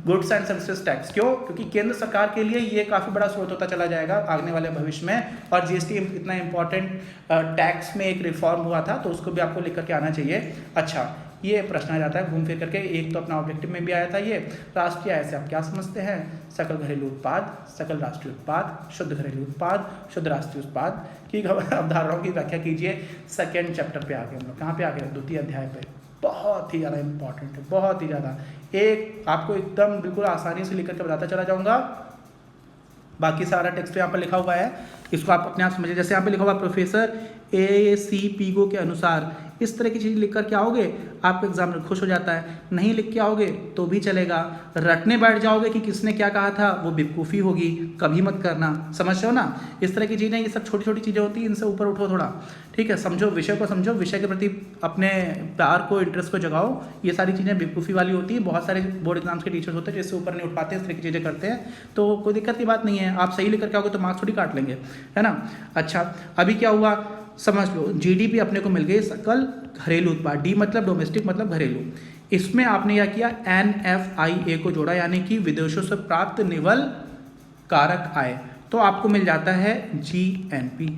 goods and services tax. क्यों? क्योंकि केंद्र सरकार के लिए ये काफ़ी बड़ा स्रोत होता चला जाएगा आने वाले भविष्य में। और जीएसटी इतना इंपॉर्टेंट टैक्स में एक रिफॉर्म हुआ था, तो उसको भी आपको लिख करके आना चाहिए। अच्छा, ये प्रश्न आ जाता है घूम फिर करके, एक तो अपना ऑब्जेक्टिव में भी आया था ये। राष्ट्रीय आय से आप क्या समझते हैं? सकल घरेलू उत्पाद, सकल राष्ट्रीय उत्पाद, शुद्ध घरेलू उत्पाद, शुद्ध राष्ट्रीय उत्पाद की अवधारणाओं की व्याख्या कीजिए। सेकेंड चैप्टर पे आ गए हम लोग। कहाँ पे आ गए? द्वितीय अध्याय पे। बहुत ही ज़्यादा इंपॉर्टेंट है, बहुत ही ज़्यादा। एक आपको एकदम बिल्कुल आसानी से लिख करके बताता चला जाऊँगा। बाकी सारा टेक्स्ट तो यहाँ पर लिखा हुआ है, इसको आप अपने आप समझिए। जैसे यहाँ पे लिखा हुआ प्रोफेसर A.C. पीगो के अनुसार, इस तरह की चीज़ लिख कर के आओगे आपका एग्जाम में खुश हो जाता है। नहीं लिख के आओगे तो भी चलेगा। रटने बैठ जाओगे कि किसने क्या कहा था, वो बेवकूफ़ी होगी, कभी मत करना। समझ रहे हो ना? इस तरह की चीज़ें, ये सब छोटी छोटी चीज़ें होती हैं, इनसे ऊपर उठो थोड़ा। ठीक है, समझो विषय को, समझो विषय के प्रति अपने प्यार को, इंटरेस्ट को जगाओ। ये सारी चीज़ें बेवकूफ़ी वाली होती हैं। बहुत सारे बोर्ड एग्जाम्स के टीचर्स होते हैं जिससे ऊपर नहीं उठ पाते, इस तरह की चीज़ें करते हैं, तो कोई दिक्कत की बात नहीं है। आप सही लिख करके आओगे तो मार्क्स थोड़ी काट लेंगे, है ना। अच्छा, अभी क्या हुआ समझ लो। जीडीपी अपने को मिल गई, सकल घरेलू उत्पाद। डी मतलब डोमेस्टिक, मतलब घरेलू। इसमें आपने क्या किया, NFIA को जोड़ा, यानी कि विदेशों से प्राप्त निवल कारक आय, तो आपको मिल जाता है GNP।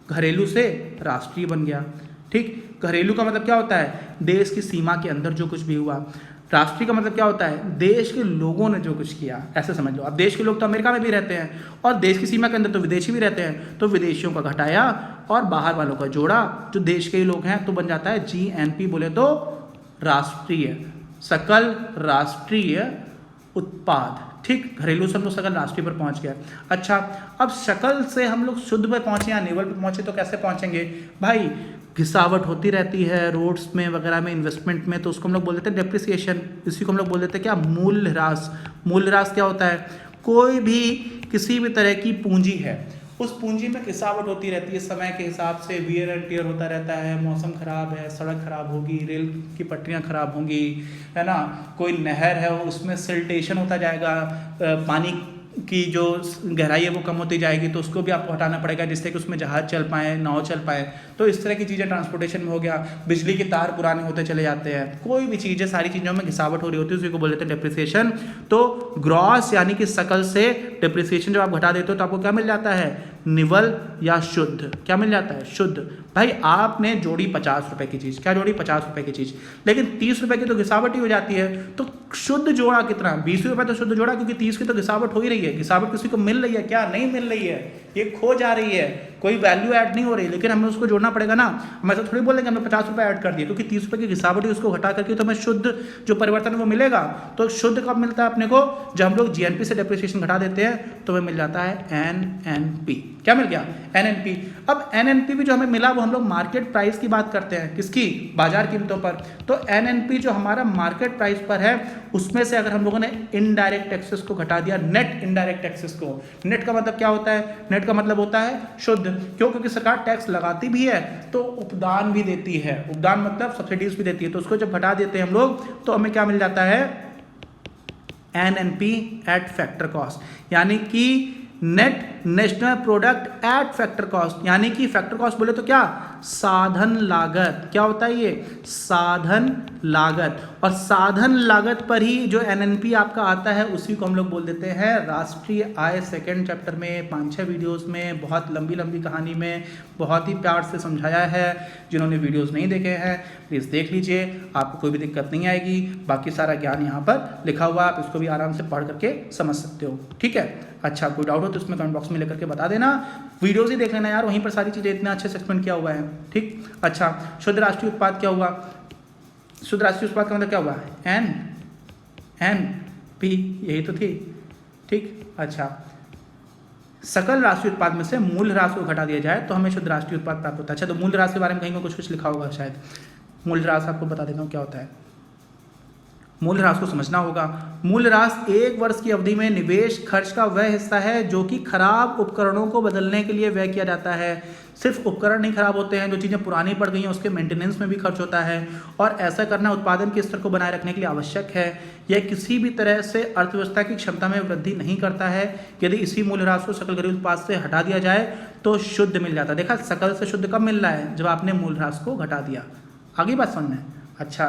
घरेलू से राष्ट्रीय बन गया। ठीक, घरेलू का मतलब क्या होता है? देश की सीमा के अंदर जो कुछ भी हुआ। राष्ट्रीय का मतलब क्या होता है? देश के लोगों ने जो कुछ किया, ऐसे समझ लो। अब देश के लोग तो अमेरिका में भी रहते हैं और देश की सीमा के अंदर तो विदेशी भी रहते हैं, तो विदेशियों का घटाया और बाहर वालों का जोड़ा, जो देश के ही लोग हैं, तो बन जाता है GNP। बोले तो राष्ट्रीय, सकल राष्ट्रीय उत्पाद। ठीक, घरेलू से हम लोग सकल राष्ट्रीय पर पहुंच गया। अच्छा, अब सकल से हम लोग शुद्ध पर पहुंचे या निवल पर पहुंचे, तो कैसे पहुंचेंगे भाई? घिसावट होती रहती है रोड्स में वगैरह में, इन्वेस्टमेंट में, तो उसको हम लोग बोल देते हैं डेप्रिसिएशन। इसी को हम लोग बोल देते हैं क्या? मूल्यह्रास। मूल्यह्रास क्या होता है? कोई भी किसी भी तरह की पूंजी है, उस पूंजी में गिरावट होती रहती है, समय के हिसाब से वियर एंड टियर होता रहता है, मौसम खराब है, सड़क खराब होगी, रेल की पटरियां खराब होंगी, है ना, कोई नहर है उसमें सिल्टेशन होता जाएगा, पानी की जो गहराई है वो कम होती जाएगी, तो उसको भी आपको हटाना पड़ेगा जिससे कि उसमें जहाज चल पाए, नाव चल पाए। तो इस तरह की चीज़ें ट्रांसपोर्टेशन में हो गया। बिजली के तार पुराने होते चले जाते हैं, कोई भी चीज़ें, सारी चीज़ों में घिसावट हो रही होती है, उसी को बोल देते हैं डेप्रिसिएशन। तो ग्रॉस यानी कि सकल से डेप्रिसिएशन जब आप घटा देते हो तो आपको क्या मिल जाता है, निवल या शुद्ध। क्या मिल जाता है, शुद्ध। भाई आपने जोड़ी 50 रुपए की चीज़, क्या जोड़ी 50 रुपए की चीज़, लेकिन 30 रुपए की तो घिसावट ही हो जाती है, तो शुद्ध जोड़ा कितना, 20 रुपए तो शुद्ध जोड़ा, क्योंकि 30 की तो घिसावट हो ही रही है। घिसावट किसी को मिल रही है क्या, नहीं मिल रही है, ये खो जा रही है, कोई वैल्यू ऐड नहीं हो रही, लेकिन हमें उसको जोड़ना पड़ेगा ना। हम ऐसा थोड़ी बोलेंगे हमने 50 रुपए ऐड कर दिए, क्योंकि 30 रुपए की घिसावट है, उसको घटा करके तो हमें शुद्ध जो परिवर्तन है वो मिलेगा। तो शुद्ध कब मिलता है अपने को, जब हम लोग जीएनपी से डेप्रिसिएशन घटा देते हैं तो हमें मिल जाता है एनएनपी। क्या मिल गया, एनएनपी। अब एनएनपी भी जो हमें मिला वो हम लोग मार्केट प्राइस की बात करते हैं, किसकी, बाजार कीमतों पर। तो एनएनपी जो हमारा मार्केट प्राइस पर है उसमें से अगर हम लोगों ने इनडायरेक्ट टैक्सेस को घटा दिया, नेट इनडायरेक्ट टैक्सेस को, नेट का मतलब क्या होता है, नेट का मतलब होता है शुद्ध। क्यों, क्योंकि सरकार टैक्स लगाती भी है तो उपदान भी देती है, उपदान मतलब सब्सिडीज भी देती है, तो उसको जब घटा देते हैं हम लोग तो हमें क्या मिल जाता है, एनएनपी एट फैक्टर कॉस्ट, यानी कि net national product at factor cost, यानी कि फैक्टर कॉस्ट बोले तो क्या, साधन लागत। क्या होता है ये, साधन लागत। और साधन लागत पर ही जो एनएनपी आपका आता है उसी को हम लोग बोल देते हैं राष्ट्रीय आय। सेकंड चैप्टर में 5-6 वीडियोस में बहुत लंबी लंबी कहानी में बहुत ही प्यार से समझाया है। जिन्होंने वीडियोस नहीं देखे हैं प्लीज़ देख लीजिए, आपको कोई भी दिक्कत नहीं आएगी। बाकी सारा ज्ञान यहाँ पर लिखा हुआ है, आप इसको भी आराम से पढ़ करके समझ सकते हो। ठीक है, अच्छा कोई डाउट हो तो इसमें कमेंट बॉक्स में लेकर के बता देना, वीडियोस ही देख लेना यार, वहीं पर सारी चीज़ें इतना अच्छे से एक्सप्लेन किया हुआ है। ठीक, अच्छा शुद्ध राष्ट्रीय उत्पाद क्या हुआ, शुद्ध राष्ट्रीय उत्पाद का मतलब क्या हुआ, एन पी, यही तो थी। ठीक, अच्छा सकल राष्ट्रीय उत्पाद में से मूल ह्रास को घटा दिया जाए तो हमें शुद्ध राष्ट्रीय उत्पाद प्राप्त होता है। अच्छा तो मूल ह्रास के बारे में कहीं कुछ लिखा होगा शायद, मूल ह्रास आपको बता देता हूँ क्या होता है। मूल ह्रास को समझना होगा। मूल ह्रास 1 वर्ष की अवधि में निवेश खर्च का वह हिस्सा है जो कि खराब उपकरणों को बदलने के लिए व्यय किया जाता है। सिर्फ उपकरण नहीं खराब होते हैं, जो चीज़ें पुरानी पड़ गई हैं उसके मेंटेनेंस में भी खर्च होता है, और ऐसा करना उत्पादन के स्तर को बनाए रखने के लिए आवश्यक है। यह किसी भी तरह से अर्थव्यवस्था की क्षमता में वृद्धि नहीं करता है। यदि इसी मूल ह्रास को सकल घरेलू उत्पाद से हटा दिया जाए तो शुद्ध मिल जाता है। देखा, सकल से शुद्ध कब मिल रहा है, जब आपने मूल ह्रास को घटा दिया। आगे बात समझ में। अच्छा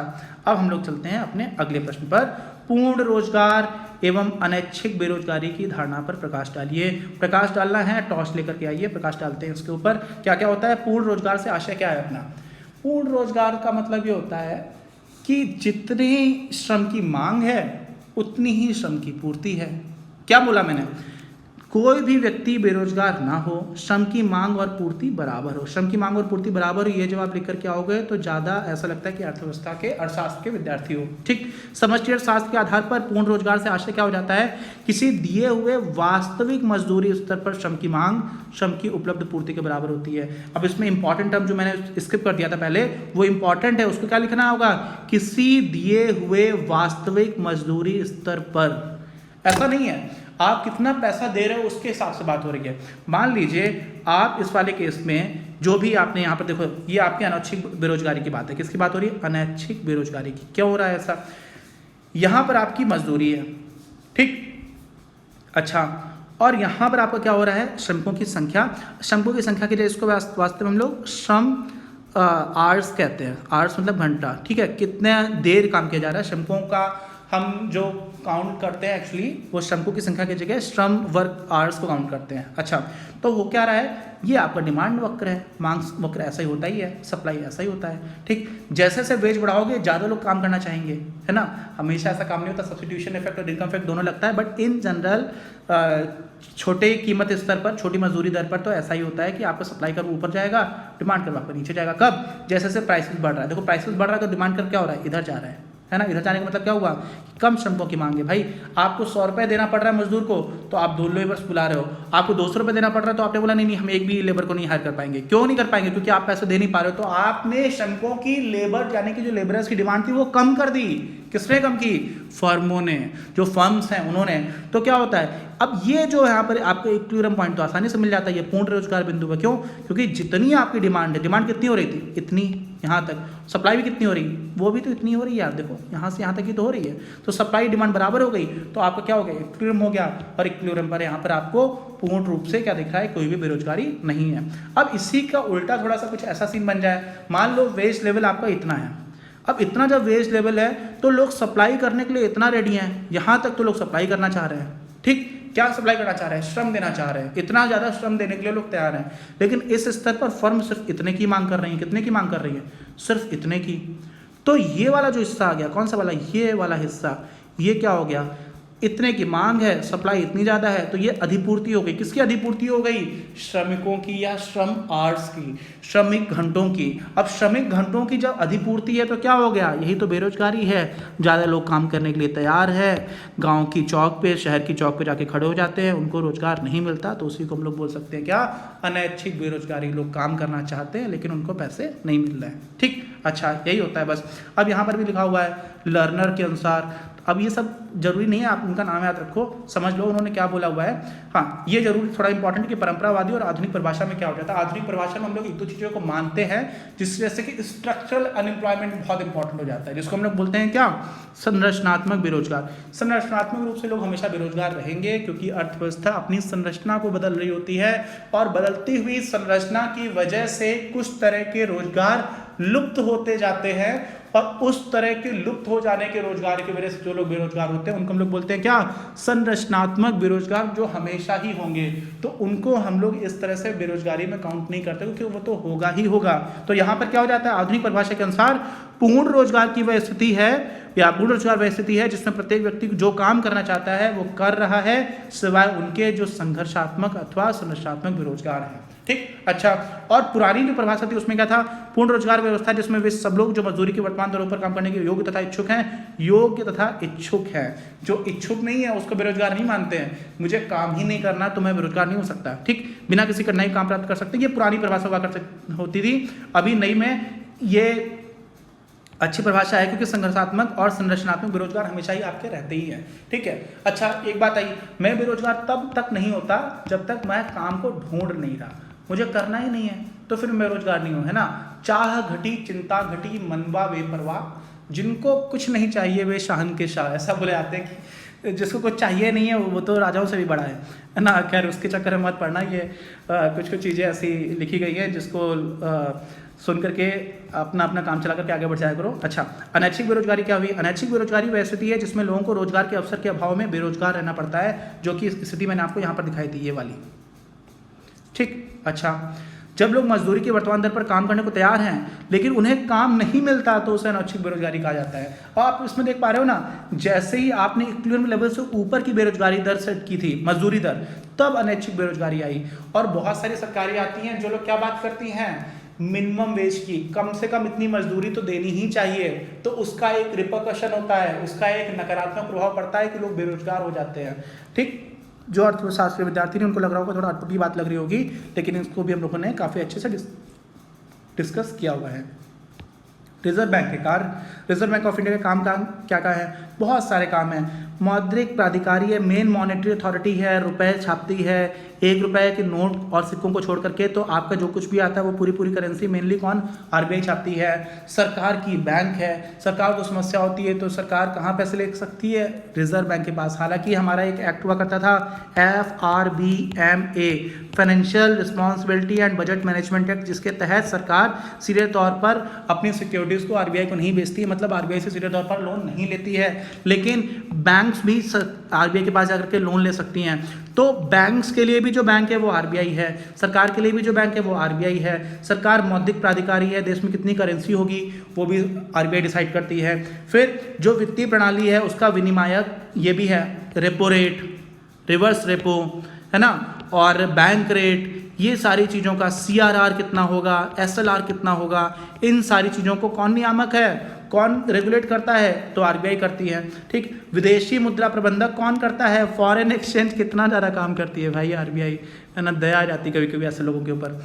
अब हम लोग चलते हैं अपने अगले प्रश्न पर। पूर्ण रोजगार एवं अनैच्छिक बेरोजगारी की धारणा पर प्रकाश डालिए। प्रकाश डालना है, टॉर्च लेकर के आइए, प्रकाश डालते हैं इसके ऊपर। क्या क्या होता है पूर्ण रोजगार से, आशय क्या है अपना। पूर्ण रोजगार का मतलब ये होता है कि जितनी श्रम की मांग है उतनी ही श्रम की पूर्ति है। क्या बोला मैंने, कोई भी व्यक्ति बेरोजगार ना हो, श्रम की मांग और पूर्ति बराबर हो। श्रम की मांग और पूर्ति बराबर हो, ये जब आप लिख करके आओगे तो ज़्यादा ऐसा लगता है कि अर्थव्यवस्था के, अर्थशास्त्र के विद्यार्थी हो। ठीक, समष्टि अर्थशास्त्र के आधार पर पूर्ण रोजगार से आशय क्या हो जाता है, किसी दिए हुए वास्तविक मजदूरी स्तर पर श्रम की मांग श्रम की उपलब्ध पूर्ति के बराबर होती है। अब इसमें इंपॉर्टेंट टर्म जो मैंने स्किप कर दिया था पहले, वो इंपॉर्टेंट है, उसको क्या लिखना होगा, किसी दिए हुए वास्तविक मजदूरी स्तर पर। ऐसा नहीं है आप कितना पैसा दे रहे हो उसके हिसाब से बात हो रही है। मान लीजिए आप इस वाले केस में जो भी आपने यहाँ पर देखो, ये आपकी अनैच्छिक बेरोजगारी की बात है। किसकी बात हो रही है, अनैच्छिक बेरोजगारी की। क्यों हो रहा है ऐसा, यहाँ पर आपकी मजदूरी है, ठीक, अच्छा, और यहाँ पर आपका क्या हो रहा है, श्रमिकों की संख्या। श्रमिकों की संख्या की जगह इसको वास्तव में हम लोग श्रम आवर्स कहते हैं। आवर्स मतलब घंटा, ठीक है, कितने देर काम किया जा रहा है। श्रमिकों का हम जो काउंट करते हैं एक्चुअली वो श्रमिकों की संख्या की जगह श्रम वर्क आवर्स को काउंट करते हैं। अच्छा, तो वो क्या रहा है, ये आपका डिमांड वक्र है, मांग वक्र ऐसा ही होता ही है, सप्लाई ऐसा ही होता है। ठीक, जैसे जैसे वेज बढ़ाओगे ज़्यादा लोग काम करना चाहेंगे, है ना। हमेशा ऐसा काम नहीं होता, सब्स्टिट्यूशन इफेक्ट और इनकम इफेक्ट दोनों लगता है, बट इन जनरल छोटे कीमत स्तर पर, छोटी मजदूरी दर पर तो ऐसा ही होता है कि आपका सप्लाई कर्व ऊपर जाएगा, डिमांड कर्व आपका नीचे जाएगा। कब, जैसे जैसे प्राइसेस बढ़ रहा है। देखो प्राइसेस बढ़ रहा है तो डिमांड कर्व क्या हो रहा है, इधर जा रहा है, है ना। इधर जाने का मतलब क्या हुआ, कम श्रमिकों की मांग है। भाई आपको 100 रुपये देना पड़ रहा है मजदूर को, तो आप 2 लेबर्स बुला रहे हो। आपको 200 रुपये देना पड़ रहा है, तो आपने बोला नहीं हम एक भी लेबर को नहीं हायर कर पाएंगे। क्यों नहीं कर पाएंगे, क्योंकि आप पैसे दे नहीं पा रहे हो। तो आपने श्रमिकों की लेबर यानी कि जो लेबरर्स की डिमांड थी वो कम कर दी। किसने कम की, फर्मों ने, जो फर्म्स हैं उन्होंने। तो क्या होता है, अब ये जो यहाँ पर आपको इक्विलिब्रियम पॉइंट तो आसानी से मिल जाता है, ये पूर्ण रोजगार बिंदु पर। क्यों, क्योंकि जितनी आपकी डिमांड है, डिमांड कितनी हो रही थी, इतनी, यहाँ तक सप्लाई भी कितनी हो रही, वो भी तो इतनी हो रही है। आप देखो यहाँ से यहाँ तक ही तो हो रही है। तो सप्लाई डिमांड बराबर हो गई, तो आपका क्या हो गया, इक्विलिब्रियम हो गया। और इक्विलिब्रियम पर यहाँ पर आपको पूर्ण रूप से क्या दिख रहा है, कोई भी बेरोजगारी नहीं है। अब इसी का उल्टा थोड़ा सा कुछ ऐसा सीन बन जाए, मान लो वेज लेवल आपका इतना है। अब इतना जब वेज लेवल है तो लोग सप्लाई करने के लिए इतना रेडी हैं, यहाँ तक तो लोग सप्लाई करना चाह रहे हैं। ठीक, क्या सप्लाई करना चाह रहे हैं, श्रम देना चाह रहे हैं, इतना ज़्यादा श्रम देने के लिए लोग तैयार हैं। लेकिन इस स्तर पर फर्म सिर्फ इतने की मांग कर रही है। कितने की मांग कर रही है, सिर्फ इतने की। तो ये वाला जो हिस्सा आ गया, कौन सा वाला, ये वाला हिस्सा, ये क्या हो गया, इतने की मांग है, सप्लाई इतनी ज़्यादा है, तो ये अधिपूर्ति हो गई। किसकी अधिपूर्ति हो गई, श्रमिकों की या श्रम आवर्स की, श्रमिक घंटों की। अब श्रमिक घंटों की जब अधिपूर्ति है तो क्या हो गया, यही तो बेरोजगारी है। ज़्यादा लोग काम करने के लिए तैयार है, गांव की चौक पे, शहर की चौक पे जाके खड़े हो जाते हैं, उनको रोजगार नहीं मिलता, तो उसी को हम लोग बोल सकते हैं क्या, अनैच्छिक बेरोजगारी। लोग काम करना चाहते हैं लेकिन उनको पैसे नहीं मिल रहे हैं। ठीक, अच्छा यही होता है बस। अब यहाँ पर भी लिखा हुआ है लर्नर के अनुसार। अब ये सब जरूरी नहीं है, आप उनका नाम याद रखो, समझ लो उन्होंने क्या बोला हुआ है। हाँ, ये जरूरी थोड़ा इंपॉर्टेंट कि परंपरावादी और आधुनिक परिभाषा में क्या हो जाता है। आधुनिक परिभाषा में हम लोग एक दो चीज़ों को मानते हैं, जिस जैसे कि स्ट्रक्चरल अनएम्प्लॉयमेंट बहुत इंपॉर्टेंट हो जाता है, जिसको हम लोग बोलते हैं क्या, संरचनात्मक बेरोजगार। संरचनात्मक रूप से लोग हमेशा बेरोजगार रहेंगे, क्योंकि अर्थव्यवस्था अपनी संरचना को बदल रही होती है, और बदलती हुई संरचना की वजह से कुछ तरह के रोजगार लुप्त होते जाते हैं, और उस तरह के लुप्त हो जाने के रोजगार की वजह से जो लोग बेरोजगार होते हैं उनको हम लोग बोलते हैं क्या, संरचनात्मक बेरोजगार, जो हमेशा ही होंगे। तो उनको हम लोग इस तरह से बेरोजगारी में काउंट नहीं करते, क्योंकि वो तो होगा ही होगा। तो यहाँ पर क्या हो जाता है, आधुनिक परिभाषा के अनुसार पूर्ण रोजगार की वह स्थिति है, या पूर्ण रोजगार वह स्थिति है जिसमें प्रत्येक व्यक्ति जो काम करना चाहता है वो कर रहा है, सिवाय उनके जो संघर्षात्मक अथवा संरचनात्मक बेरोजगार हैं। ठीक, अच्छा। और पुरानी जो परिभाषा थी उसमें क्या था, पूर्ण रोजगार व्यवस्था जिसमें वे सब लोग जो मजदूरी के वर्तमान दरों पर काम करने के योग्य तथा इच्छुक हैं, योग्य तथा इच्छुक हैं। जो इच्छुक नहीं है उसको बेरोजगार नहीं मानते हैं, मुझे काम ही नहीं करना तो मैं बेरोजगार नहीं हो सकता। ठीक, बिना किसी कठिनाई काम प्राप्त कर सकते, ये पुरानी परिभाषा हुआ होती थी। अभी नई में ये अच्छी परिभाषा है, क्योंकि संघर्षात्मक और संरचनात्मक बेरोजगार हमेशा ही आपके रहते ही हैं। ठीक है, अच्छा एक बात आई, मैं बेरोजगार तब तक नहीं होता जब तक मैं काम को ढूंढ नहीं रहा, मुझे करना ही नहीं है, तो फिर मैं बेरोजगार नहीं हूँ, है ना। चाह घटी चिंता घटी मनवा बेपरवाह, जिनको कुछ नहीं चाहिए वे शाहन के शाह, ऐसा बोले आते हैं कि जिसको कुछ चाहिए नहीं है वो तो राजाओं से भी बड़ा है ना। खैर उसके चक्कर में मत पड़ना, ये कुछ कुछ चीज़ें ऐसी लिखी गई है जिसको सुन करके अपना अपना काम चला करके आगे बढ़ जाया करो। अच्छा, अनैच्छिक बेरोजगारी क्या हुई, अनैच्छिक बेरोजगारी वह स्थिति है जिसमें लोगों को रोजगार के अवसर के अभाव में बेरोजगार रहना पड़ता है, जो कि स्थिति मैंने आपको यहाँ पर दिखाई थी, ये वाली। ठीक, अच्छा, जब लोग मजदूरी की वर्तमान दर पर काम करने को तैयार हैं लेकिन उन्हें काम नहीं मिलता तो उसे अनैच्छिक बेरोजगारी कहा जाता है। और आप इसमें देख पा रहे हो ना, जैसे ही आपने इक्विलिब्रियम लेवल से ऊपर की बेरोजगारी दर सेट की थी, मजदूरी दर, तब अनैच्छिक बेरोजगारी आई। और बहुत सारी सरकारें आती हैं जो लोग क्या बात करती हैं, मिनिमम वेज की, कम से कम इतनी मजदूरी तो देनी ही चाहिए। तो उसका एक रिपरकशन होता है, उसका एक नकारात्मक प्रभाव पड़ता है कि लोग बेरोजगार हो जाते हैं। ठीक, जो अर्थशास्त्र विद्यार्थी ने उनको लग रहा होगा थोड़ा अटपटी बात लग रही होगी, लेकिन इसको भी हम लोगों ने काफ़ी अच्छे से डिस्कस किया हुआ है। रिजर्व बैंक के कार्य, रिजर्व बैंक ऑफ इंडिया के काम क्या क्या है, बहुत सारे काम हैं। मौद्रिक प्राधिकारी है, मेन मॉनेटरी अथॉरिटी है, रुपए छापती है, 1 रुपए के नोट और सिक्कों को छोड़ करके, तो आपका जो कुछ भी आता है वो पूरी करेंसी मेनली कौन, आरबीआई छापती है। सरकार की बैंक है, सरकार को समस्या होती है तो सरकार कहाँ पैसे ले सकती है, रिजर्व बैंक के पास। हालांकि हमारा एक एक्ट हुआ करता था FRBMA, financial responsibility and budget management act, जिसके तहत सरकार सीधे तौर पर अपनी सिक्योरिटीज़ को आरबीआई को नहीं बेचती है, मतलब आरबीआई से सीधे तौर पर लोन नहीं लेती है, लेकिन बैंक्स भी आरबीआई के पास जाकर के लोन ले सकती हैं। तो बैंक्स के लिए भी जो बैंक है वो आरबीआई है, सरकार के लिए भी जो बैंक है वो आरबीआई है। सरकार मौद्रिक प्राधिकारी है, देश में कितनी करेंसी होगी वो भी आरबीआई डिसाइड करती है। फिर जो वित्तीय प्रणाली है उसका विनियामक ये भी है, रेपो रेट, रिवर्स रेपो, है ना, और बैंक रेट, ये सारी चीज़ों का CRR कितना होगा, SLR कितना होगा, इन सारी चीज़ों को कौन नियामक है, कौन रेगुलेट करता है? तो आरबीआई करती है। ठीक, विदेशी मुद्रा प्रबंधक कौन करता है? फॉरेन एक्सचेंज कितना ज़्यादा काम करती है भाई आरबीआई, है ना, दया आ जाती कभी कभी ऐसे लोगों के ऊपर।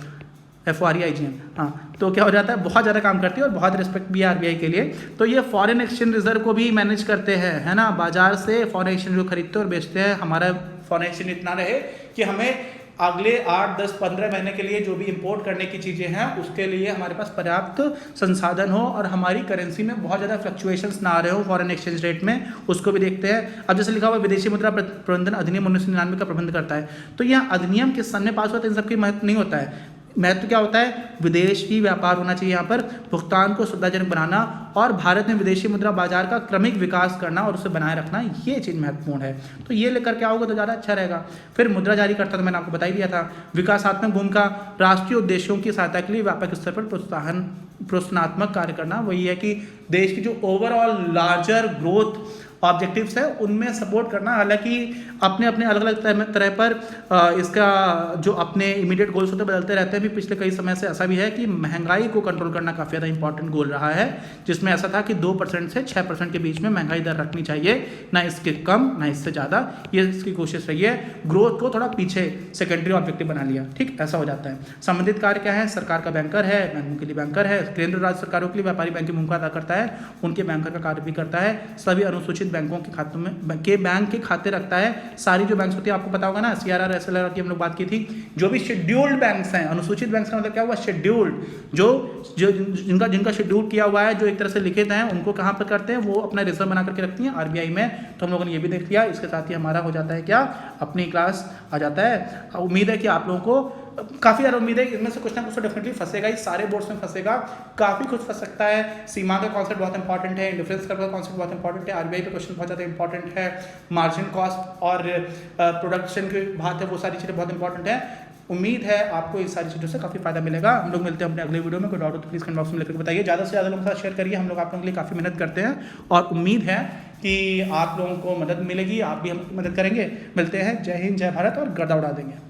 FREIGN, हाँ, तो क्या हो जाता है, बहुत ज़्यादा काम करती है और बहुत रिस्पेक्ट भी है आरबीआई के लिए। तो ये फॉरेन एक्सचेंज रिजर्व को भी मैनेज करते हैं, है ना, बाजार से फॉरेन एक्सचेंज जो खरीदते और बेचते हैं, हमारा फॉरेन एक्सचेंज इतना रहे कि हमें अगले 8, 10, 15 महीने के लिए जो भी इंपोर्ट करने की चीज़ें हैं उसके लिए हमारे पास पर्याप्त संसाधन हो और हमारी करेंसी में बहुत ज़्यादा फ्लक्चुएशंस ना आ रहे हो फॉरेन एक्सचेंज रेट में, उसको भी देखते हैं। अब जैसे लिखा हुआ विदेशी मुद्रा प्रबंधन अधिनियम 1999 का प्रबंध करता है, तो यह अधिनियम किस सन में पास हुआ था इन सबकी महत्व नहीं होता है। महत्व क्या होता है? विदेशी व्यापार होना चाहिए यहाँ पर, भुगतान को सुविधाजनक बनाना और भारत में विदेशी मुद्रा बाजार का क्रमिक विकास करना और उसे बनाए रखना, ये चीज़ महत्वपूर्ण है। तो ये लेकर के आओगे तो ज़्यादा अच्छा रहेगा। फिर मुद्रा जारी करता, तो मैंने आपको बता ही दिया था। विकासात्मक भूमिका, राष्ट्रीय उद्देश्यों की सहायता के लिए व्यापक स्तर पर प्रोत्साहनात्मक कार्य करना, वही है कि देश की जो ओवरऑल लार्जर ग्रोथ ऑब्जेक्टिव्स है उनमें सपोर्ट करना। हालांकि अपने अपने अलग अलग तरह पर इसका जो अपने इमीडिएट गोल्स होते बदलते रहते हैं। भी पिछले कई समय से ऐसा भी है कि महंगाई को कंट्रोल करना काफ़ी ज़्यादा इंपॉर्टेंट गोल रहा है, जिसमें ऐसा था कि 2% से 6% के बीच में महंगाई दर रखनी चाहिए, ना इसके कम ना इससे ज़्यादा, ये इसकी कोशिश रही है। ग्रोथ को थोड़ा पीछे सेकेंडरी ऑब्जेक्टिव बना लिया, ठीक, ऐसा हो जाता है। संबंधित कार्य क्या है? सरकार का बैंकर है, बैंकों के लिए बैंकर है, केंद्र राज्य सरकारों के लिए व्यापारी बैंक की भूमिका अदा करता है, उनके बैंकर का कार्य भी करता है, सभी अनुसूचित बैंकों के खातों में के बैंक के खाते रखता है। सारी जो बैंक्स होती है आपको पता होगा ना, CRR SLR की हम लोग बात की थी। जो भी शेड्यूल्ड बैंक्स हैं, अनुसूचित बैंक्स का मतलब क्या हुआ? शेड्यूल्ड, जो जिनका शेड्यूल किया हुआ है, जो एक तरह से लिखित हैं, उनको कहाँ पर करते हैं? वो अपना रिजर्व बना करके रखती हैं आरबीआई में। तो हम लोगों ने ये भी देख लिया। इसके साथ ही हमारा हो जाता है क्या, अपनी क्लास आ जाता है। उम्मीद है कि आप लोगों को काफ़ी ज़्यादा उम्मीद है, इनमें से कुछ ना कुछ तो डेफिनेटली फंसेगा ही, सारे बोर्ड्स में फंसेगा, काफ़ी कुछ फंस सकता है। सीमा का कॉन्सेप्ट बहुत इंपॉर्टेंट है, डिफरेंस का कॉन्सेप्ट बहुत इंपॉर्टेंट है, आरबीआई पे क्वेश्चन बहुत ज़्यादा इंपॉर्टेंट है, मार्जिन कॉस्ट और प्रोडक्शन की बात है, वो सारी चीज़ें बहुत इंपॉर्टेंट है। उम्मीद है आपको इस सारी चीज़ों से काफ़ी फायदा मिलेगा। हम लोग मिलते हैं अपने अगले वीडियो में। कोई डाउट हो तो प्लीज़ कमेंट बॉक्स में लिखकर बताइए, ज़्यादा से ज़्यादा लोगों के साथ शेयर करिए। हम लोग आप लोगों के लिए काफ़ी मेहनत करते हैं और उम्मीद है कि आप लोगों को मदद मिलेगी, आप भी हम मदद करेंगे। मिलते हैं, जय हिंद, जय भारत और गर्दा उड़ा देंगे।